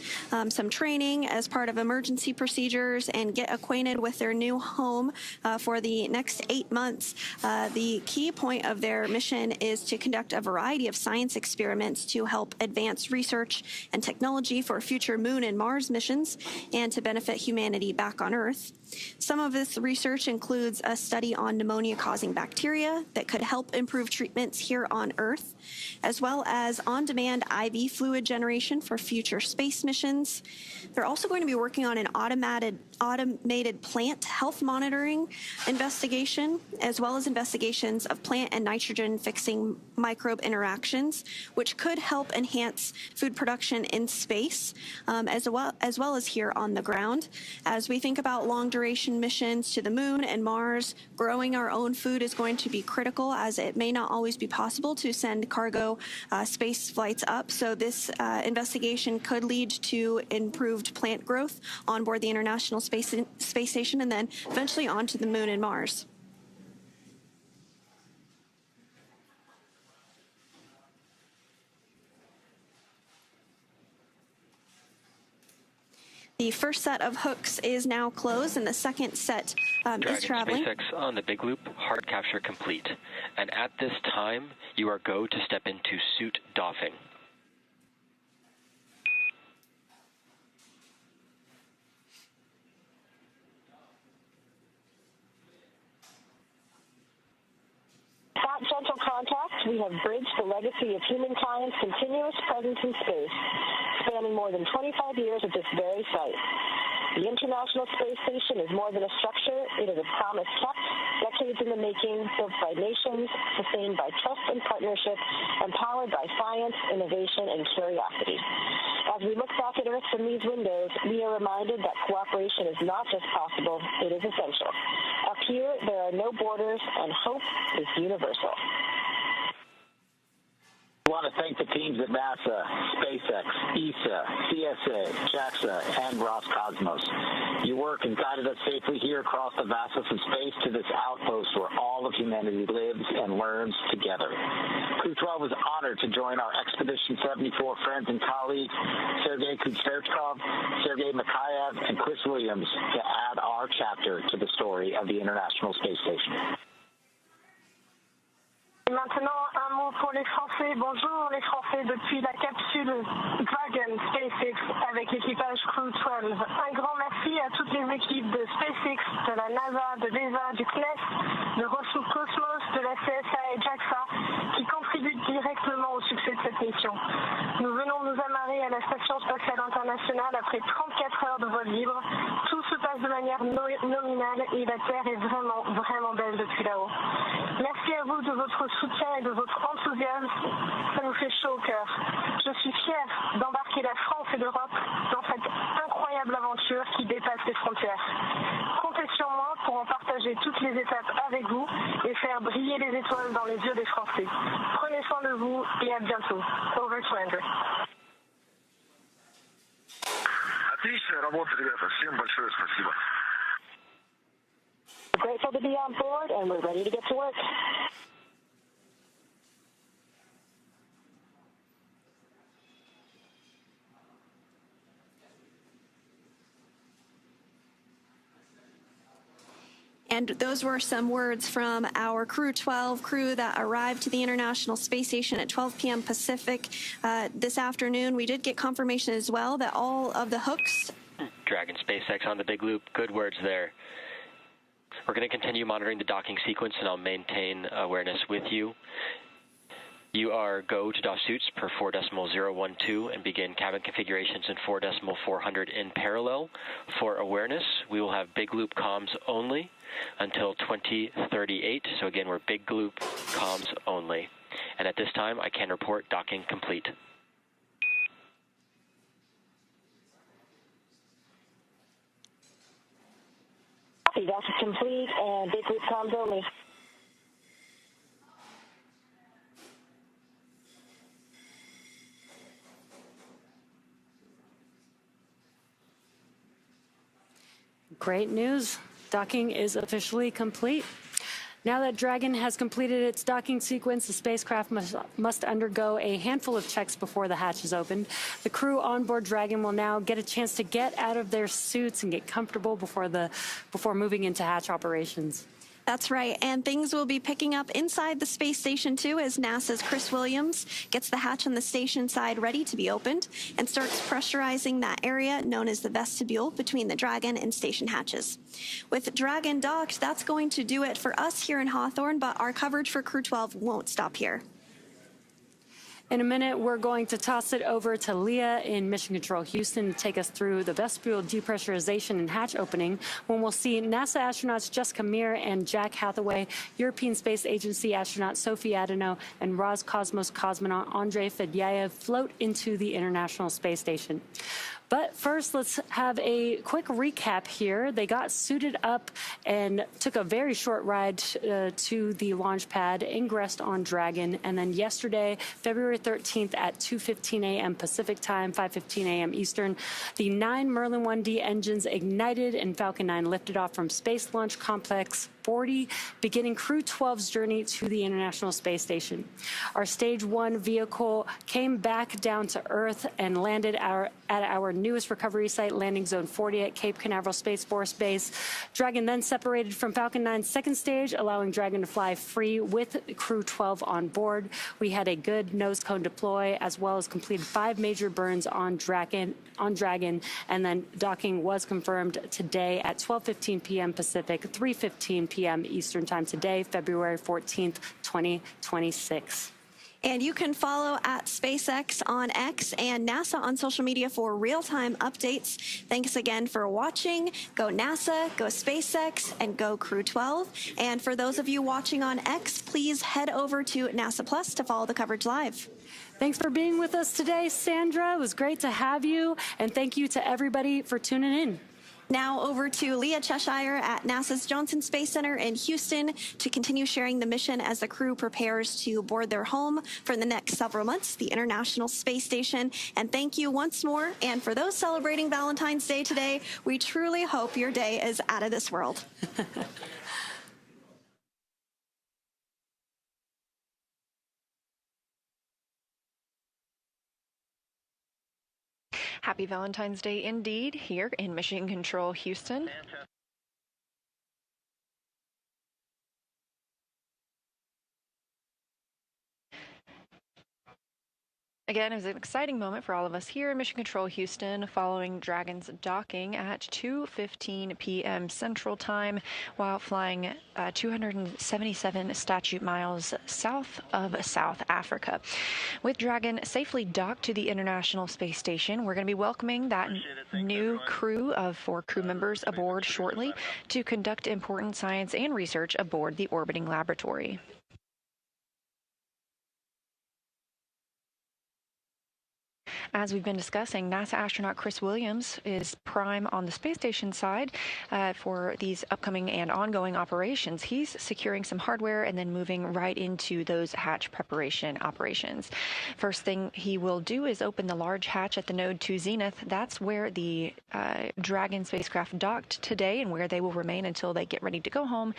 some training as part of emergency procedures and get acquainted with their new home for the next 8 months. The key point of their mission is to conduct a variety of science experiments to help advance research and technology for future Moon and Mars missions and to benefit humanity back on Earth. Some of this research includes a study on pneumonia-causing bacteria that could help improve treatments here on Earth, as well as on-demand IV fluid generation for future space missions. They're also going to be working on an automated plant health monitoring investigation, as well as investigations of plant and nitrogen-fixing microbe interactions, which could help enhance food production in space, as well as here on the ground. As we think about long-duration missions to the Moon and Mars, growing our own food is going to be critical, as it may not always be possible to send cargo space flights up. So this investigation could lead to improved plant growth on board the International Space Station and then eventually onto the Moon and Mars. The first set of hooks is now closed, and the second set is traveling. SpaceX on the big loop, hard capture complete. And at this time, you are go to step into suit doffing. At Gentle Contact, we have bridged the legacy of humankind's continuous presence in space, spanning more than 25 years at this very site. The International Space Station is more than a structure. It is a promise kept, decades in the making, built by nations, sustained by trust and partnership, empowered by science, innovation, and curiosity. As we look back at Earth from these windows, we are reminded that cooperation is not just possible, it is essential. Up here, there are no borders, and hope is universal. I want to thank the teams at NASA, SpaceX, ESA, CSA, JAXA, and Roscosmos. Your work has guided us safely here across the vastness of space to this outpost where all of humanity lives and learns together. Crew 12 was honored to join our Expedition 74 friends and colleagues, Sergei Kuznetsov, Sergei Mikhayev, and Chris Williams, to add our chapter to the story of the International Space Station. Et maintenant, un mot pour les Français. Bonjour les Français depuis la capsule Dragon SpaceX avec l'équipage Crew 12. Un grand merci à toutes les équipes de SpaceX, de la NASA, de l'ESA, du CNES, de Roscosmos, de la CSA et JAXA qui contribuent directement au succès de cette mission. Nous venons nous amarrer à la Station spatiale internationale après 34 heures de vol libre. Tout se passe de manière nominale et la Terre est vraiment, vraiment belle depuis là-haut. Merci à vous de votre soutien et de votre enthousiasme. Ça nous fait chaud au cœur. Je suis fière d'embarquer la France et l'Europe dans cette incroyable aventure qui dépasse les frontières. Comptez sur moi pour en partager toutes les étapes avec vous et faire briller les étoiles dans les yeux des Français. Prenez soin de vous et à bientôt. Over to Andrew. Отличная работа, ребята. Всем большое спасибо. Grateful to be on board and we're ready to get to work. And those were some words from our Crew 12 crew that arrived to the International Space Station at 12 p.m. Pacific this afternoon. We did get confirmation as well that all of the hooks... Dragon SpaceX on the big loop. Good words there. We're going to continue monitoring the docking sequence, and I'll maintain awareness with you. You are go to doff suits per 4.012 and begin cabin configurations in 4.400 in parallel. For awareness, we will have big loop comms only until 2038. So again, we're big loop comms only. And at this time, I can report docking complete. Docking complete and big loop comms only. Great news. Docking is officially complete. Now that Dragon has completed its docking sequence, the spacecraft must undergo a handful of checks before the hatch is opened. The crew on board Dragon will now get a chance to get out of their suits and get comfortable before moving into hatch operations. That's right, and things will be picking up inside the space station too as NASA's Chris Williams gets the hatch on the station side ready to be opened and starts pressurizing that area known as the vestibule between the Dragon and station hatches. With Dragon docked, that's going to do it for us here in Hawthorne, but our coverage for Crew 12 won't stop here. In a minute, we're going to toss it over to Leah in Mission Control Houston to take us through the vestibule depressurization and hatch opening, when we'll see NASA astronauts Jessica Meir and Jack Hathaway, European Space Agency astronaut Sophie Adeneau, and Roscosmos cosmonaut Andrei Fedyaev float into the International Space Station. But first, let's have a quick recap here. They got suited up and took a very short ride to the launch pad, ingressed on Dragon, and then yesterday, February 13th at 2:15 a.m. Pacific time, 5:15 a.m. Eastern, the 9 Merlin 1D engines ignited and Falcon 9 lifted off from Space Launch Complex 40, beginning Crew 12's journey to the International Space Station. Our Stage 1 vehicle came back down to Earth and landed at our newest recovery site, Landing Zone 40 at Cape Canaveral Space Force Base. Dragon then separated from Falcon 9's second stage, allowing Dragon to fly free with Crew 12 on board. We had a good nose cone deploy, as well as completed 5 major burns on Dragon, and then docking was confirmed today at 12:15 p.m. Pacific, 3:15 p.m. Eastern Time today, February 14th, 2026. And you can follow at SpaceX on X and NASA on social media for real-time updates. Thanks again for watching. Go NASA, go SpaceX, and go Crew 12. And for those of you watching on X, please head over to NASA Plus to follow the coverage live. Thanks for being with us today, Sandra. It was great to have you. And thank you to everybody for tuning in. Now over to Leah Cheshire at NASA's Johnson Space Center in Houston to continue sharing the mission as the crew prepares to board their home for the next several months, the International Space Station. And thank you once more. And for those celebrating Valentine's Day today, we truly hope your day is out of this world. Happy Valentine's Day indeed here in Mission Control, Houston. Again, it was an exciting moment for all of us here in Mission Control Houston following Dragon's docking at 2:15 p.m. Central Time while flying 277 statute miles south of South Africa. With Dragon safely docked to the International Space Station, we're going to be welcoming that new crew of 4 crew members aboard shortly to conduct important science and research aboard the orbiting laboratory. As we've been discussing, NASA astronaut Chris Williams is prime on the space station side for these upcoming and ongoing operations. He's securing some hardware and then moving right into those hatch preparation operations. First thing he will do is open the large hatch at the Node 2 Zenith. That's where the Dragon spacecraft docked today and where they will remain until they get ready to go home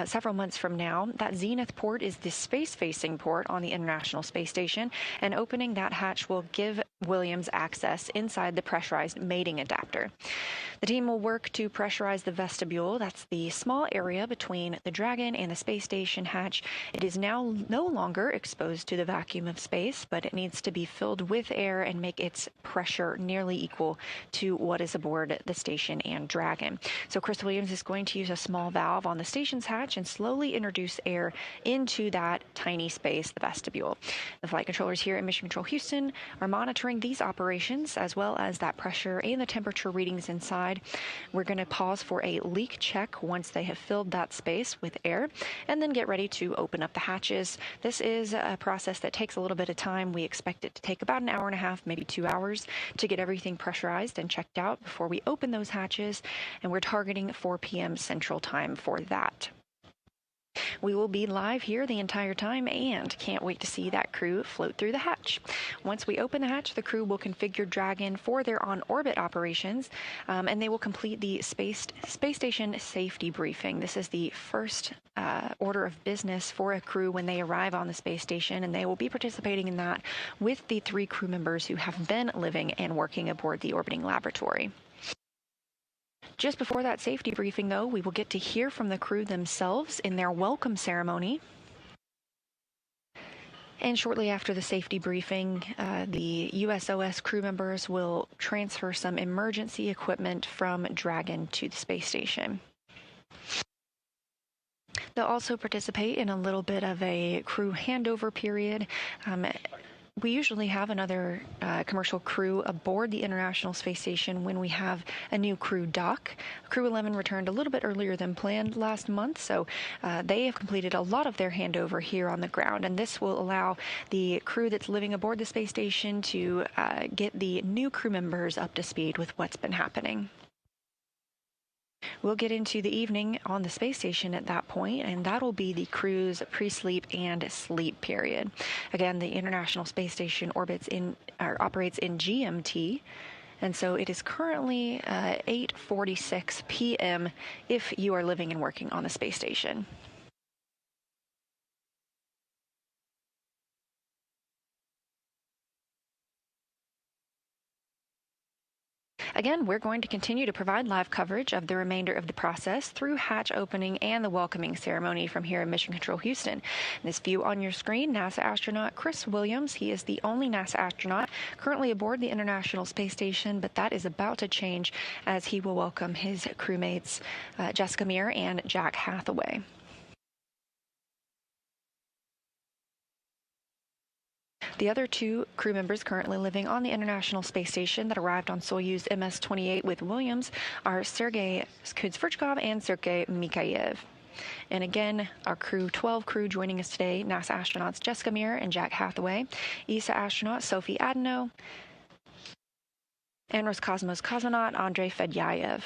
several months from now. That Zenith port is the space-facing port on the International Space Station, and opening that hatch will give Williams access inside the pressurized mating adapter. The team will work to pressurize the vestibule. That's the small area between the Dragon and the space station hatch. It is now no longer exposed to the vacuum of space, but it needs to be filled with air and make its pressure nearly equal to what is aboard the station and Dragon. So Chris Williams is going to use a small valve on the station's hatch and slowly introduce air into that tiny space, the vestibule. The flight controllers here at Mission Control Houston are monitoring these operations as well as that pressure and the temperature readings inside. We're going to pause for a leak check once they have filled that space with air and then get ready to open up the hatches. This is a process that takes a little bit of time. We expect it to take about an hour and a half, maybe 2 hours to get everything pressurized and checked out before we open those hatches, and we're targeting 4 p.m. Central Time for that. We will be live here the entire time and can't wait to see that crew float through the hatch. Once we open the hatch, the crew will configure Dragon for their on-orbit operations, and they will complete the space station safety briefing. This is the first order of business for a crew when they arrive on the space station, and they will be participating in that with the 3 crew members who have been living and working aboard the orbiting laboratory. Just before that safety briefing, though, we will get to hear from the crew themselves in their welcome ceremony. And shortly after the safety briefing, the USOS crew members will transfer some emergency equipment from Dragon to the space station. They'll also participate in a little bit of a crew handover period. We usually have another commercial crew aboard the International Space Station when we have a new crew dock. Crew 11 returned a little bit earlier than planned last month, so they have completed a lot of their handover here on the ground, and this will allow the crew that's living aboard the space station to get the new crew members up to speed with what's been happening. We'll get into the evening on the space station at that point, and that'll be the crew's pre-sleep and sleep period. Again, the International Space Station operates in GMT, and so it is currently 8:46 p.m. if you are living and working on the space station. Again, we're going to continue to provide live coverage of the remainder of the process through hatch opening and the welcoming ceremony from here in Mission Control Houston. This view on your screen, NASA astronaut Chris Williams. He is the only NASA astronaut currently aboard the International Space Station, but that is about to change as he will welcome his crewmates Jessica Meir and Jack Hathaway. The other 2 crew members currently living on the International Space Station that arrived on Soyuz MS-28 with Williams are Sergei Kudzverchkov and Sergei Mikhaev. And again, our crew 12 crew joining us today, NASA astronauts Jessica Meir and Jack Hathaway, ESA astronaut Sophie Adano, and Roscosmos cosmonaut Andrei Fedyaev.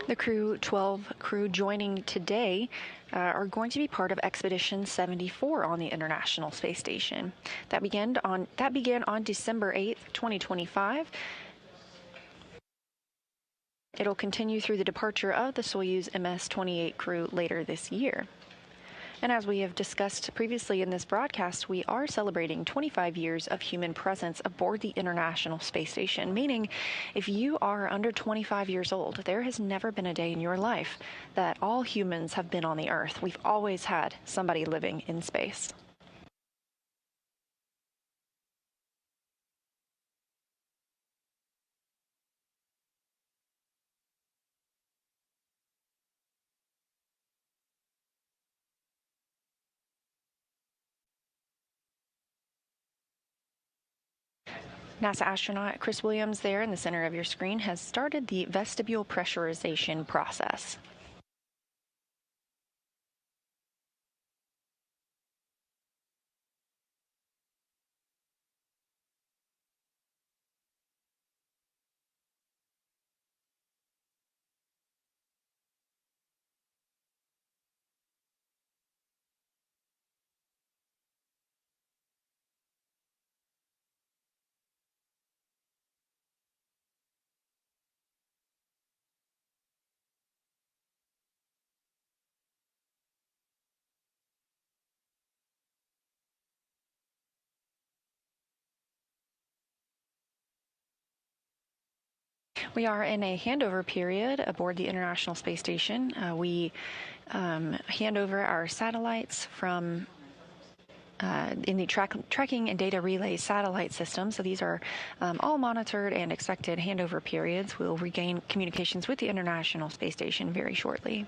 The Crew 12 crew joining today are going to be part of Expedition 74 on the International Space Station. That began on December 8th, 2025. It'll continue through the departure of the Soyuz MS-28 crew later this year. And as we have discussed previously in this broadcast, we are celebrating 25 years of human presence aboard the International Space Station, meaning if you are under 25 years old, there has never been a day in your life that all humans have been on the Earth. We've always had somebody living in space. NASA astronaut Chris Williams there in the center of your screen has started the vestibule pressurization process. We are in a handover period aboard the International Space Station. We hand over our satellites from in the tracking and data relay satellite system. So these are all monitored and expected handover periods. We'll regain communications with the International Space Station very shortly.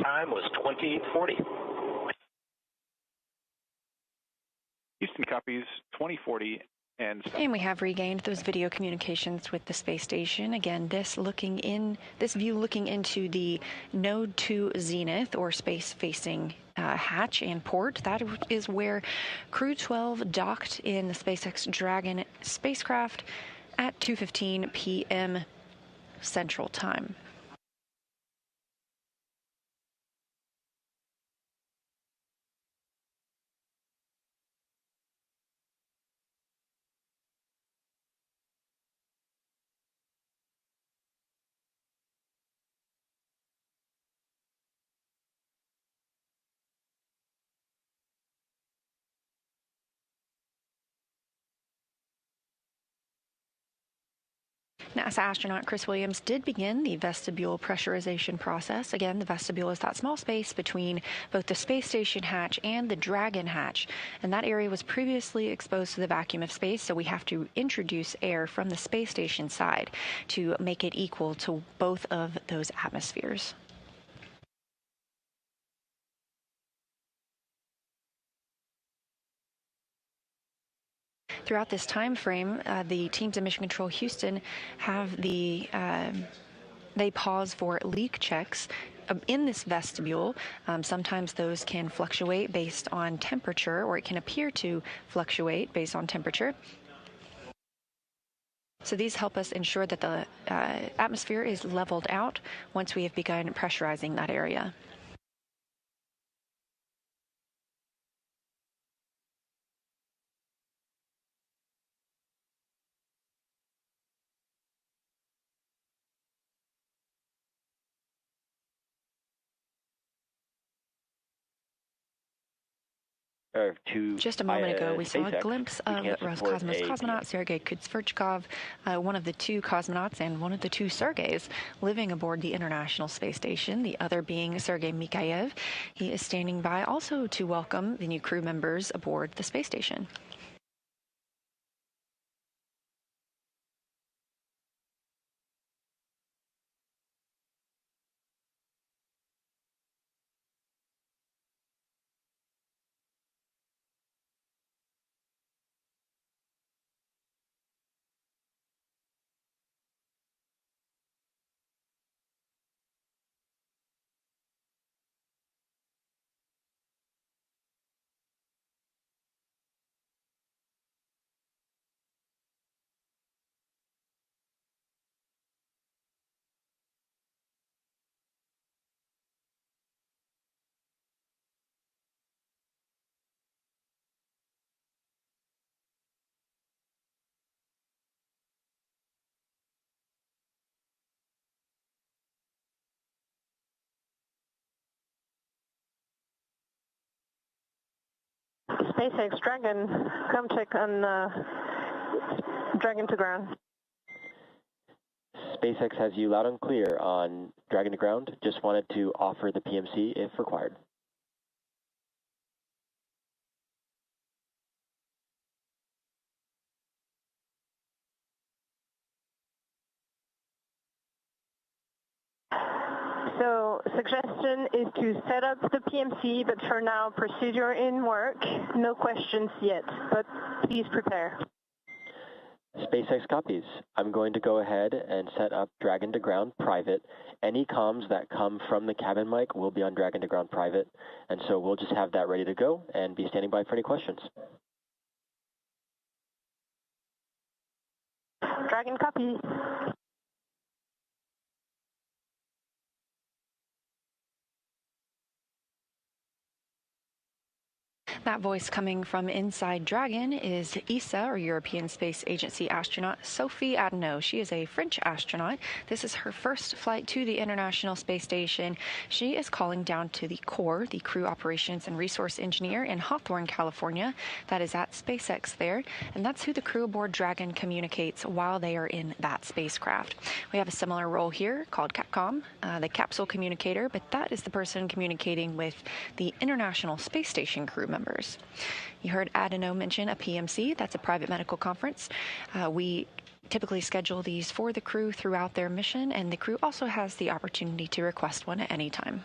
Time was 2040. Houston copies 2040 and we have regained those video communications with the space station. Again, this view looking into the Node 2 zenith or space-facing hatch and port. That is where Crew 12 docked in the SpaceX Dragon spacecraft at 2:15 p.m. Central Time. NASA astronaut Chris Williams did begin the vestibule pressurization process. Again, the vestibule is that small space between both the space station hatch and the Dragon hatch. And that area was previously exposed to the vacuum of space, so we have to introduce air from the space station side to make it equal to both of those atmospheres. Throughout this time frame, the teams in Mission Control Houston have they pause for leak checks in this vestibule. Sometimes those can fluctuate based on temperature, or it can appear to fluctuate based on temperature. So these help us ensure that the atmosphere is leveled out once we have begun pressurizing that area. Just a moment ago, we saw a glimpse of Roscosmos cosmonaut Sergei Kutsverchkov, one of the two cosmonauts and one of the two Sergeys living aboard the International Space Station, the other being Sergei Mikhaev. He is standing by also to welcome the new crew members aboard the space station. SpaceX Dragon, come check on Dragon to ground. SpaceX has you loud and clear on Dragon to ground. Just wanted to offer the PMC if required. So suggestion is to set up the PMC, but for now, procedure in work. No questions yet, but please prepare. SpaceX copies. I'm going to go ahead and set up Dragon to ground private. Any comms that come from the cabin mic will be on Dragon to ground private, and so we'll just have that ready to go and be standing by for any questions. Dragon copy. That voice coming from inside Dragon is ESA, or European Space Agency astronaut, Sophie Adenau. She is a French astronaut. This is her first flight to the International Space Station. She is calling down to the core, the crew operations and resource engineer in Hawthorne, California. That is at SpaceX there, and that's who the crew aboard Dragon communicates while they are in that spacecraft. We have a similar role here called Capcom, the capsule communicator, but that is the person communicating with the International Space Station crew members. You heard Adenau mention a PMC. That's a private medical conference. We typically schedule these for the crew throughout their mission, and the crew also has the opportunity to request one at any time.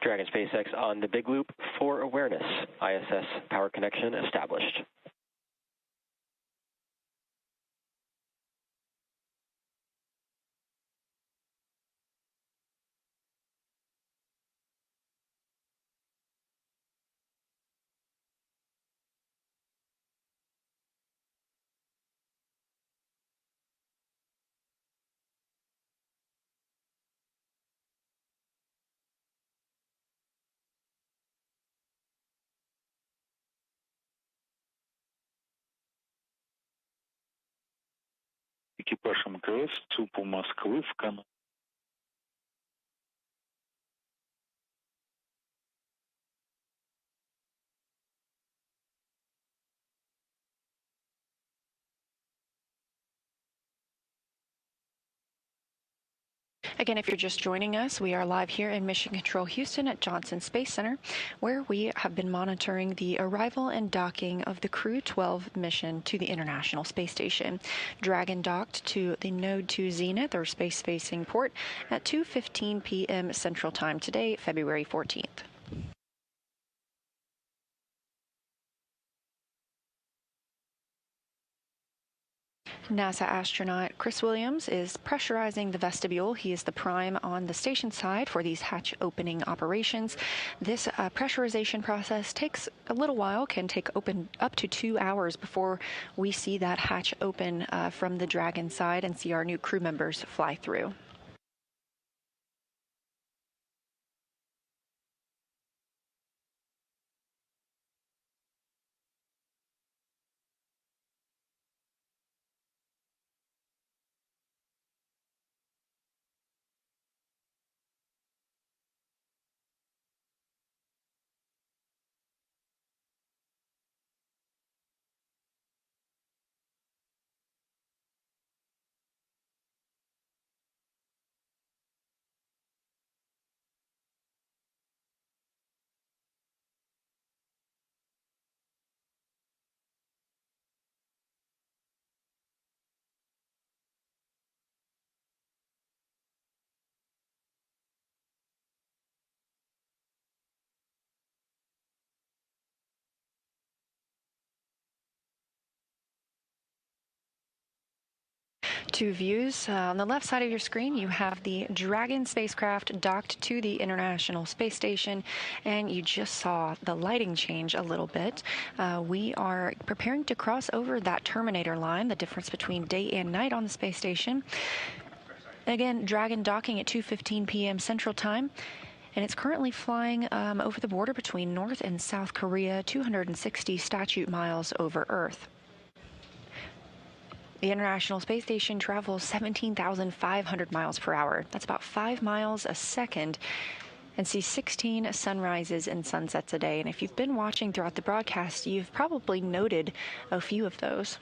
Dragon SpaceX on the big loop for awareness. ISS power connection established. экипаж МКС ЦУПу Москвы в Канаду. Again, if you're just joining us, we are live here in Mission Control Houston at Johnson Space Center, where we have been monitoring the arrival and docking of the Crew 12 mission to the International Space Station. Dragon docked to the Node 2 Zenith, or space-facing port, at 2:15 p.m. Central Time today, February 14th. NASA astronaut Chris Williams is pressurizing the vestibule. He is the prime on the station side for these hatch opening operations. This pressurization process takes a little while, can take up to 2 hours before we see that hatch open from the Dragon side and see our new crew members fly through. Two views. On the left side of your screen, you have the Dragon spacecraft docked to the International Space Station, and you just saw the lighting change a little bit. We are preparing to cross over that Terminator line, the difference between day and night on the space station. Again, Dragon docking at 2:15 p.m. Central Time. And it's currently flying over the border between North and South Korea, 260 statute miles over Earth. The International Space Station travels 17,500 miles per hour. That's about 5 miles a second, and sees 16 sunrises and sunsets a day. And if you've been watching throughout the broadcast, you've probably noted a few of those.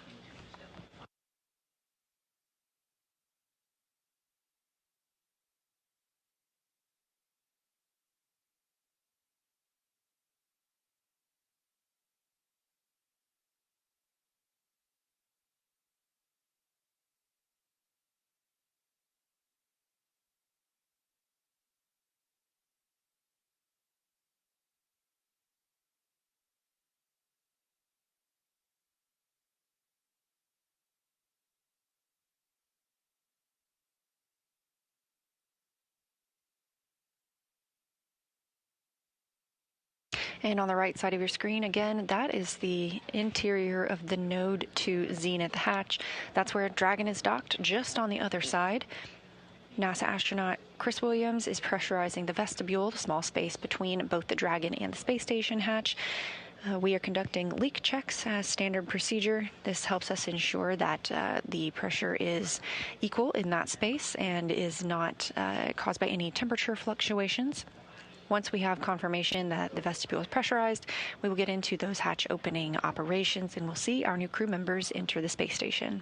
And on the right side of your screen, again, that is the interior of the Node 2 Zenith hatch. That's where Dragon is docked, just on the other side. NASA astronaut Chris Williams is pressurizing the vestibule, the small space between both the Dragon and the space station hatch. We are conducting leak checks as standard procedure. This helps us ensure that the pressure is equal in that space and is not caused by any temperature fluctuations. Once we have confirmation that the vestibule is pressurized, we will get into those hatch opening operations, and we'll see our new crew members enter the space station.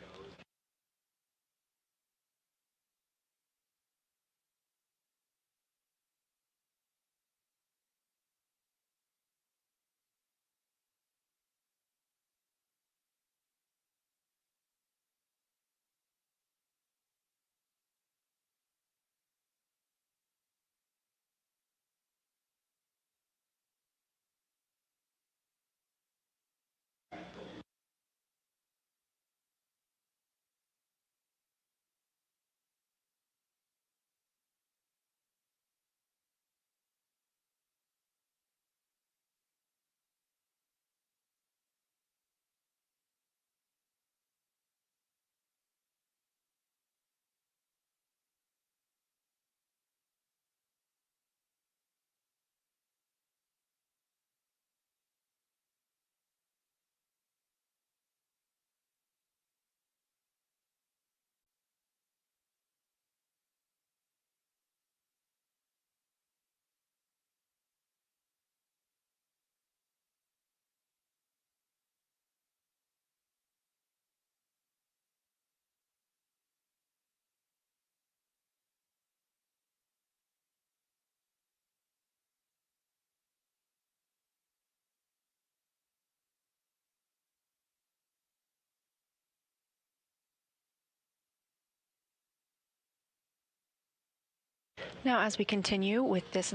Now, as we continue with this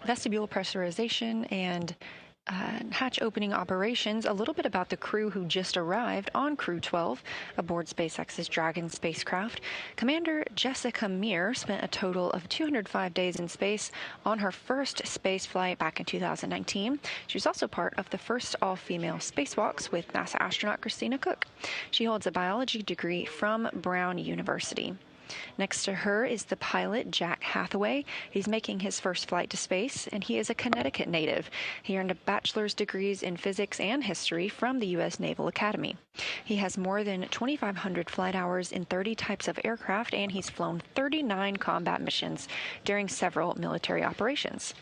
vestibule pressurization and hatch opening operations, a little bit about the crew who just arrived on Crew 12 aboard SpaceX's Dragon spacecraft. Commander Jessica Meir spent a total of 205 days in space on her first space flight back in 2019. She was also part of the first all-female spacewalks with NASA astronaut Christina Cook. She holds a biology degree from Brown University. Next to her is the pilot, Jack Hathaway. He's making his first flight to space, and he is a Connecticut native. He earned a bachelor's degrees in physics and history from the U.S. Naval Academy. He has more than 2,500 flight hours in 30 types of aircraft, and he's flown 39 combat missions during several military operations.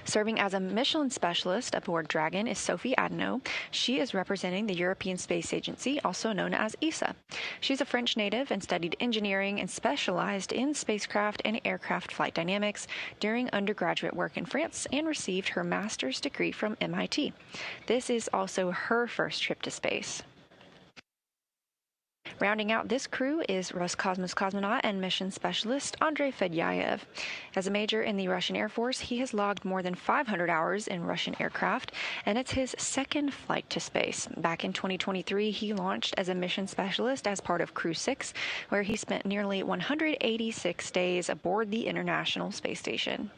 Serving as a Michelin specialist aboard Dragon is Sophie Adeno. She is representing the European Space Agency, also known as ESA. She's a French native and studied engineering and specialized in spacecraft and aircraft flight dynamics during undergraduate work in France and received her master's degree from MIT. This is also her first trip to space. Rounding out this crew is Roscosmos cosmonaut and mission specialist Andrei Fedyaev. As a major in the Russian Air Force, he has logged more than 500 hours in Russian aircraft, and it's his second flight to space. Back in 2023, he launched as a mission specialist as part of Crew 6, where he spent nearly 186 days aboard the International Space Station.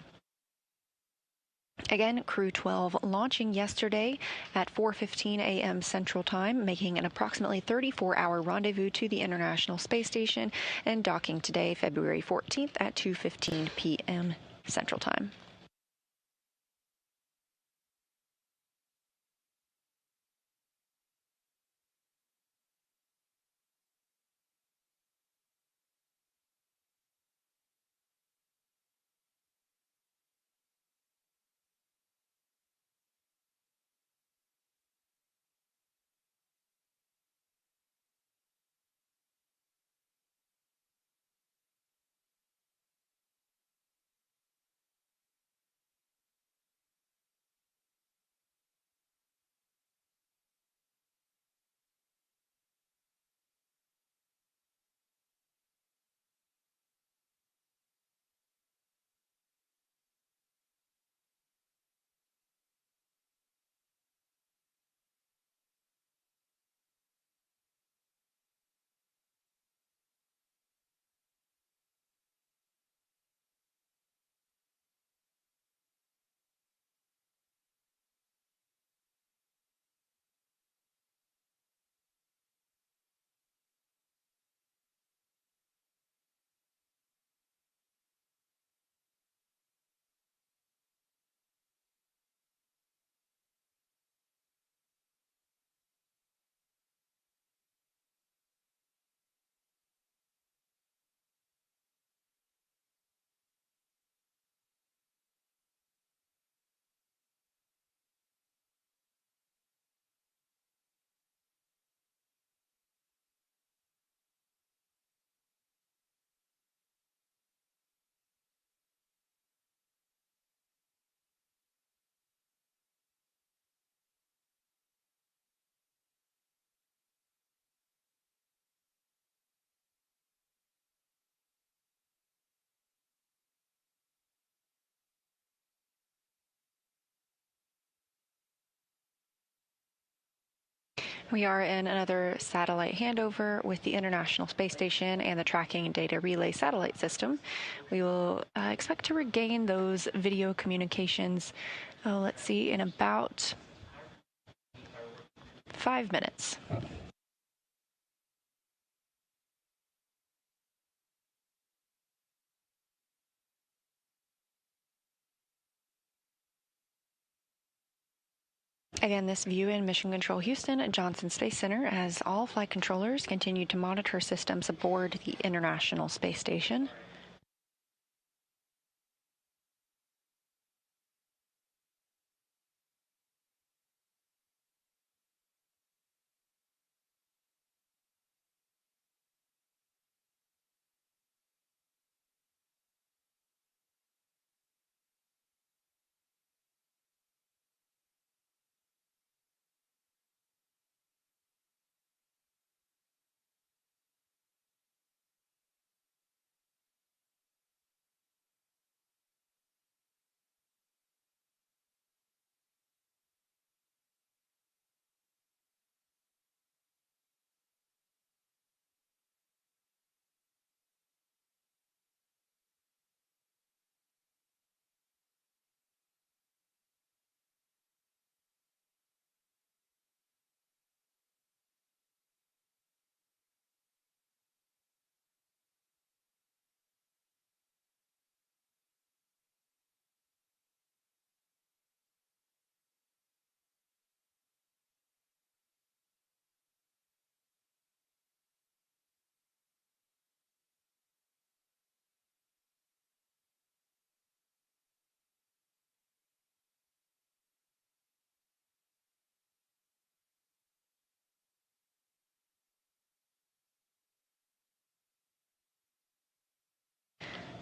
Again, Crew 12 launching yesterday at 4:15 a.m. Central Time, making an approximately 34-hour rendezvous to the International Space Station and docking today, February 14th at 2:15 p.m. Central Time. We are in another satellite handover with the International Space Station and the Tracking and Data Relay Satellite System. We will expect to regain those video communications, let's see, in about 5 minutes. Again, this view in Mission Control Houston at Johnson Space Center as all flight controllers continue to monitor systems aboard the International Space Station.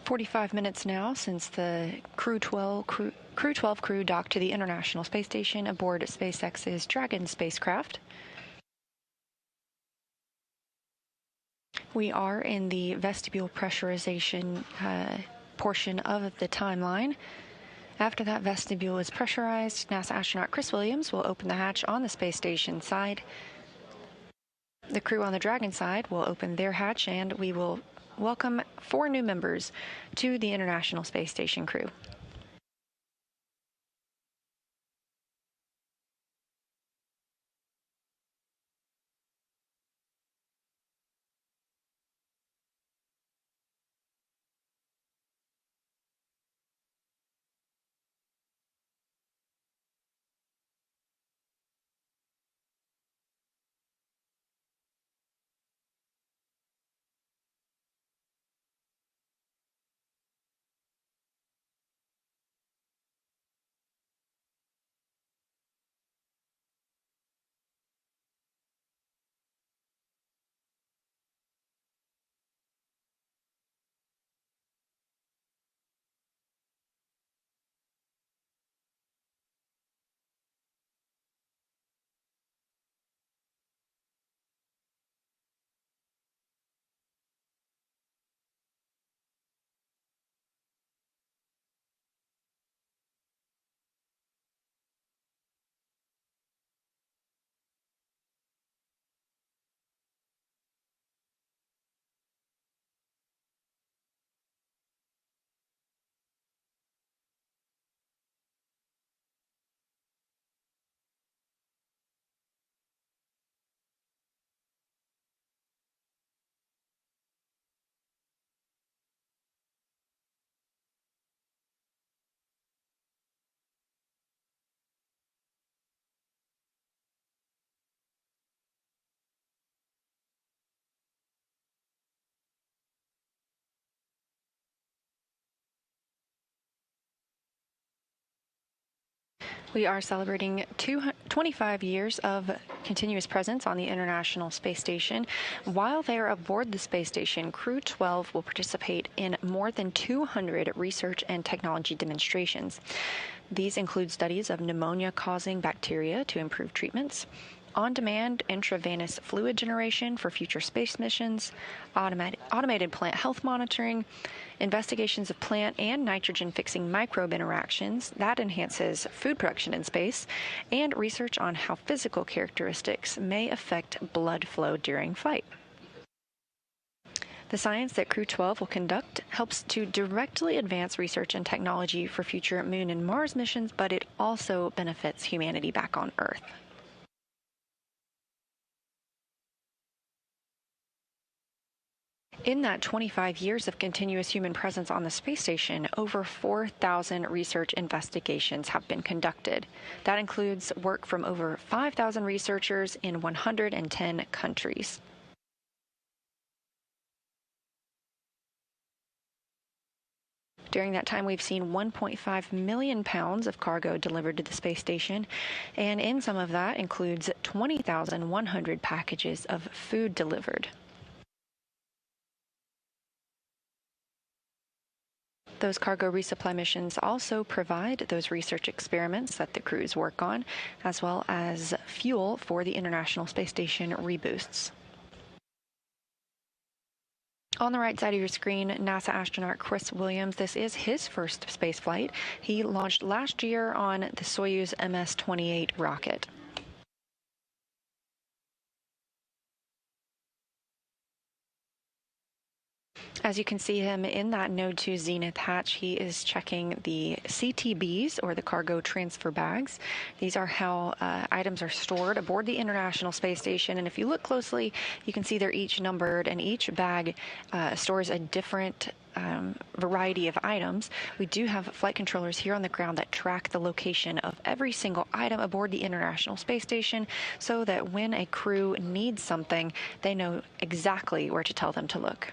45 minutes now since the Crew 12 crew docked to the International Space Station aboard SpaceX's Dragon spacecraft. We are in the vestibule pressurization portion of the timeline. After that vestibule is pressurized, NASA astronaut Chris Williams will open the hatch on the space station side. The crew on the Dragon side will open their hatch, and we will welcome 4 new members to the International Space Station crew. We are celebrating 25 years of continuous presence on the International Space Station. While they are aboard the space station, Crew 12 will participate in more than 200 research and technology demonstrations. These include studies of pneumonia-causing bacteria to improve treatments, on-demand intravenous fluid generation for future space missions, automated plant health monitoring, investigations of plant and nitrogen-fixing microbe interactions that enhances food production in space, and research on how physical characteristics may affect blood flow during flight. The science that Crew 12 will conduct helps to directly advance research and technology for future Moon and Mars missions, but it also benefits humanity back on Earth. In that 25 years of continuous human presence on the space station, over 4,000 research investigations have been conducted. That includes work from over 5,000 researchers in 110 countries. During that time, we've seen 1.5 million pounds of cargo delivered to the space station, and in some of that includes 20,100 packages of food delivered. Those cargo resupply missions also provide those research experiments that the crews work on, as well as fuel for the International Space Station reboosts. On the right side of your screen, NASA astronaut Chris Williams. This is his first space flight. He launched last year on the Soyuz MS-28 rocket. As you can see him in that Node 2 Zenith hatch, he is checking the CTBs, or the cargo transfer bags. These are how items are stored aboard the International Space Station. And if you look closely, you can see they're each numbered, and each bag stores a different variety of items. We do have flight controllers here on the ground that track the location of every single item aboard the International Space Station, so that when a crew needs something, they know exactly where to tell them to look.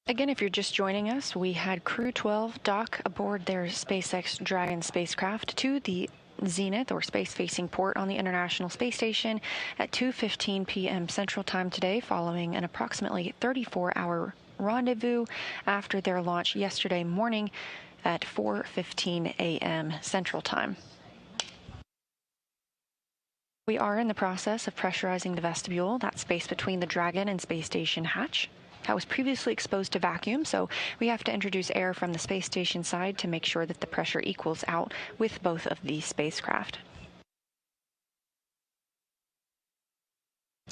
Again, if you're just joining us, we had Crew 12 dock aboard their SpaceX Dragon spacecraft to the Zenith, or space-facing port on the International Space Station at 2:15 p.m. Central Time today, following an approximately 34-hour rendezvous after their launch yesterday morning at 4:15 a.m. Central Time. We are in the process of pressurizing the vestibule, that space between the Dragon and Space Station hatch. That was previously exposed to vacuum, so we have to introduce air from the space station side to make sure that the pressure equals out with both of these spacecraft.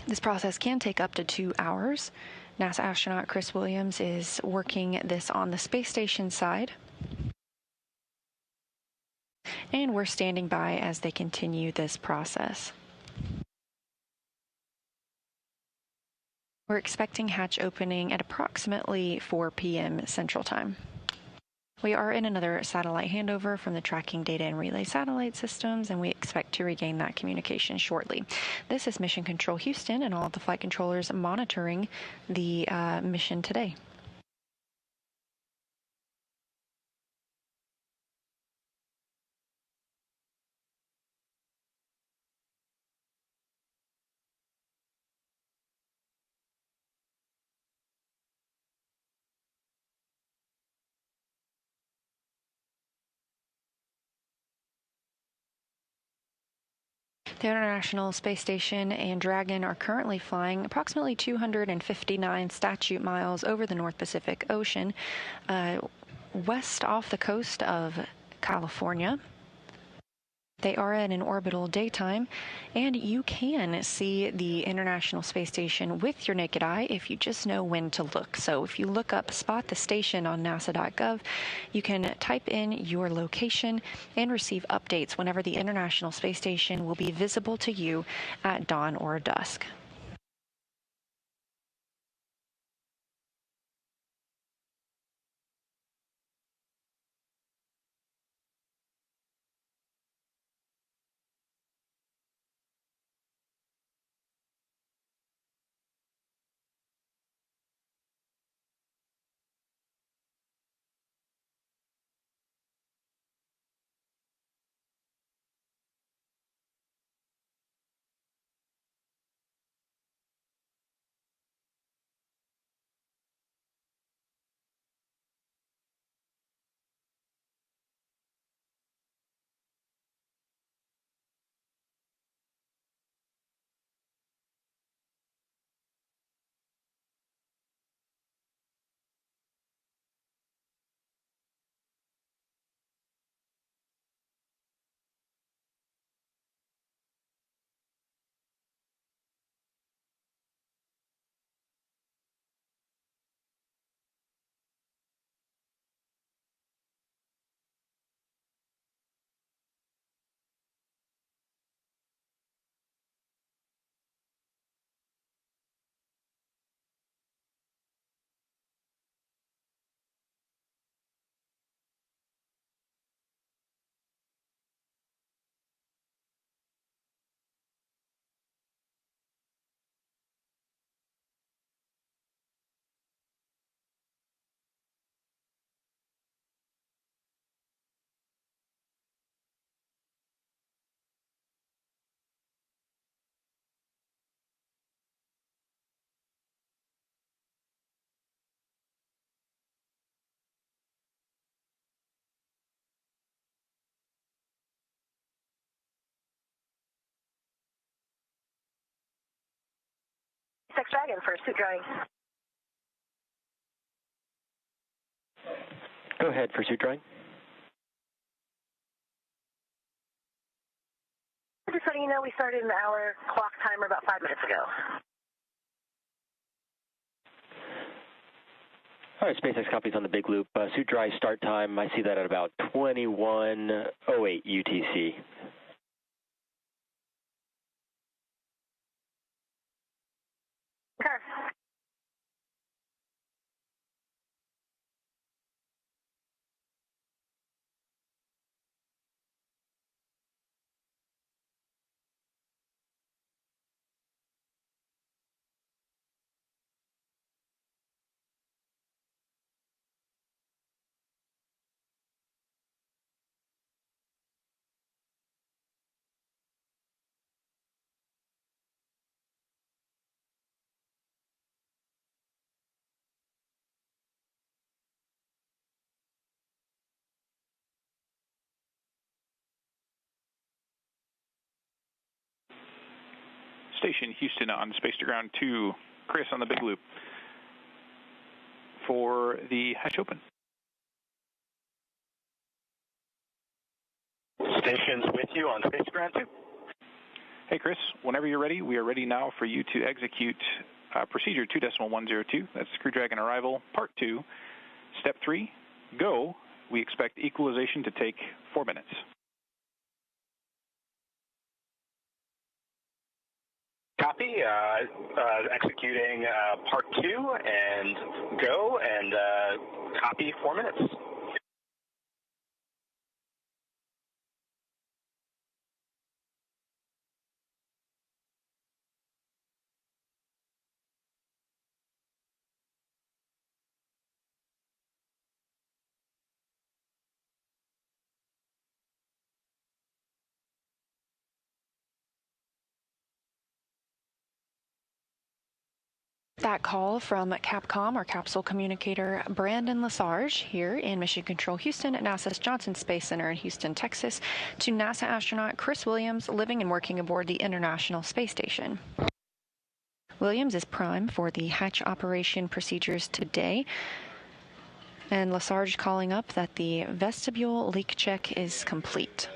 This process can take up to 2 hours. NASA astronaut Chris Williams is working this on the space station side. And we're standing by as they continue this process. We're expecting hatch opening at approximately 4 p.m. Central Time. We are in another satellite handover from the tracking data and relay satellite systems, and we expect to regain that communication shortly. This is Mission Control Houston and all of the flight controllers monitoring the mission today. The International Space Station and Dragon are currently flying approximately 259 statute miles over the North Pacific Ocean, west off the coast of California. They are in an orbital daytime, and you can see the International Space Station with your naked eye if you just know when to look. So if you look up Spot the Station on nasa.gov, you can type in your location and receive updates whenever the International Space Station will be visible to you at dawn or dusk. SpaceX Dragon for suit drawing. Go ahead for suit drawing. Just letting you know we started an hour clock timer about 5 minutes ago. All right, SpaceX copies on the big loop. Suit dry start time, I see that at about 21:08 UTC. Okay. Station Houston on Space to Ground 2. Chris on the big loop for the hatch open. Station's with you on Space to Ground 2. Hey, Chris, whenever you're ready, we are ready now for you to execute procedure 2.102. That's Crew Dragon arrival, part 2. Step 3, go. We expect equalization to take 4 minutes. Copy. Executing part 2 and go, and copy 4 minutes. That call from Capcom, our capsule communicator Brandon Lesage here in Mission Control Houston at NASA's Johnson Space Center in Houston, Texas, to NASA astronaut Chris Williams, living and working aboard the International Space Station. Williams is prime for the hatch operation procedures today, and Lesage calling up that the vestibule leak check is complete.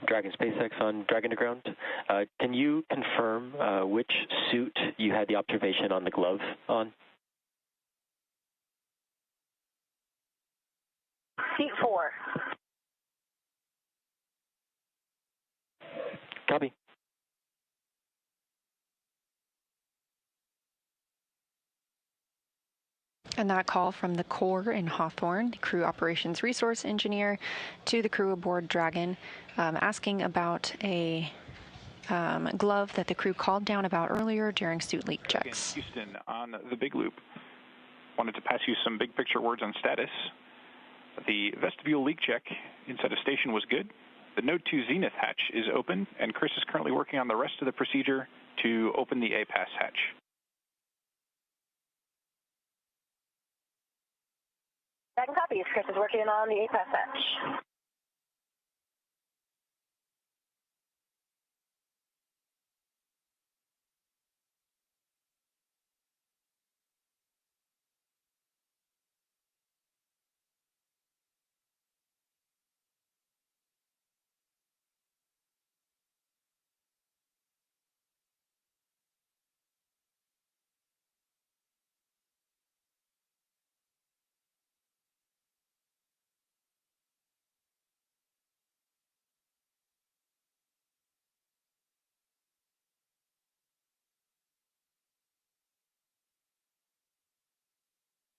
Dragon SpaceX on Dragon to Ground. Can you confirm which suit you had the observation on the glove on? Seat 4. Copy. And that call from the Corps in Hawthorne, the crew operations resource engineer, to the crew aboard Dragon, asking about a glove that the crew called down about earlier during suit leak checks. Houston on the big loop. Wanted to pass you some big picture words on status. The vestibule leak check inside the station was good. The Node 2 Zenith hatch is open, and Chris is currently working on the rest of the procedure to open the APAS hatch. Dragon copies. Chris is working on the APAS hatch.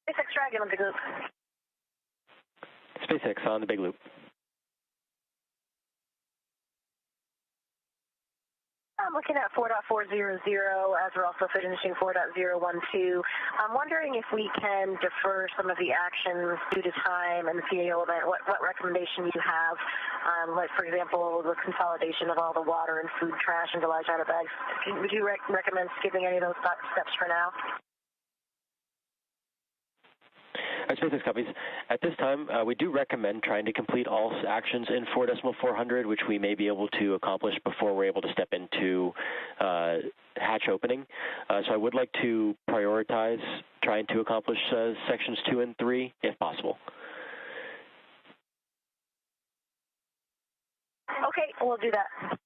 SpaceX Dragon on the big loop. SpaceX on the big loop. I'm looking at 4.400 as we're also finishing 4.012. I'm wondering if we can defer some of the actions due to time and the CAO event. What recommendation you have, like, for example, the consolidation of all the water and food trash into large outer bags. Would you recommend skipping any of those steps for now? SpaceX copies. At this time, we do recommend trying to complete all actions in 4.400, which we may be able to accomplish before we're able to step into hatch opening. So I would like to prioritize trying to accomplish sections 2 and 3, if possible. Okay, we'll do that.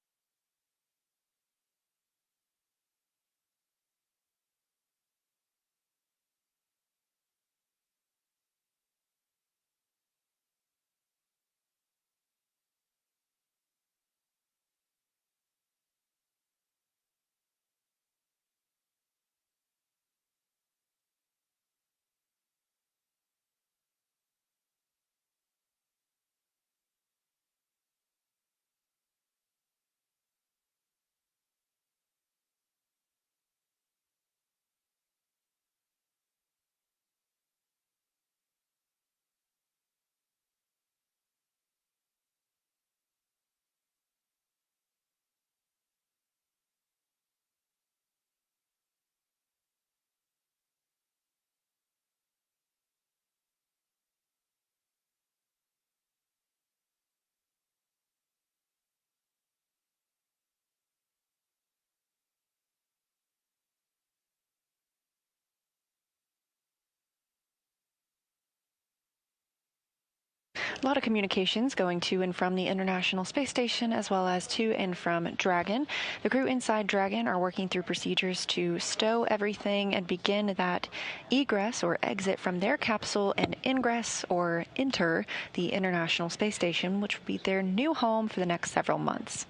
A lot of communications going to and from the International Space Station as well as to and from Dragon. The crew inside Dragon are working through procedures to stow everything and begin that egress or exit from their capsule and ingress or enter the International Space Station, which will be their new home for the next several months.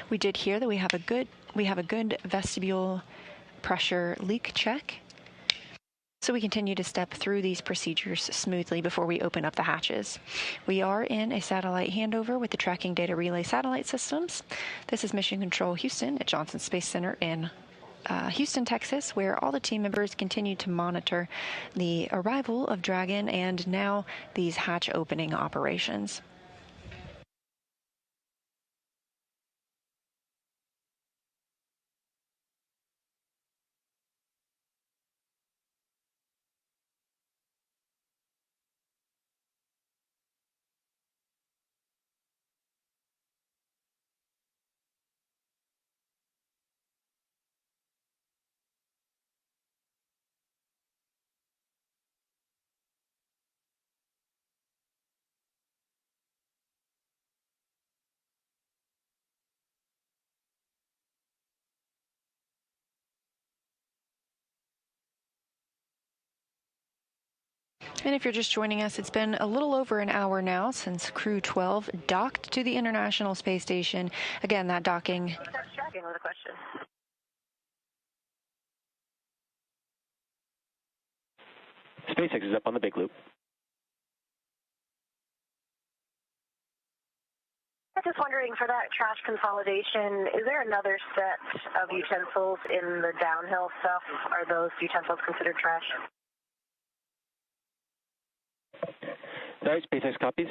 We did hear that we have a good vestibule pressure leak check. So we continue to step through these procedures smoothly before we open up the hatches. We are in a satellite handover with the Tracking Data Relay Satellite Systems. This is Mission Control Houston at Johnson Space Center in Houston, Texas, where all the team members continue to monitor the arrival of Dragon and now these hatch opening operations. And if you're just joining us, it's been a little over an hour now since Crew 12 docked to the International Space Station. Again, that docking. SpaceX is up on the big loop. I'm just wondering, for that trash consolidation, is there another set of utensils in the downhill stuff? Are those utensils considered trash? All right, SpaceX copies.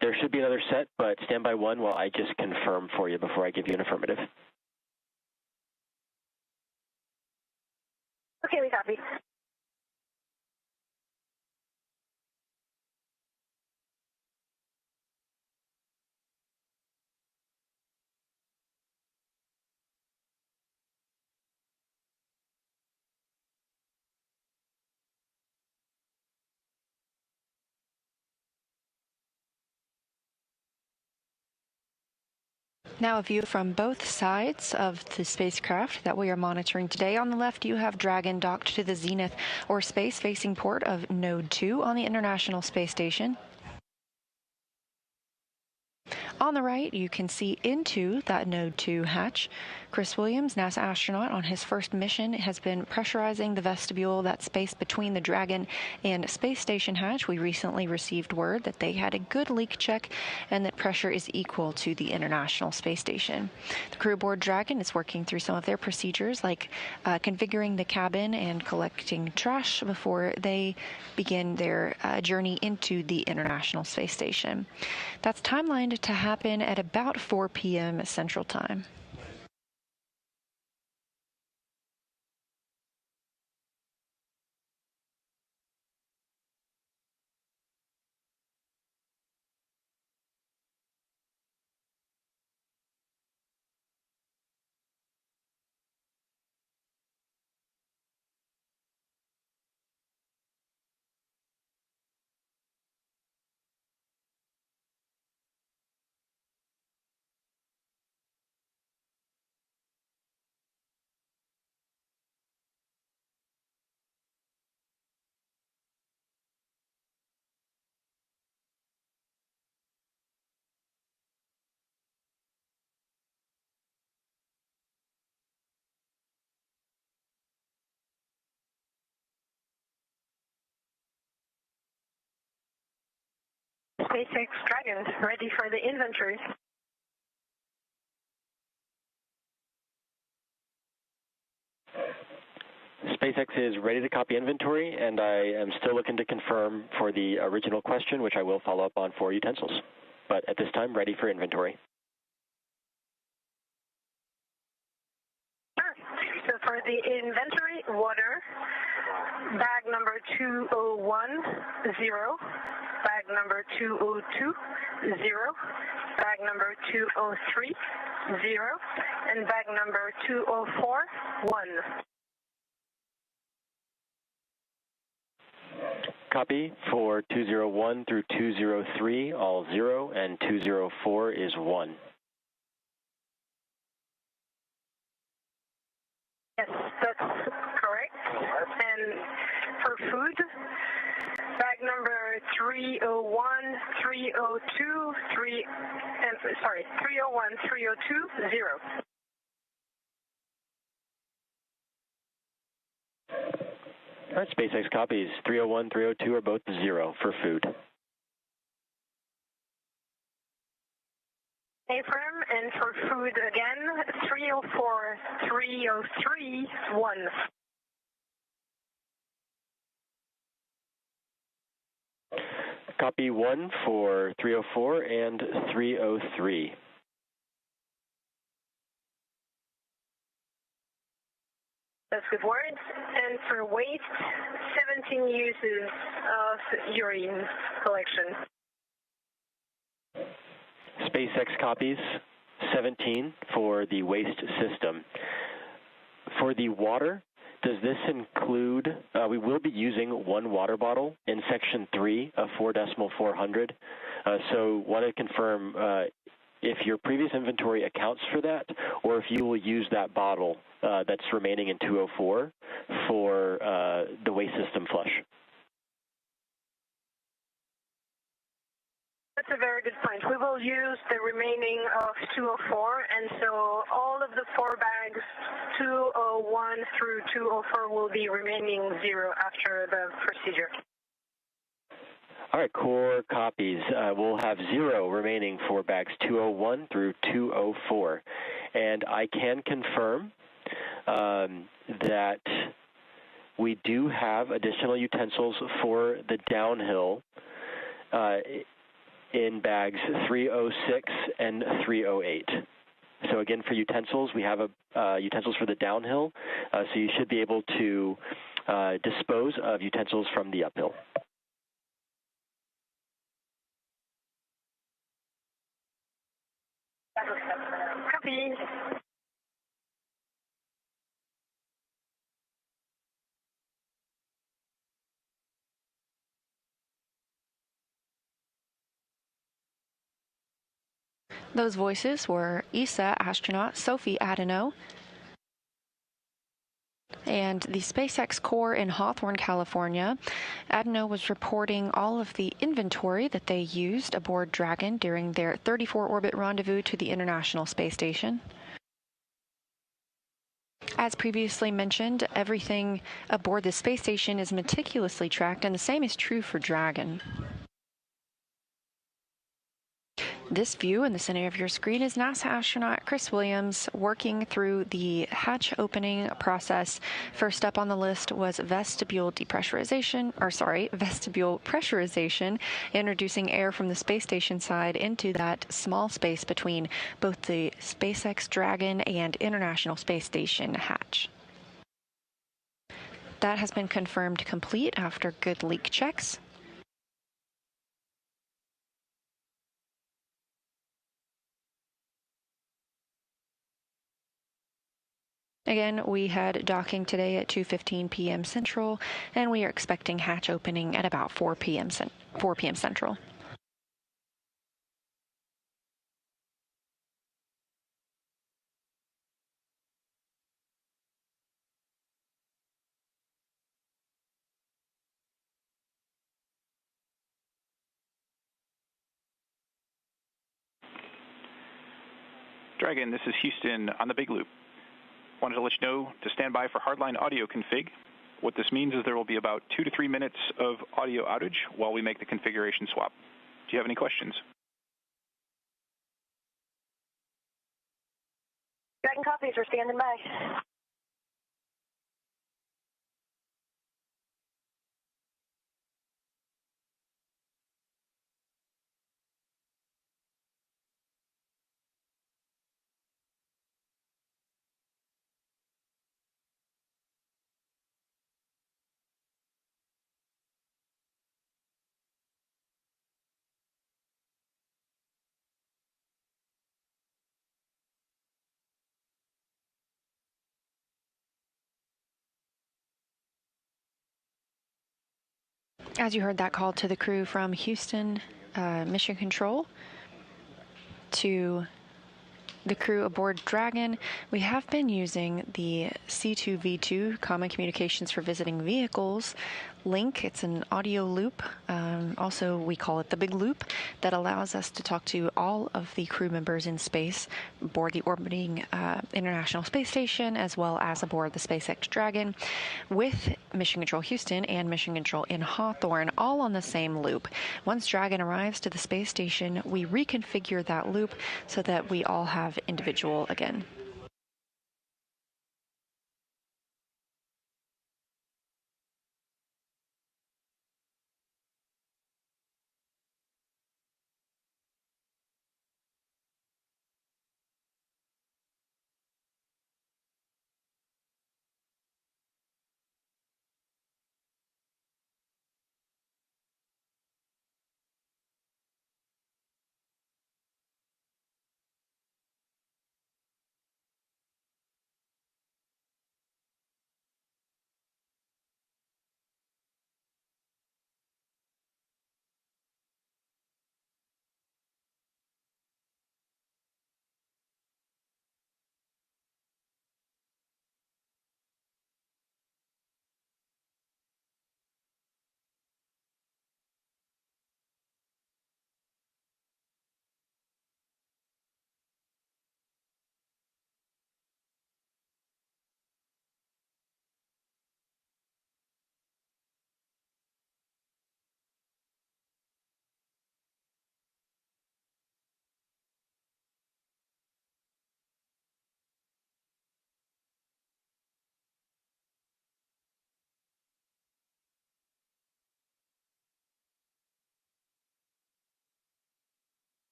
There should be another set, but stand by one while I just confirm for you before I give you an affirmative. Okay, we copy. Now a view from both sides of the spacecraft that we are monitoring today. On the left, you have Dragon docked to the zenith or space-facing port of Node 2 on the International Space Station. On the right, you can see into that Node 2 hatch. Chris Williams, NASA astronaut on his first mission, has been pressurizing the vestibule, that space between the Dragon and Space Station hatch. We recently received word that they had a good leak check and that pressure is equal to the International Space Station. The crew aboard Dragon is working through some of their procedures, like configuring the cabin and collecting trash before they begin their journey into the International Space Station. That's timelined to happen at about 4 p.m. Central Time. SpaceX Dragon, ready for the inventory. SpaceX is ready to copy inventory, and I am still looking to confirm for the original question, which I will follow up on for utensils. But at this time, ready for inventory. Sure. So for the inventory, water, bag number 2010, bag number 202, 0, bag number 203, 0, and bag number 204, 1. copy for 201 through 203, all 0, and 204 is 1. Yes, that's correct. And for food, bag number 301, 302, 301, 302, 0. All right, SpaceX copies. 301, 302 are both 0 for food. Affirm, and for food again, 304, 303, 1. Copy 1 for 304 and 303. That's good words. And for waste, 17 uses of urine collection. SpaceX copies 17 for the waste system. For the water, does this include, we will be using 1 water bottle in section 3 of 4.400. So want to confirm if your previous inventory accounts for that, or if you will use that bottle that's remaining in 204 for the waste system flush. That's a very good point. We will use the remaining of 204, and so all of the 4 bags, 201 through 204, will be remaining 0 after the procedure. All right, core copies. We'll have 0 remaining for bags 201 through 204. And I can confirm that we do have additional utensils for the downhill in bags 306 and 308. So again, for utensils, we have utensils for the downhill, so you should be able to dispose of utensils from the uphill. Copy. Those voices were ESA astronaut Sophie Adeno and the SpaceX core in Hawthorne, California. Adeno was reporting all of the inventory that they used aboard Dragon during their 34-orbit rendezvous to the International Space Station. As previously mentioned, everything aboard the space station is meticulously tracked, and the same is true for Dragon. This view in the center of your screen is NASA astronaut Chris Williams working through the hatch opening process. First up on the list was vestibule pressurization, introducing air from the space station side into that small space between both the SpaceX Dragon and International Space Station hatch. That has been confirmed complete after good leak checks. Again, we had docking today at 2:15 p.m. Central, and we are expecting hatch opening at about 4 p.m. Central. Dragon, this is Houston on the Big Loop. Wanted to let you know to stand by for hardline audio config. What this means is there will be about 2 to 3 minutes of audio outage while we make the configuration swap. Do you have any questions? Dragon copies, we're standing by. As you heard that call to the crew from Houston Mission Control to the crew aboard Dragon, we have been using the C2V2 Common Communications for Visiting Vehicles link. It's an audio loop. Also, we call it the Big Loop, that allows us to talk to all of the crew members in space aboard the orbiting International Space Station, as well as aboard the SpaceX Dragon, with Mission Control Houston and Mission Control in Hawthorne, all on the same loop. Once Dragon arrives to the space station, we reconfigure that loop so that we all have individual again.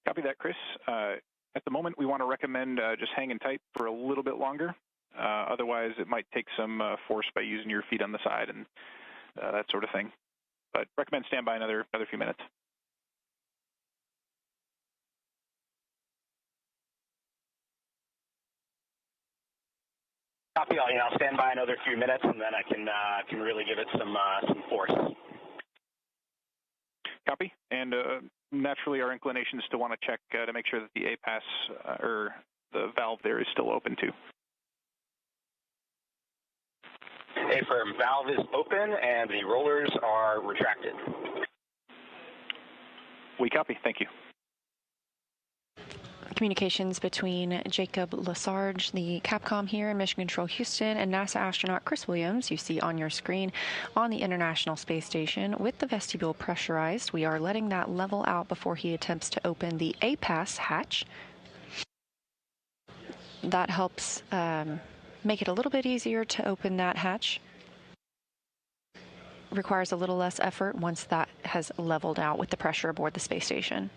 Copy that, Chris. At the moment, we want to recommend just hanging tight for a little bit longer. Otherwise, it might take some force by using your feet on the side and that sort of thing. But recommend stand by another few minutes. Copy all. I'll stand by another few minutes, and then I can really give it some force. Copy. And naturally, our inclination is to want to check to make sure that the APAS or the valve there is still open too. Affirm. Valve is open and the rollers are retracted. We copy. Thank you. Communications between Jacob Lesarge, the Capcom here in Mission Control Houston, and NASA astronaut Chris Williams, you see on your screen, on the International Space Station with the vestibule pressurized. We are letting that level out before he attempts to open the APAS hatch. That helps make it a little bit easier to open that hatch. Requires a little less effort once that has leveled out with the pressure aboard the space station.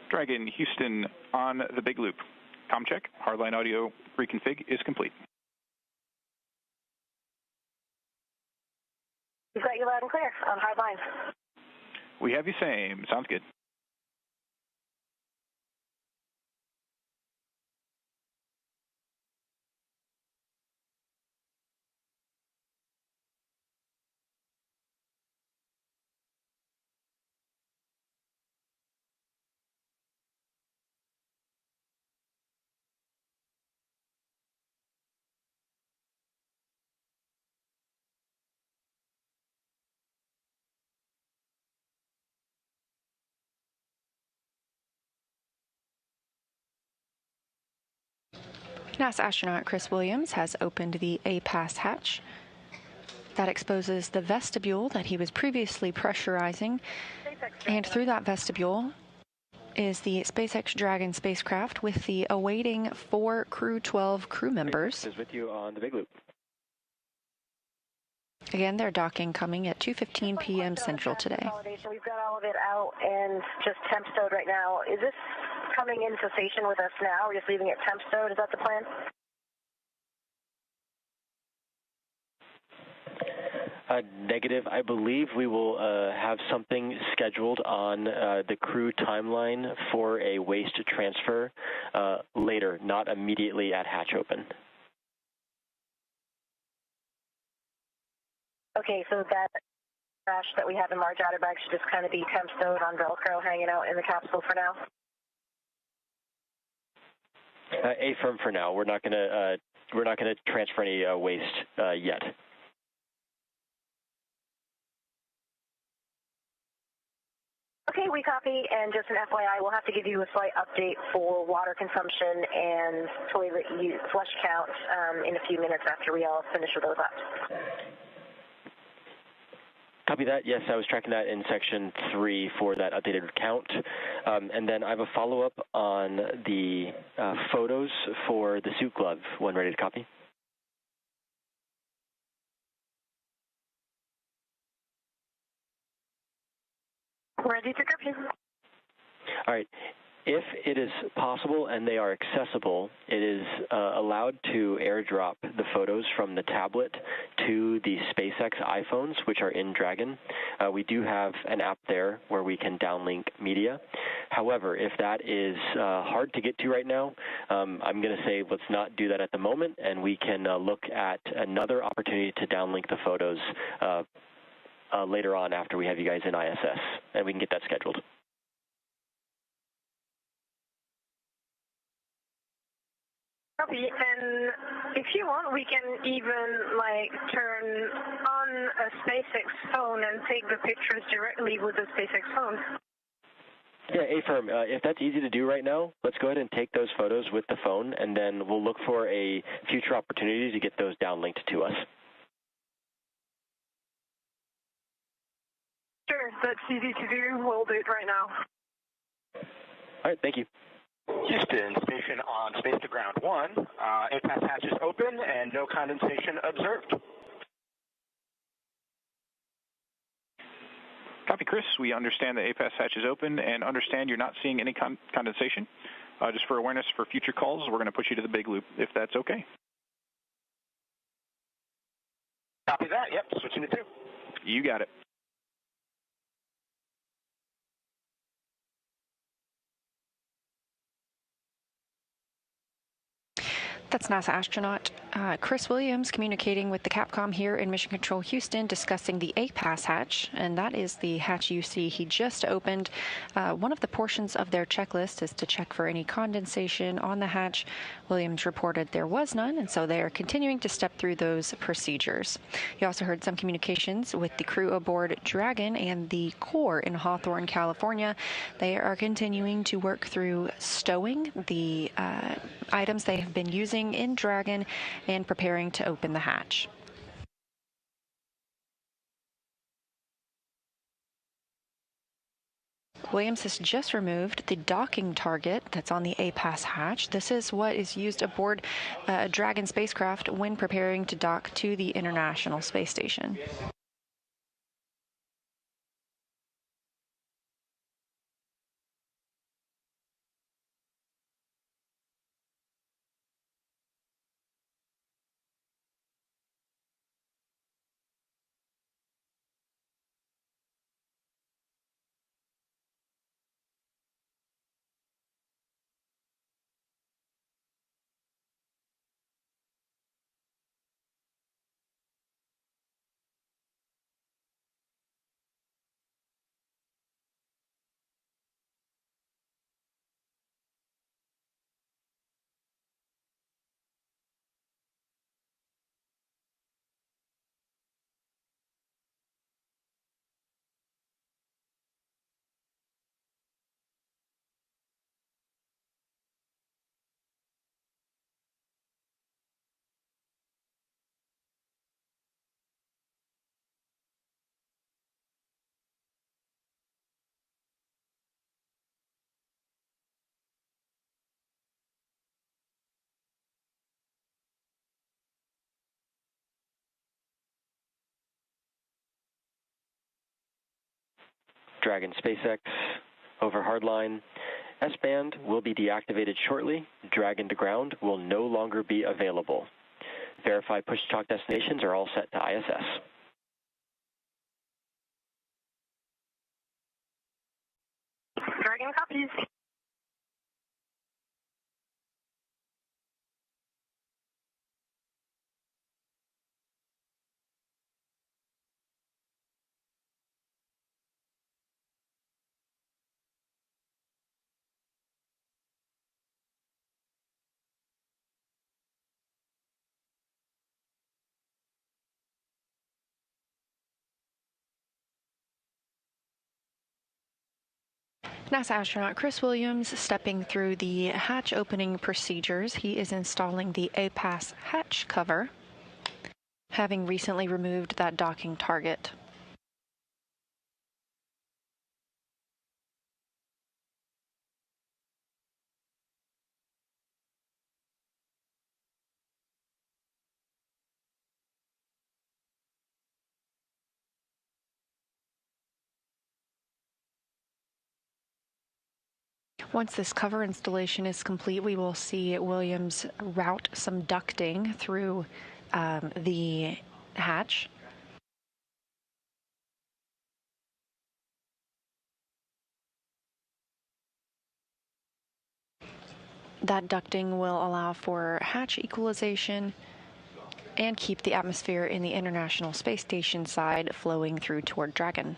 Dragon Houston on the Big Loop. Com check. Hardline audio reconfig is complete. We've got you loud and clear on hardline. We have you same. Sounds good. NASA astronaut Chris Williams has opened the APAS hatch. That exposes the vestibule that he was previously pressurizing, and through that vestibule is the SpaceX Dragon spacecraft with the awaiting 4 Crew 12 crew members. Is with you on the Big Loop. Again, they're docking coming at 2:15 p.m. Central today. We've got all of it out and just temp stowed right now. Is this coming into station with us now? Or just leaving it temp stowed? Is that the plan? Negative. I believe we will have something scheduled on the crew timeline for a waste transfer later, not immediately at hatch open. Okay, so that trash that we have in large outer bags should just kind of be temp stowed on Velcro, hanging out in the capsule for now. Affirm for now. We're not gonna transfer any waste yet. Okay, we copy, and just an FYI, we'll have to give you a slight update for water consumption and toilet flush count in a few minutes after we all finish with those up. Copy that. Yes, I was tracking that in section 3 for that updated count. And then I have a follow-up on the photos for the suit glove. When ready to copy? Ready to copy. All right. If it is possible and they are accessible, it is allowed to airdrop the photos from the tablet to the SpaceX iPhones, which are in Dragon. We do have an app there where we can downlink media. However, if that is hard to get to right now, I'm going to say let's not do that at the moment, and we can look at another opportunity to downlink the photos later on after we have you guys in ISS, and we can get that scheduled. Copy, and if you want, we can even turn on a SpaceX phone and take the pictures directly with the SpaceX phone. Yeah, Affirm, if that's easy to do right now, let's go ahead and take those photos with the phone, and then we'll look for a future opportunity to get those downlinked to us. Sure, that's easy to do. We'll do it right now. All right, thank you. Houston, station on Space to Ground 1. APAS hatch is open and no condensation observed. Copy, Chris. We understand the APAS hatch is open and understand you're not seeing any condensation. Just for awareness for future calls, we're going to push you to the big loop, if that's okay. Copy that. Yep, switching to 2. You got it. That's NASA astronaut Chris Williams communicating with the Capcom here in Mission Control Houston, discussing the APAS hatch, and that is the hatch you see he just opened. One of the portions of their checklist is to check for any condensation on the hatch. Williams reported there was none, and so they are continuing to step through those procedures. You also heard some communications with the crew aboard Dragon and the core in Hawthorne, California. They are continuing to work through stowing the items they have been using in Dragon and preparing to open the hatch. Williams has just removed the docking target that's on the APAS hatch. This is what is used aboard a Dragon spacecraft when preparing to dock to the International Space Station. Dragon SpaceX, over hardline. S-band will be deactivated shortly. Dragon to ground will no longer be available. Verify push-to-talk destinations are all set to ISS. Dragon copies. NASA astronaut Chris Williams stepping through the hatch opening procedures. He is installing the APAS hatch cover, having recently removed that docking target. Once this cover installation is complete, we will see Williams route some ducting through the hatch. That ducting will allow for hatch equalization and keep the atmosphere in the International Space Station side flowing through toward Dragon.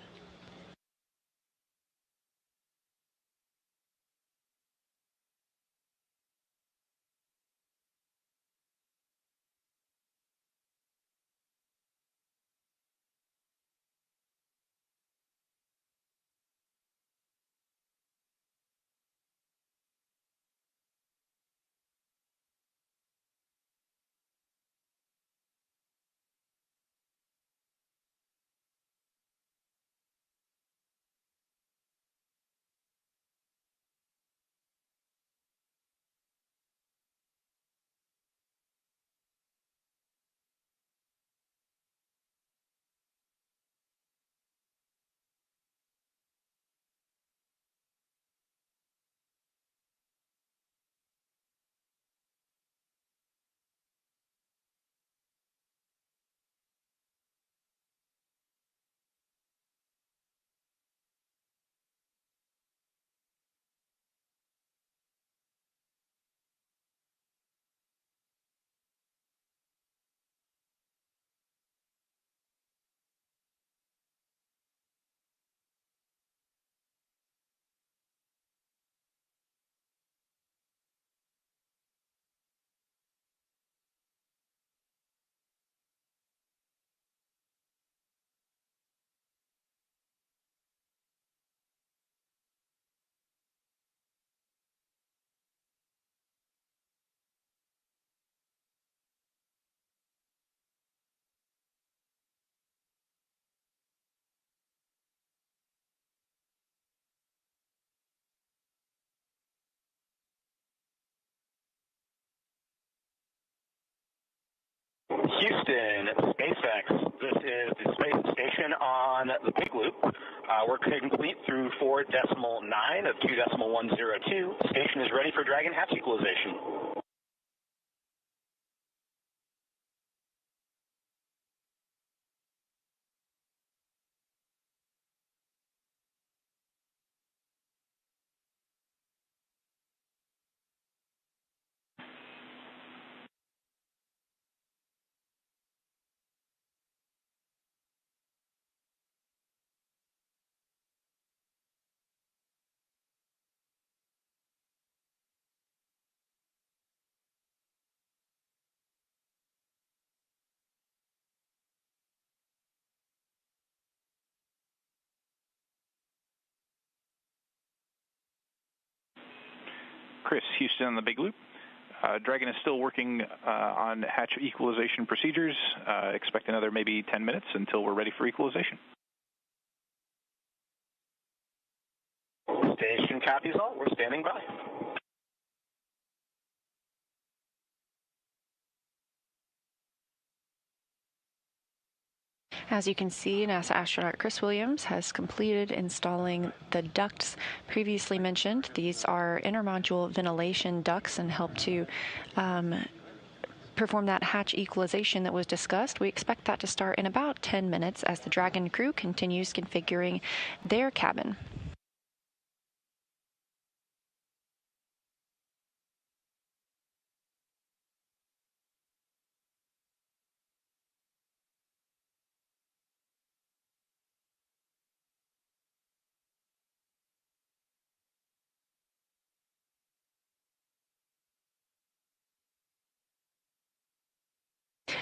Houston, SpaceX. This is the space station on the Big Loop. We're complete through 4.9 of 2.102. Station is ready for Dragon hatch equalization. Chris, Houston on the Big Loop. Dragon is still working on hatch equalization procedures. Expect another maybe 10 minutes until we're ready for equalization. Station copies all. We're standing by. As you can see, NASA astronaut Chris Williams has completed installing the ducts previously mentioned. These are intermodule ventilation ducts and help to perform that hatch equalization that was discussed. We expect that to start in about 10 minutes as the Dragon crew continues configuring their cabin.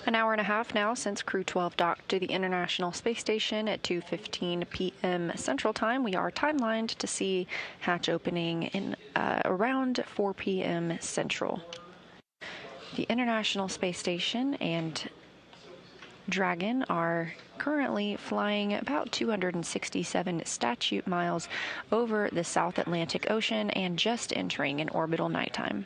An hour and a half now since Crew 12 docked to the International Space Station at 2:15 p.m. Central Time. We are timelined to see hatch opening in around 4 p.m. Central. The International Space Station and Dragon are currently flying about 267 statute miles over the South Atlantic Ocean and just entering an orbital nighttime.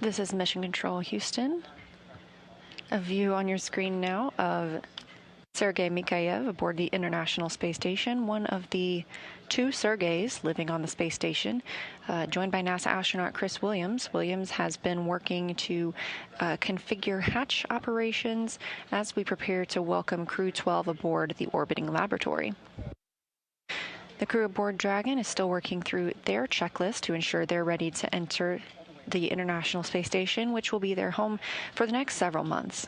This is Mission Control Houston. A view on your screen now of Sergei Mikhaev aboard the International Space Station, one of the two Sergeys living on the space station, joined by NASA astronaut Chris Williams. Williams has been working to configure hatch operations as we prepare to welcome Crew 12 aboard the orbiting laboratory. The crew aboard Dragon is still working through their checklist to ensure they're ready to enter the International Space Station, which will be their home for the next several months.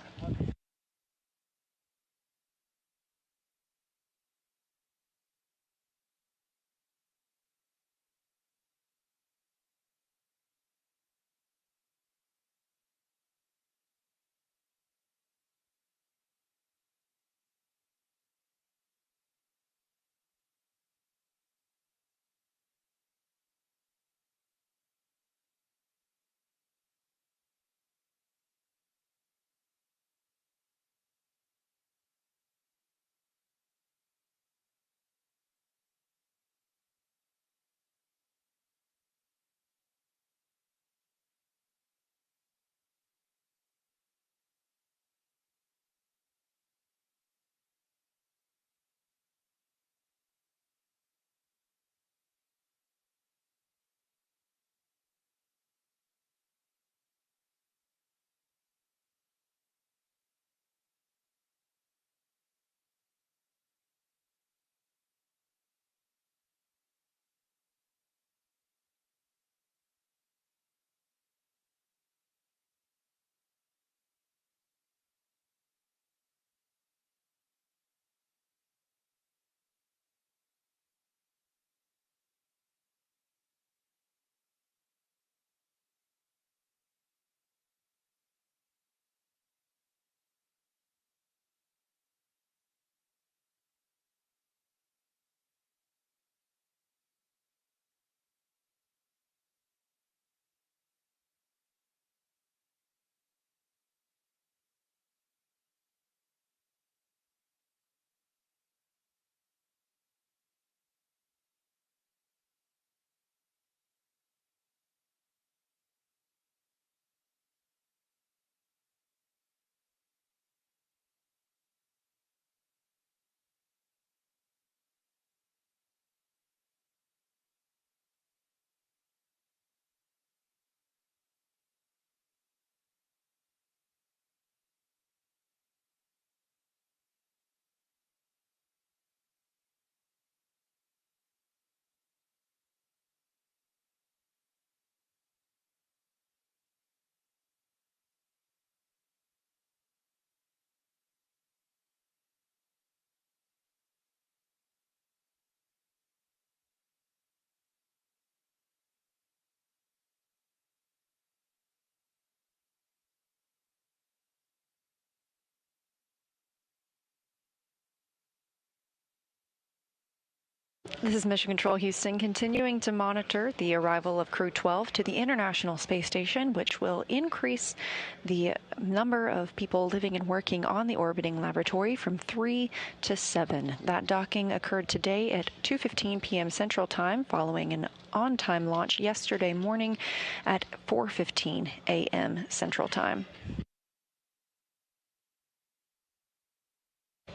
This is Mission Control Houston, continuing to monitor the arrival of Crew 12 to the International Space Station, which will increase the number of people living and working on the orbiting laboratory from 3 to 7. That docking occurred today at 2:15 p.m. Central Time, following an on-time launch yesterday morning at 4:15 a.m. Central Time.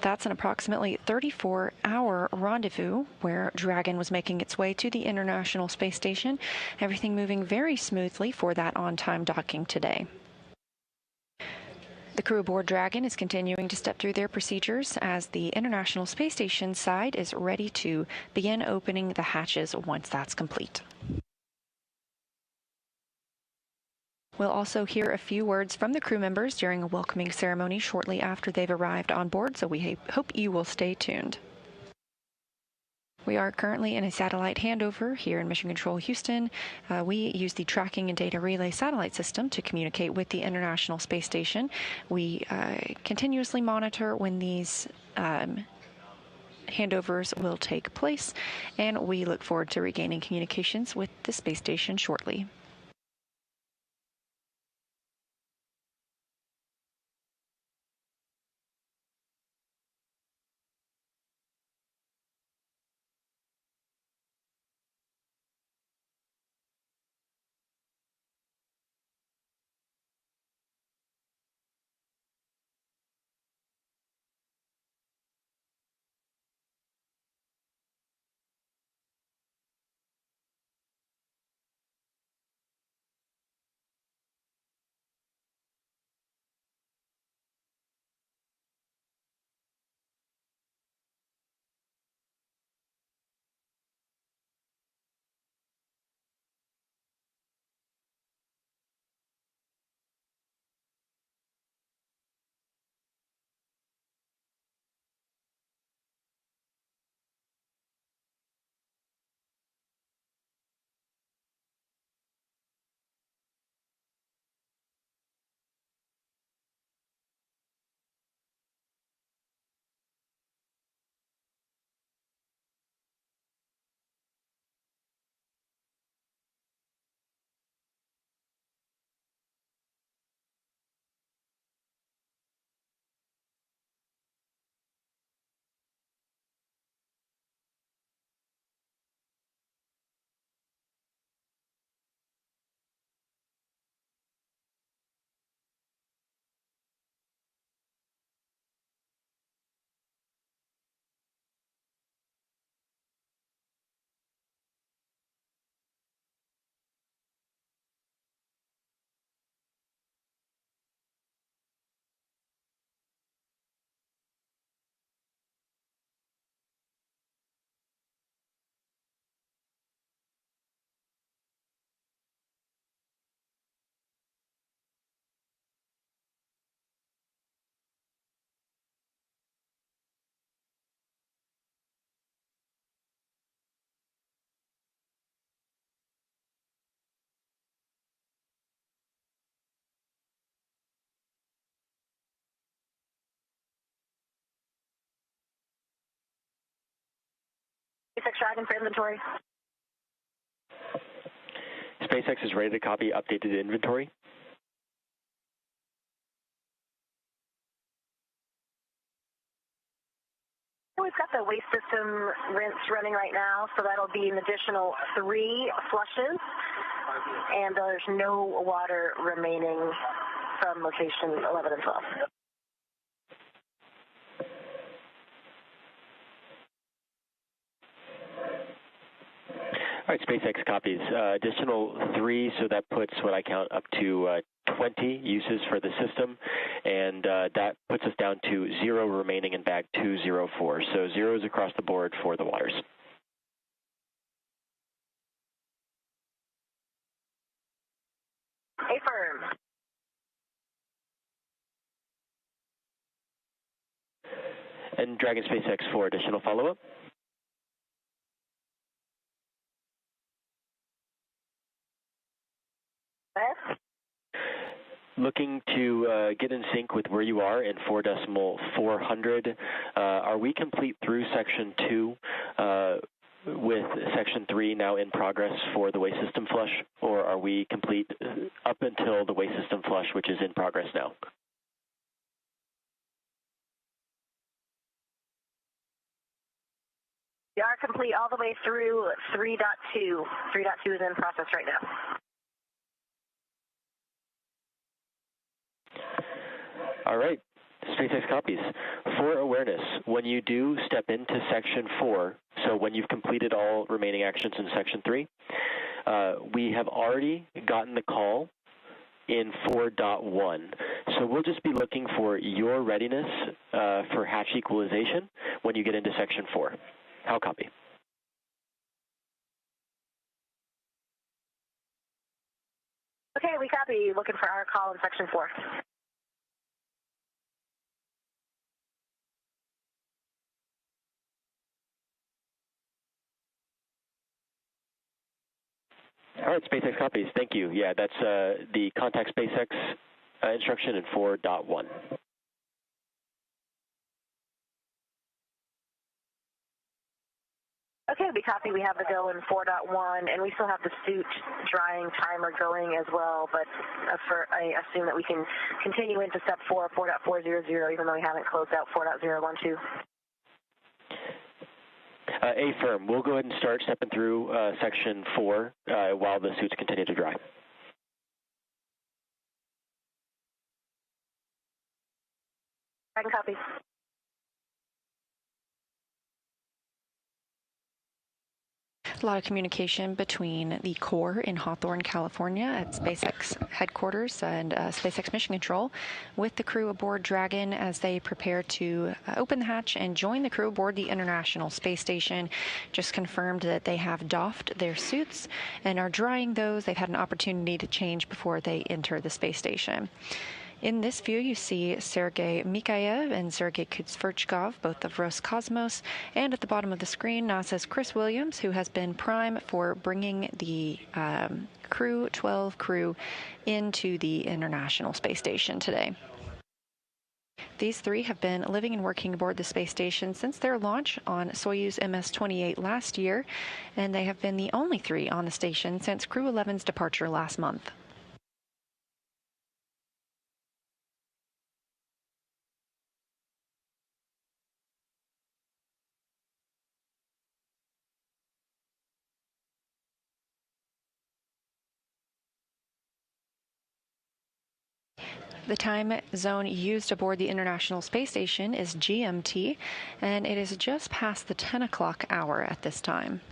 That's an approximately 34-hour rendezvous where Dragon was making its way to the International Space Station, everything moving very smoothly for that on-time docking today. The crew aboard Dragon is continuing to step through their procedures as the International Space Station side is ready to begin opening the hatches once that's complete. We'll also hear a few words from the crew members during a welcoming ceremony shortly after they've arrived on board, so we hope you will stay tuned. We are currently in a satellite handover here in Mission Control Houston. We use the Tracking and Data Relay satellite system to communicate with the International Space Station. We continuously monitor when these handovers will take place, and we look forward to regaining communications with the space station shortly. Dragon for inventory. SpaceX is ready to copy updated inventory. We've got the waste system rinse running right now, so that'll be an additional 3 flushes, and there's no water remaining from location 11 and 12. All right, SpaceX copies. Additional 3, so that puts what I count up to 20 uses for the system, and that puts us down to 0 remaining in bag 204. So zeros across the board for the waters. Affirm. And Dragon SpaceX for additional follow-up. Looking to get in sync with where you are in 4.400. Are we complete through section 2 with section 3 now in progress for the waste system flush, or are we complete up until the waste system flush, which is in progress now? We are complete all the way through 3.2. 3.2 is in process right now. All right, SpaceX copies. For awareness, when you do step into section 4, so when you've completed all remaining actions in section 3, we have already gotten the call in 4.1. So we'll just be looking for your readiness for hatch equalization when you get into section 4. How copy? Okay, we copy. Looking for our call in section 4. All right, SpaceX copies. Thank you. Yeah, that's the contact SpaceX instruction in 4.1. Okay, we copy. We have the go in 4.1, and we still have the suit drying timer going as well, but I assume that we can continue into step 4, 4.400, even though we haven't closed out 4.012. Affirm. We'll go ahead and start stepping through section 4 while the suits continue to dry. I can copy. A lot of communication between the core in Hawthorne, California at SpaceX headquarters and SpaceX Mission Control with the crew aboard Dragon as they prepare to open the hatch and join the crew aboard the International Space Station. Just confirmed that they have doffed their suits and are drying those. They've had an opportunity to change before they enter the space station. In this view, you see Sergei Mikhaev and Sergei Kutsverchkov, both of Roscosmos, and at the bottom of the screen, NASA's Chris Williams, who has been prime for bringing the Crew 12 crew into the International Space Station today. These 3 have been living and working aboard the space station since their launch on Soyuz MS-28 last year, and they have been the only 3 on the station since Crew 11's departure last month. The time zone used aboard the International Space Station is GMT, and it is just past the 10 o'clock hour at this time.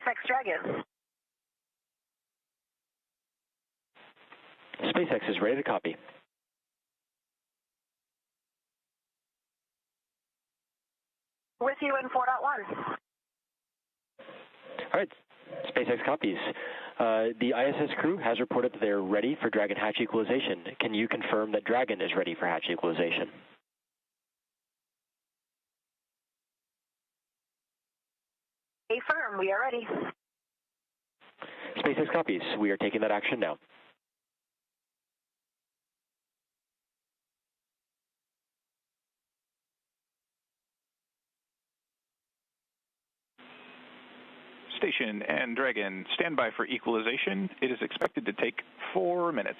SpaceX Dragon. SpaceX is ready to copy. With you in 4.1. All right, SpaceX copies. The ISS crew has reported that they're ready for Dragon hatch equalization. Can you confirm that Dragon is ready for hatch equalization? Affirm, we are ready. SpaceX copies. We are taking that action now. Station and Dragon, stand by for equalization. It is expected to take 4 minutes.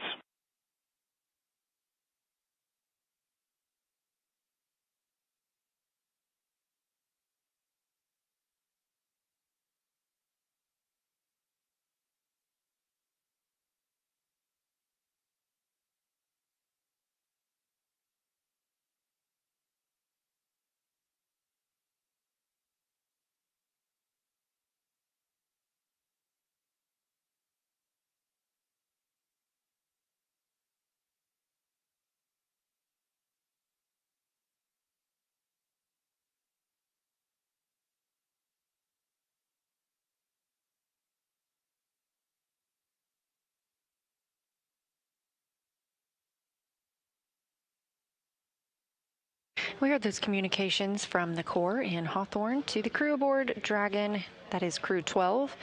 We heard those communications from the core in Hawthorne to the crew aboard Dragon, that is Crew 12.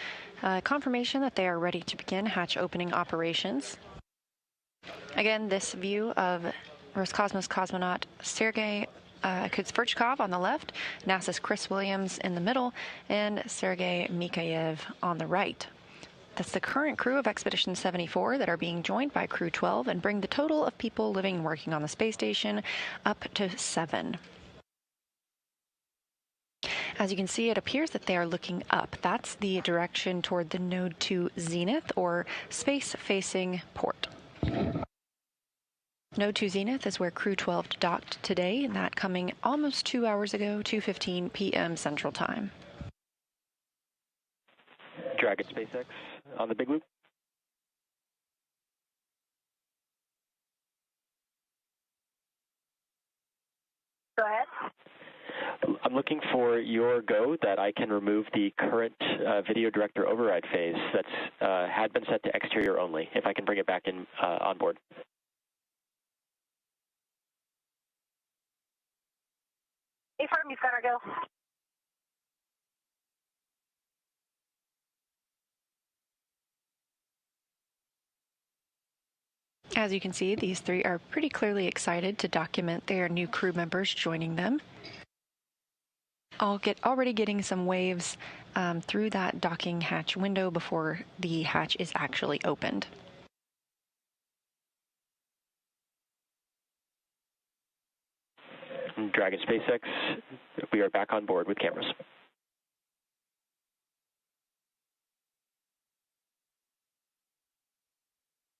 Confirmation that they are ready to begin hatch opening operations. Again, this view of Roscosmos cosmonaut Sergei Kudzverchkov on the left, NASA's Chris Williams in the middle, and Sergei Mikhaev on the right. That's the current crew of Expedition 74 that are being joined by Crew 12 and bring the total of people living and working on the space station up to 7. As you can see, it appears that they are looking up. That's the direction toward the Node 2 Zenith, or space-facing port. Node 2 Zenith is where Crew 12 docked today, and that coming almost 2 hours ago, 2:15 p.m. Central Time. Dragon SpaceX on the big loop. Go ahead. I'm looking for your go that I can remove the current video director override phase that's had been set to exterior only, if I can bring it back in on board. Affirm, you've got our go. As you can see, these three are pretty clearly excited to document their new crew members joining them. Already getting some waves through that docking hatch window before the hatch is actually opened. Dragon SpaceX, we are back on board with cameras.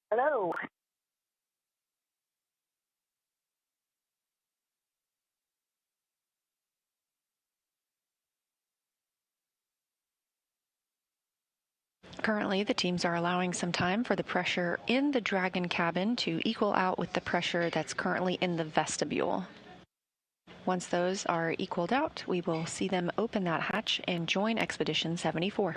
Hello. Currently, the teams are allowing some time for the pressure in the Dragon cabin to equal out with the pressure that's currently in the vestibule. Once those are equaled out, we will see them open that hatch and join Expedition 74.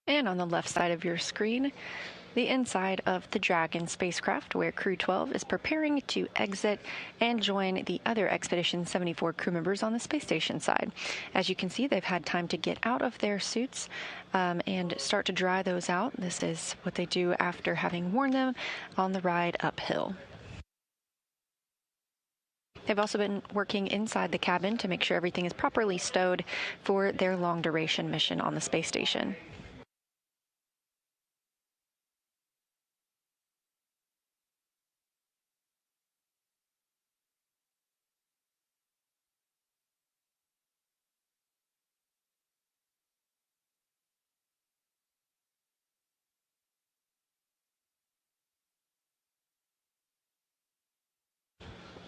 And on the left side of your screen, the inside of the Dragon spacecraft, where Crew 12 is preparing to exit and join the other Expedition 74 crew members on the space station side. As you can see, they've had time to get out of their suits and start to dry those out. This is what they do after having worn them on the ride uphill. They've also been working inside the cabin to make sure everything is properly stowed for their long-duration mission on the space station.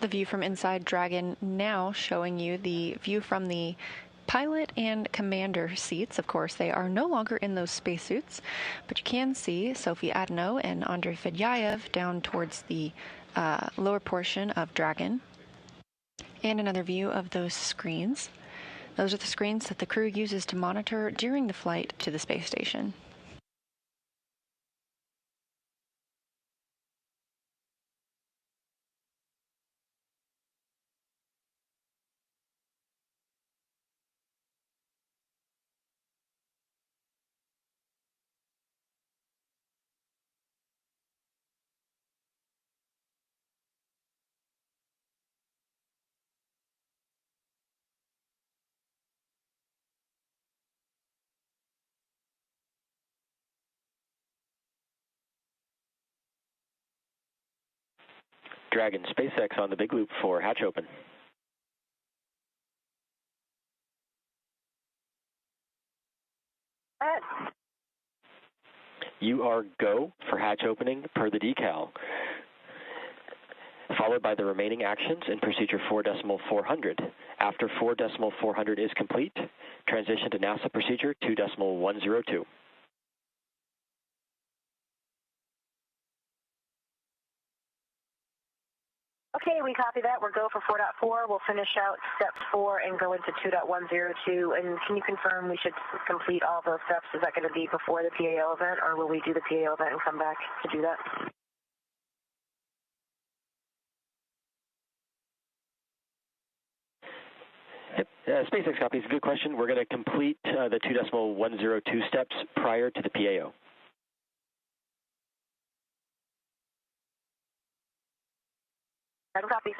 the view from inside Dragon now showing you the view from the pilot and commander seats. Of course, they are no longer in those spacesuits, but you can see Sophie Adano and Andrei Fedyaev down towards the lower portion of Dragon. And another view of those screens. Those are the screens that the crew uses to monitor during the flight to the space station. Dragon, SpaceX on the big loop for hatch open. You are go for hatch opening per the decal, followed by the remaining actions in procedure 4.400. After 4.400 is complete, transition to NASA procedure 2.102. Okay, we copy that. We're go for 4.4. We'll finish out steps 4 and go into 2.102. And can you confirm we should complete all those steps? Is that going to be before the PAO event, or will we do the PAO event and come back to do that? SpaceX copies. Good question. We're going to complete the 2.102 steps prior to the PAO. Copy.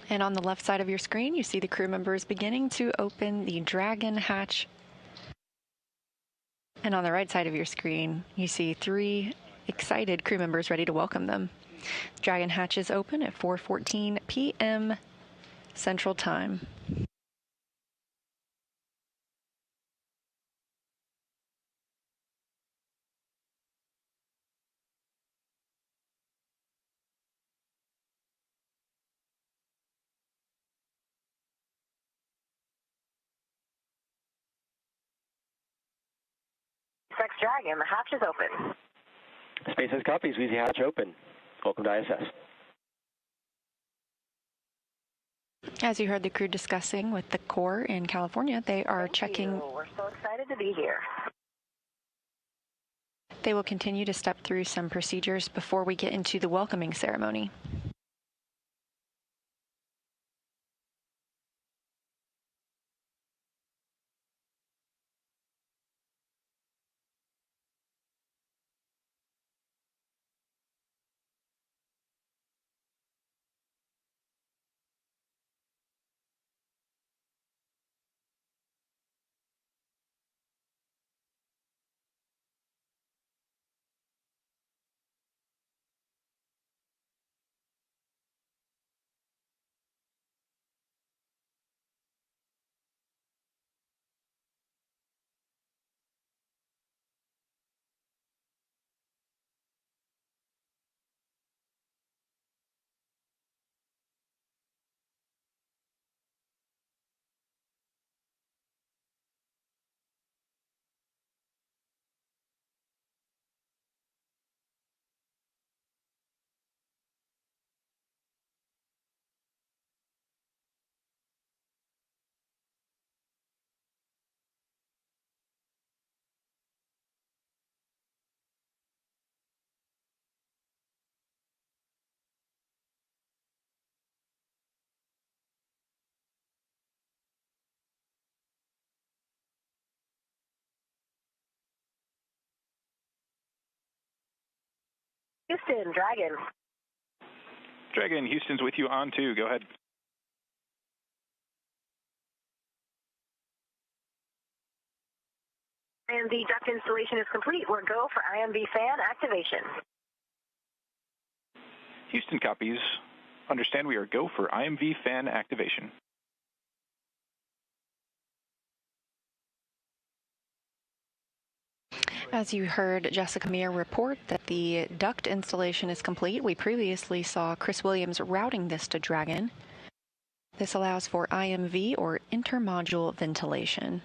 And on the left side of your screen, you see the crew members beginning to open the Dragon hatch. And on the right side of your screen, you see 3 excited crew members ready to welcome them. Dragon hatch is open at 4:14 p.m. Central Time. SpaceX Dragon, the hatch is open. SpaceX copies. We see hatch open. Welcome to ISS. As you heard the crew discussing with the Corps in California, they are checking. We're so excited to be here. They will continue to step through some procedures before we get into the welcoming ceremony. Houston, Dragon. Dragon, Houston's with you on 2. Go ahead. And the duct installation is complete. We're go for IMV fan activation. Houston copies. Understand we are go for IMV fan activation. As you heard Jessica Meir report that the duct installation is complete, we previously saw Chris Williams routing this to Dragon. This allows for IMV, or intermodule ventilation.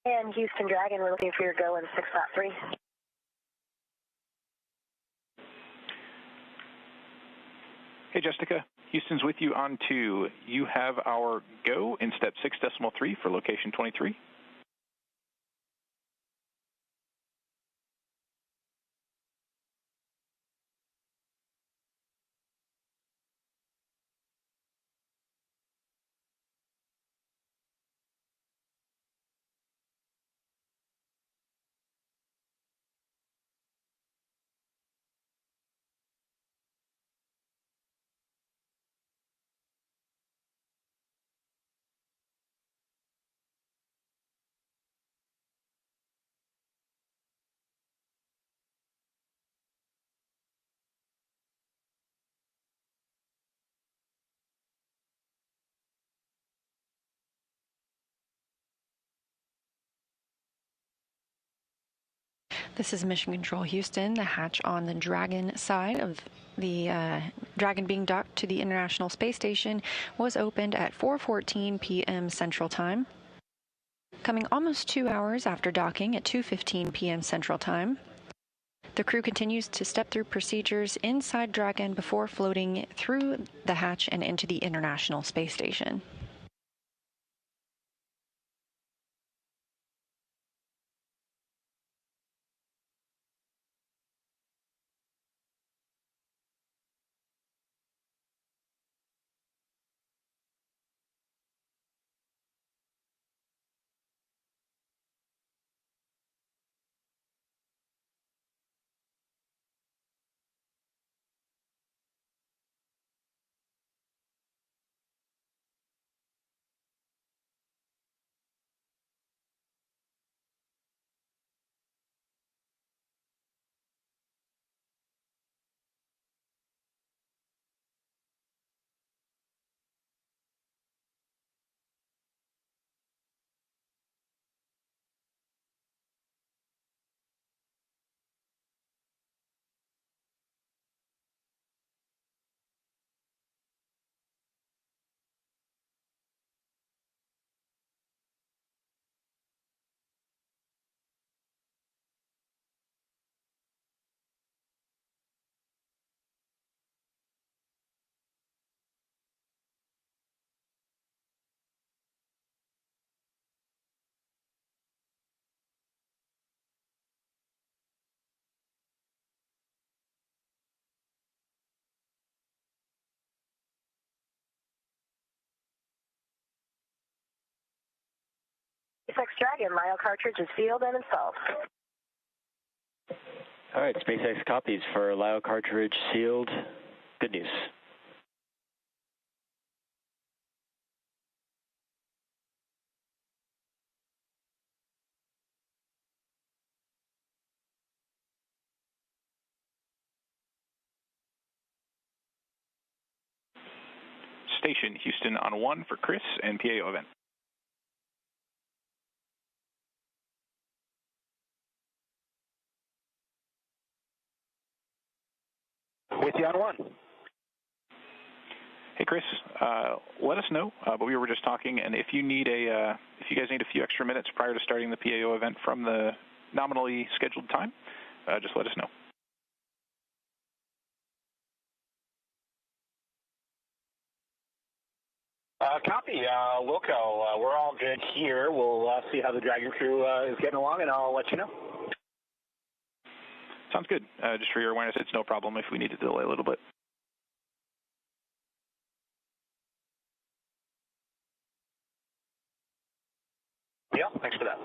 And Houston Dragon, we're looking for your go in 6.3. Hey, Jessica. Houston's with you on 2. You have our go in step 6.3 for location 23. This is Mission Control Houston. The hatch on the Dragon side of the Dragon being docked to the International Space Station was opened at 4:14 p.m. Central Time. Coming almost 2 hours after docking at 2:15 p.m. Central Time, the crew continues to step through procedures inside Dragon before floating through the hatch and into the International Space Station. SpaceX Dragon, Lyle cartridge is sealed and installed. All right, SpaceX copies for Lyle cartridge sealed. Good news. station. Houston on 1 for Chris and PAO event. With you on 1. Hey Chris, let us know. But we were just talking, and if you need if you guys need a few extra minutes prior to starting the PAO event from the nominally scheduled time, just let us know. Copy, Wilco. We're all good here. We'll see how the Dragon crew is getting along, and I'll let you know. Sounds good. Just for your awareness, it's no problem if we need to delay a little bit. Yeah, thanks for that.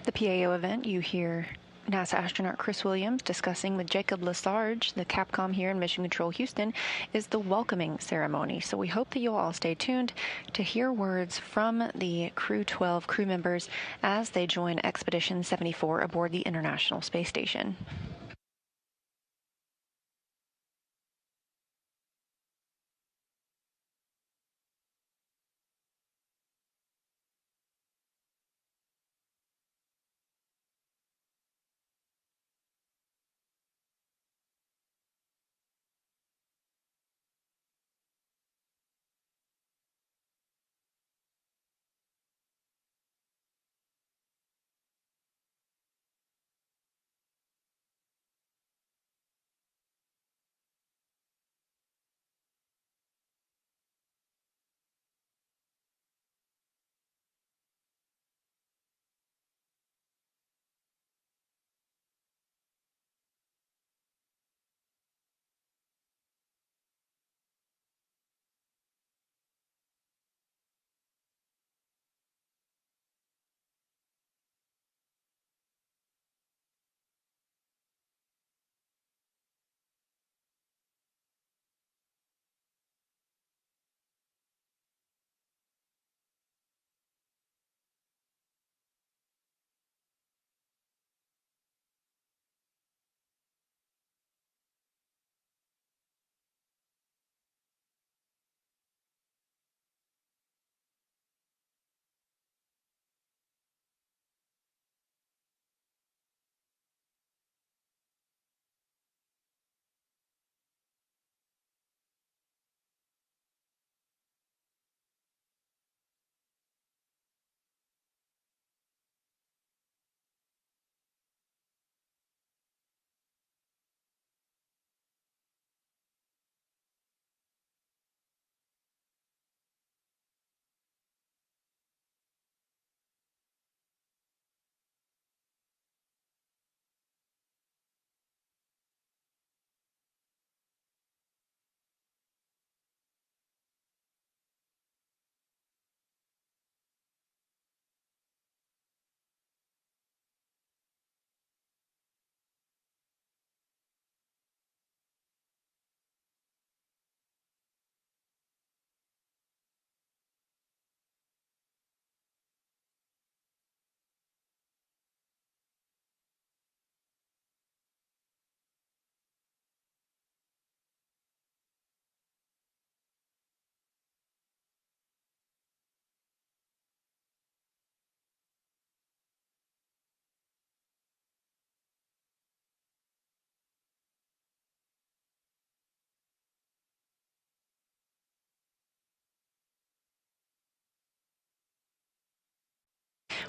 The PAO event, you hear NASA astronaut Chris Williams discussing with Jacob Lesarge, the Capcom here in Mission Control Houston, is the welcoming ceremony. So we hope that you'll all stay tuned to hear words from the Crew 12 crew members as they join Expedition 74 aboard the International Space Station.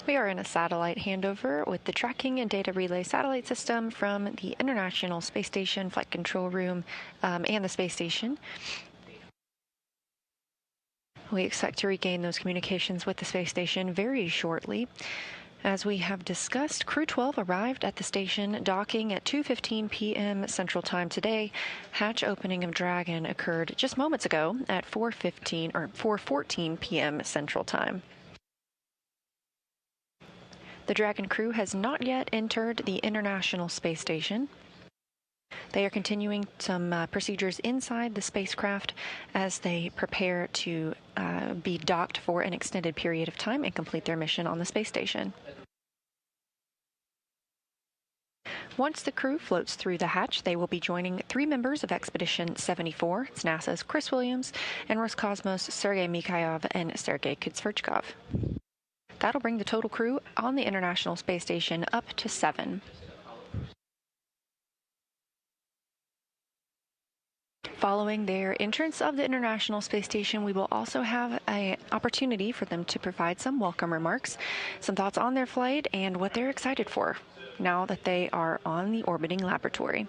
We are in a satellite handover with the tracking and data relay satellite system from the International Space Station Flight Control Room and the space station. We expect to regain those communications with the space station very shortly. As we have discussed, Crew 12 arrived at the station docking at 2:15 p.m. Central Time today. Hatch opening of Dragon occurred just moments ago at 4:14 p.m. Central Time. The Dragon crew has not yet entered the International Space Station. They are continuing some procedures inside the spacecraft as they prepare to be docked for an extended period of time and complete their mission on the space station. Once the crew floats through the hatch, they will be joining 3 members of Expedition 74. It's NASA's Chris Williams and Roscosmos' Sergei Mikhailov and Sergei Kudzverchkov. That'll bring the total crew on the International Space Station up to 7. Following their entrance of the International Space Station, we will also have an opportunity for them to provide some welcome remarks, some thoughts on their flight, and what they're excited for now that they are on the orbiting laboratory.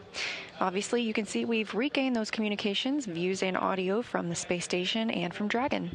Obviously, you can see we've regained those communications, views, and audio from the space station and from Dragon.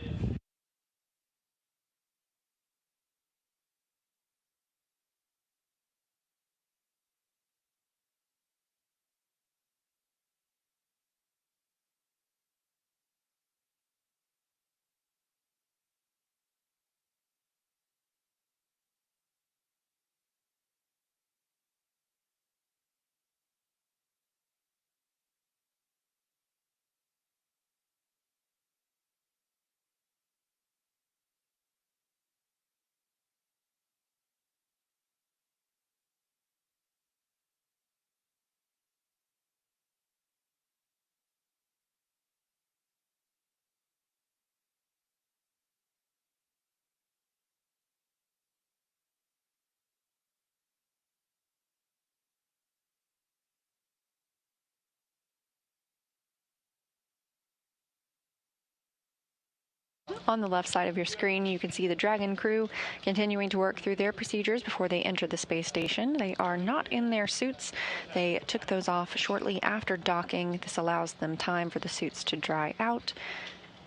On the left side of your screen, you can see the Dragon crew continuing to work through their procedures before they enter the space station. They are not in their suits. They took those off shortly after docking. This allows them time for the suits to dry out.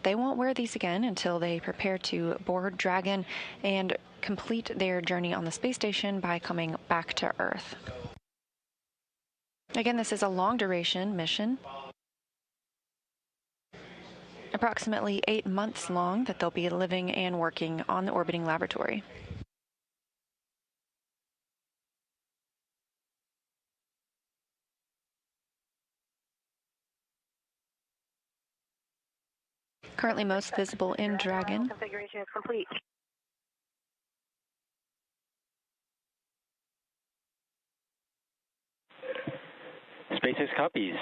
They won't wear these again until they prepare to board Dragon and complete their journey on the space station by coming back to Earth. Again, this is a long-duration mission, approximately 8 months long, that they'll be living and working on the orbiting laboratory. Currently most visible in Dragon. Configuration is complete. SpaceX copies.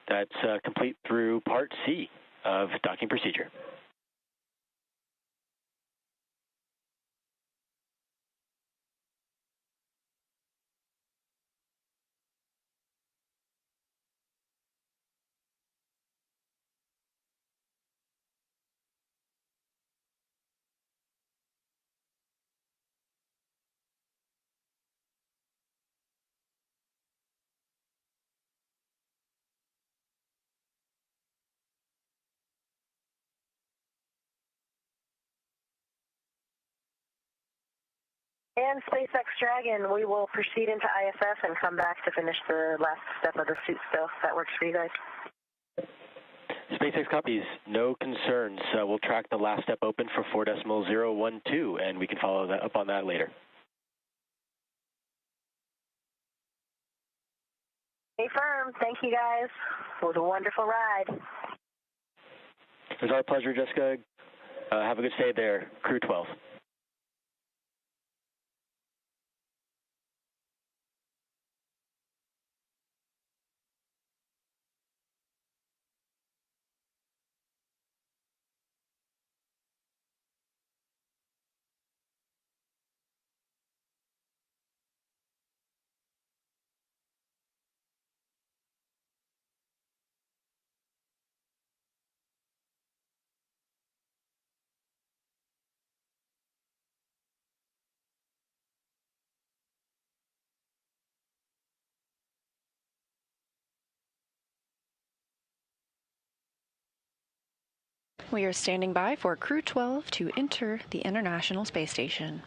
That's complete through Part C of docking procedure. And SpaceX Dragon, we will proceed into ISS and come back to finish the last step of the suit stuff. That works for you guys? SpaceX copies. No concerns. We'll track the last step open for 4.012, and we can follow that up on that later. Stay firm. Thank you, guys. It was a wonderful ride. It was our pleasure, Jessica. Have a good stay there, Crew 12. We are standing by for Crew 12 to enter the International Space Station.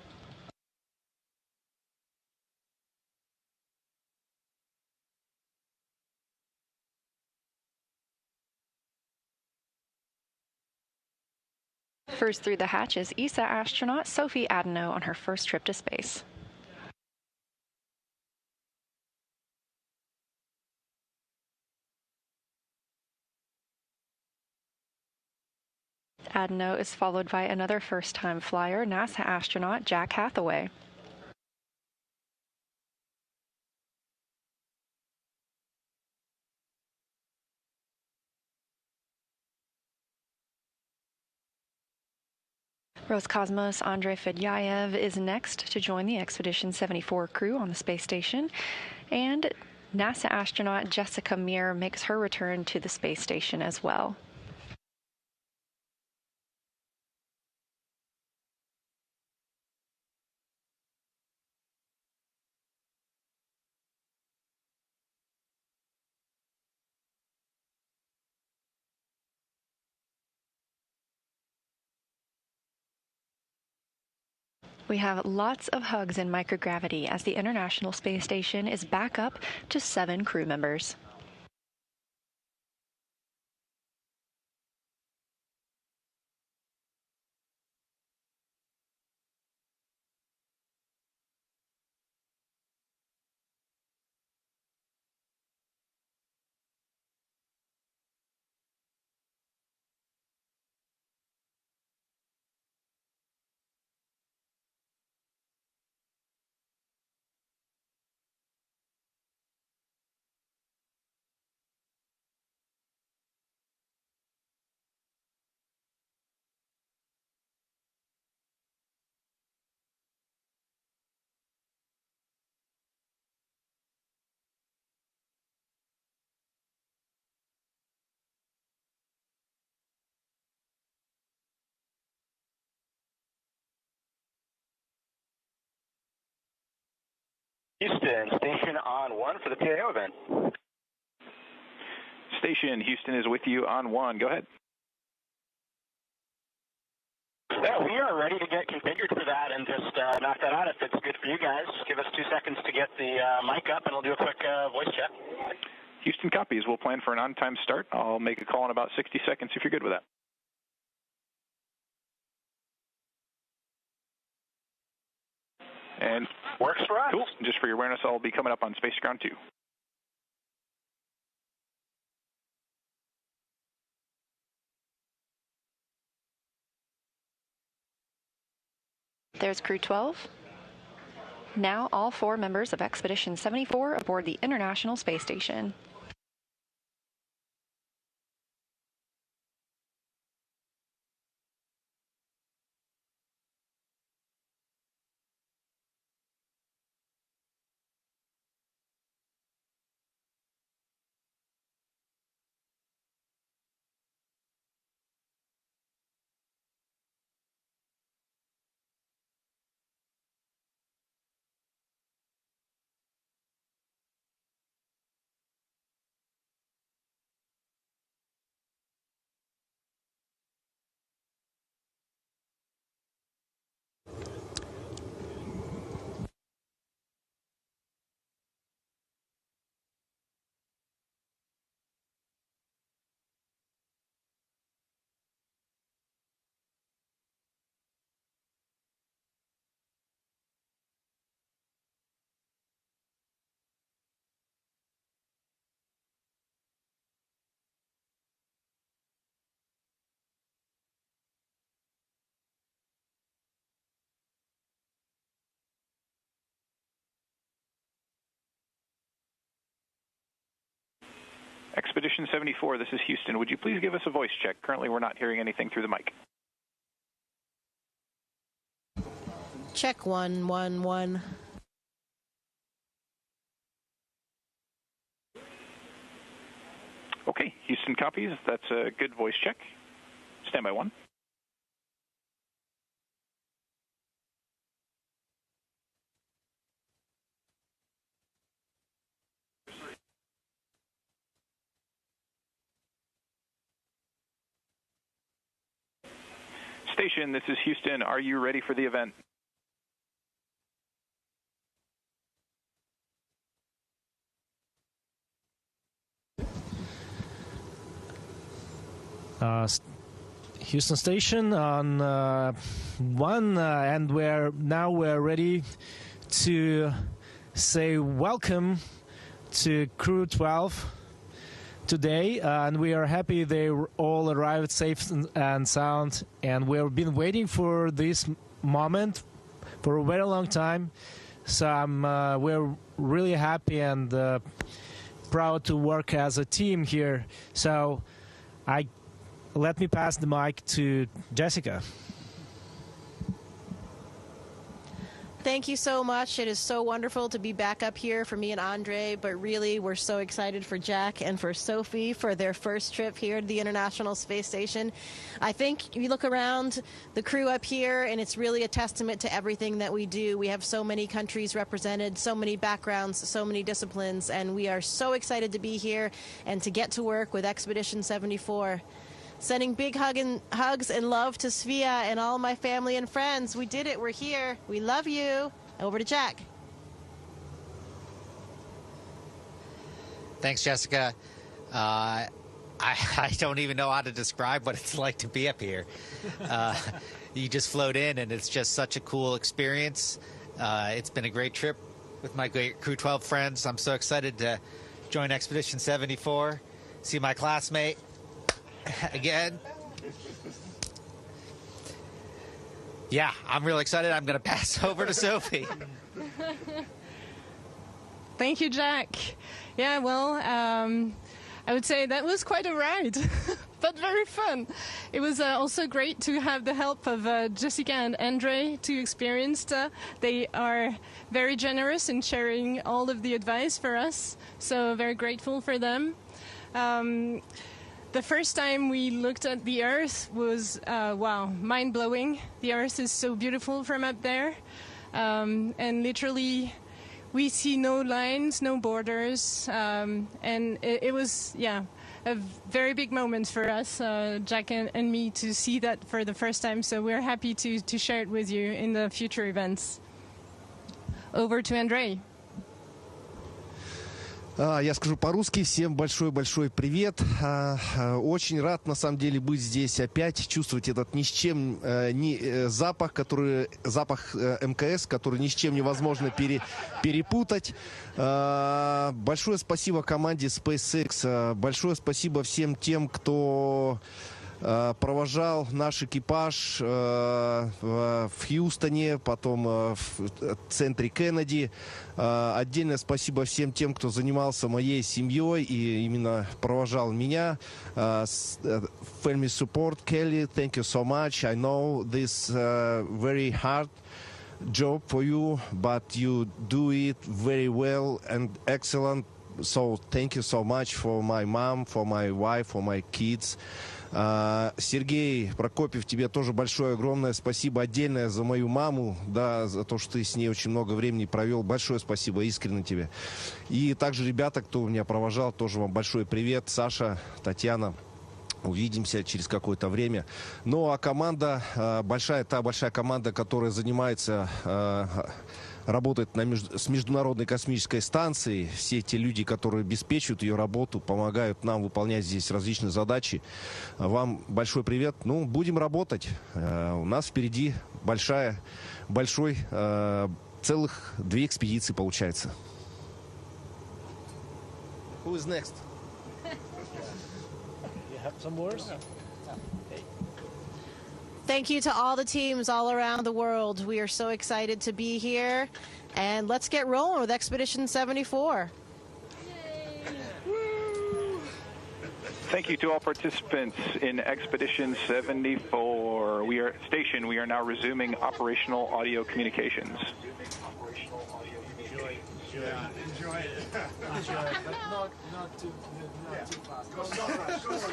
First through the hatch is ESA astronaut Sophie Adeno on her first trip to space. Adno is followed by another first-time flyer, NASA astronaut Jack Hathaway. Roscosmos Andrei Fedyaev is next to join the Expedition 74 crew on the space station, and NASA astronaut Jessica Meir makes her return to the space station as well. We have lots of hugs in microgravity as the International Space Station is back up to 7 crew members. Houston, station on 1 for the PAO event. Station, Houston is with you on 1. Go ahead. Yeah, we are ready to get configured for that and just knock that out if it's good for you guys. Just give us 2 seconds to get the mic up and we'll do a quick voice check. Houston copies. We'll plan for an on-time start. I'll make a call in about 60 seconds if you're good with that. And works for us. Cool. Just for your awareness, I'll be coming up on Space Ground 2. There's Crew 12. Now all 4 members of Expedition 74 aboard the International Space Station. Expedition 74, this is Houston. Would you please give us a voice check? Currently, we're not hearing anything through the mic. Check 111. Okay, Houston copies. That's a good voice check. Standby 1. Station, this is Houston. Are you ready for the event? Houston Station on 1, and we're ready to say welcome to Crew 12 today, and we are happy they all arrived safe and sound. And we've been waiting for this moment for a very long time. So we're really happy and proud to work as a team here. So let me pass the mic to Jessica. Thank you so much. It is so wonderful to be back up here for me and Andre, but really we're so excited for Jack and for Sophie for their first trip here to the International Space Station. I think you look around the crew up here and it's really a testament to everything that we do. We have so many countries represented, so many backgrounds, so many disciplines, and we are so excited to be here and to get to work with Expedition 74. Sending big hugs and love to Svea and all my family and friends. We did it. We're here. We love you. Over to Jack. Thanks, Jessica. I don't even know how to describe what it's like to be up here. You just float in, and it's just such a cool experience. It's been a great trip with my great Crew 12 friends. I'm so excited to join Expedition 74, see my classmate again. Yeah, I'm really excited. I'm going to pass over to Sophie. Thank you, Jack. Yeah, well, I would say that was quite a ride, but very fun. It was also great to have the help of Jessica and Andre, two experienced. They are very generous in sharing all of the advice for us, so very grateful for them. The first time we looked at the Earth was, wow, mind-blowing. The Earth is so beautiful from up there. And literally, we see no lines, no borders. And it was, yeah, a very big moment for us, Jack and me, to see that for the first time. So we're happy to share it with you in the future events. Over to Andre. Я скажу по-русски. Всем большой-большой привет. Очень рад, на самом деле, быть здесь опять, чувствовать этот ни с чем запах, запах МКС, который ни с чем невозможно перепутать. Большое спасибо команде SpaceX. Большое спасибо всем тем, кто провожал наш экипаж в Хьюстоне, потом в центре Кеннеди. Отдельное спасибо всем тем, кто занимался моей семьей и именно провожал меня. Family support, Kelly, thank you so much. I know this very hard job for you, but you do it very well and excellent. So thank you so much for my mom, for my wife, for my kids. Сергей Прокопьев, тебе тоже большое огромное спасибо отдельное за мою маму, да, за то, что ты с ней очень много времени провел. Большое спасибо, искренне тебе. И также ребята, кто меня провожал, тоже вам большой привет. Саша, Татьяна. Увидимся через какое-то время. Ну а команда, та большая команда, которая занимается, работает с Международной космической станцией, все те люди, которые обеспечивают ее работу, помогают нам выполнять здесь различные задачи. Вам большой привет. Ну, будем работать. У нас впереди целых 2 экспедиции получается. Who is next? Have some words? Thank you to all the teams all around the world. We are so excited to be here. And let's get rolling with Expedition 74. Thank you to all participants in Expedition 74. We are now resuming operational audio communications. Enjoy it. But not too fast. Don't rush.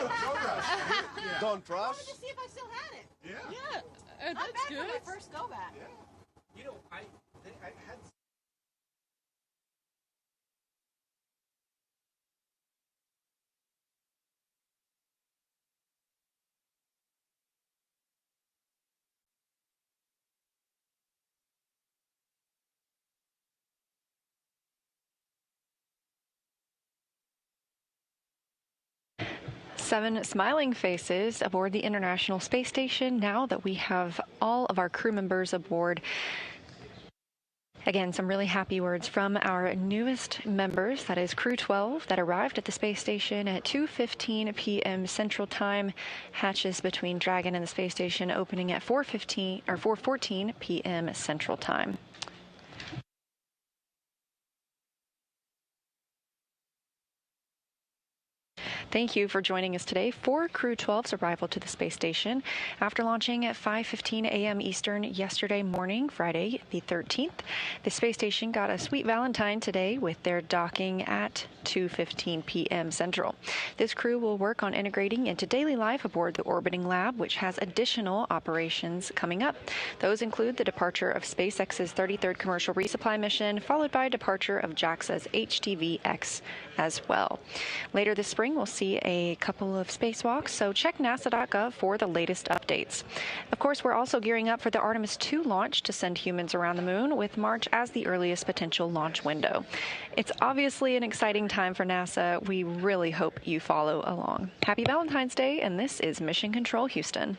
Don't rush. I wanted to see if I still had it. Yeah. I'm That's back good. for my first go back. Yeah. You know, I had. Seven smiling faces aboard the International Space Station now that we have all of our crew members aboard. Again, some really happy words from our newest members, that is Crew 12, that arrived at the space station at 2:15 p.m. Central Time. Hatches between Dragon and the space station opening at 4:14 p.m. Central Time. Thank you for joining us today for Crew 12's arrival to the space station. After launching at 5:15 a.m. Eastern yesterday morning, Friday the 13th, the space station got a sweet Valentine today with their docking at 2:15 p.m. Central. This crew will work on integrating into daily life aboard the orbiting lab, which has additional operations coming up. Those include the departure of SpaceX's 33rd commercial resupply mission, followed by departure of JAXA's HDV-X as well. Later this spring, we'll see a couple of spacewalks, so check nasa.gov for the latest updates. Of course, we're also gearing up for the Artemis II launch to send humans around the moon, with March as the earliest potential launch window. It's obviously an exciting time for NASA. We really hope you follow along. Happy Valentine's Day, and this is Mission Control Houston.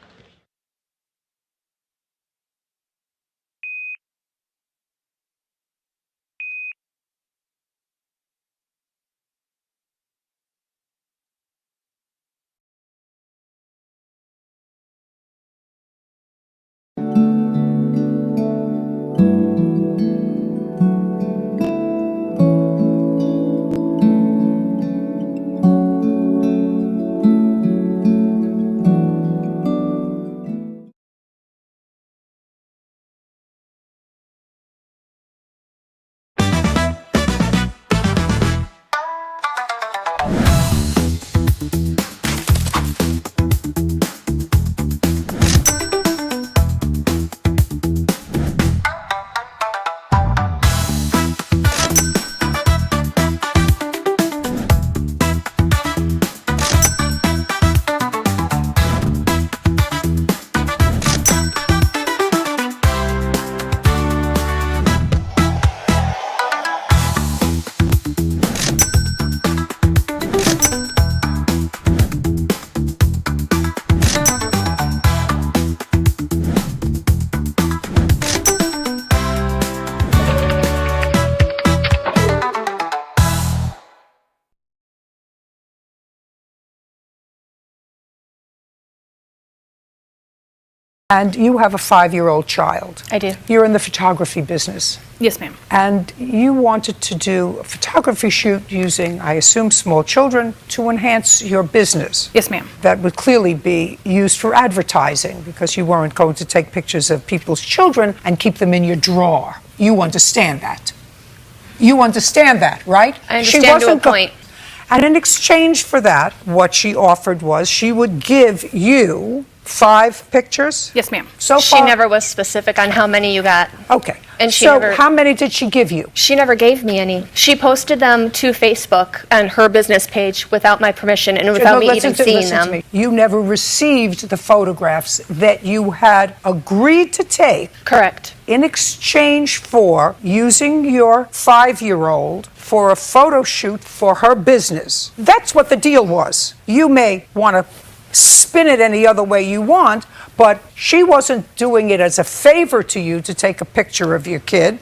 And you have a 5-year-old child. I do. You're in the photography business. Yes, ma'am. And you wanted to do a photography shoot using, I assume, small children to enhance your business. Yes, ma'am. That would clearly be used for advertising, because you weren't going to take pictures of people's children and keep them in your drawer. You understand that. You understand that, right? I understand to a point. And in exchange for that, what she offered was she would give you 5 pictures? Yes, ma'am. So she far, never was specific on how many you got. Okay. And she so never, how many did she give you? She never gave me any. She posted them to Facebook and her business page without my permission and without me even seeing them. You never received the photographs that you had agreed to take. Correct. In exchange for using your 5-year-old for a photo shoot for her business. That's what the deal was. You may want to spin it any other way you want, but she wasn't doing it as a favor to you to take a picture of your kid.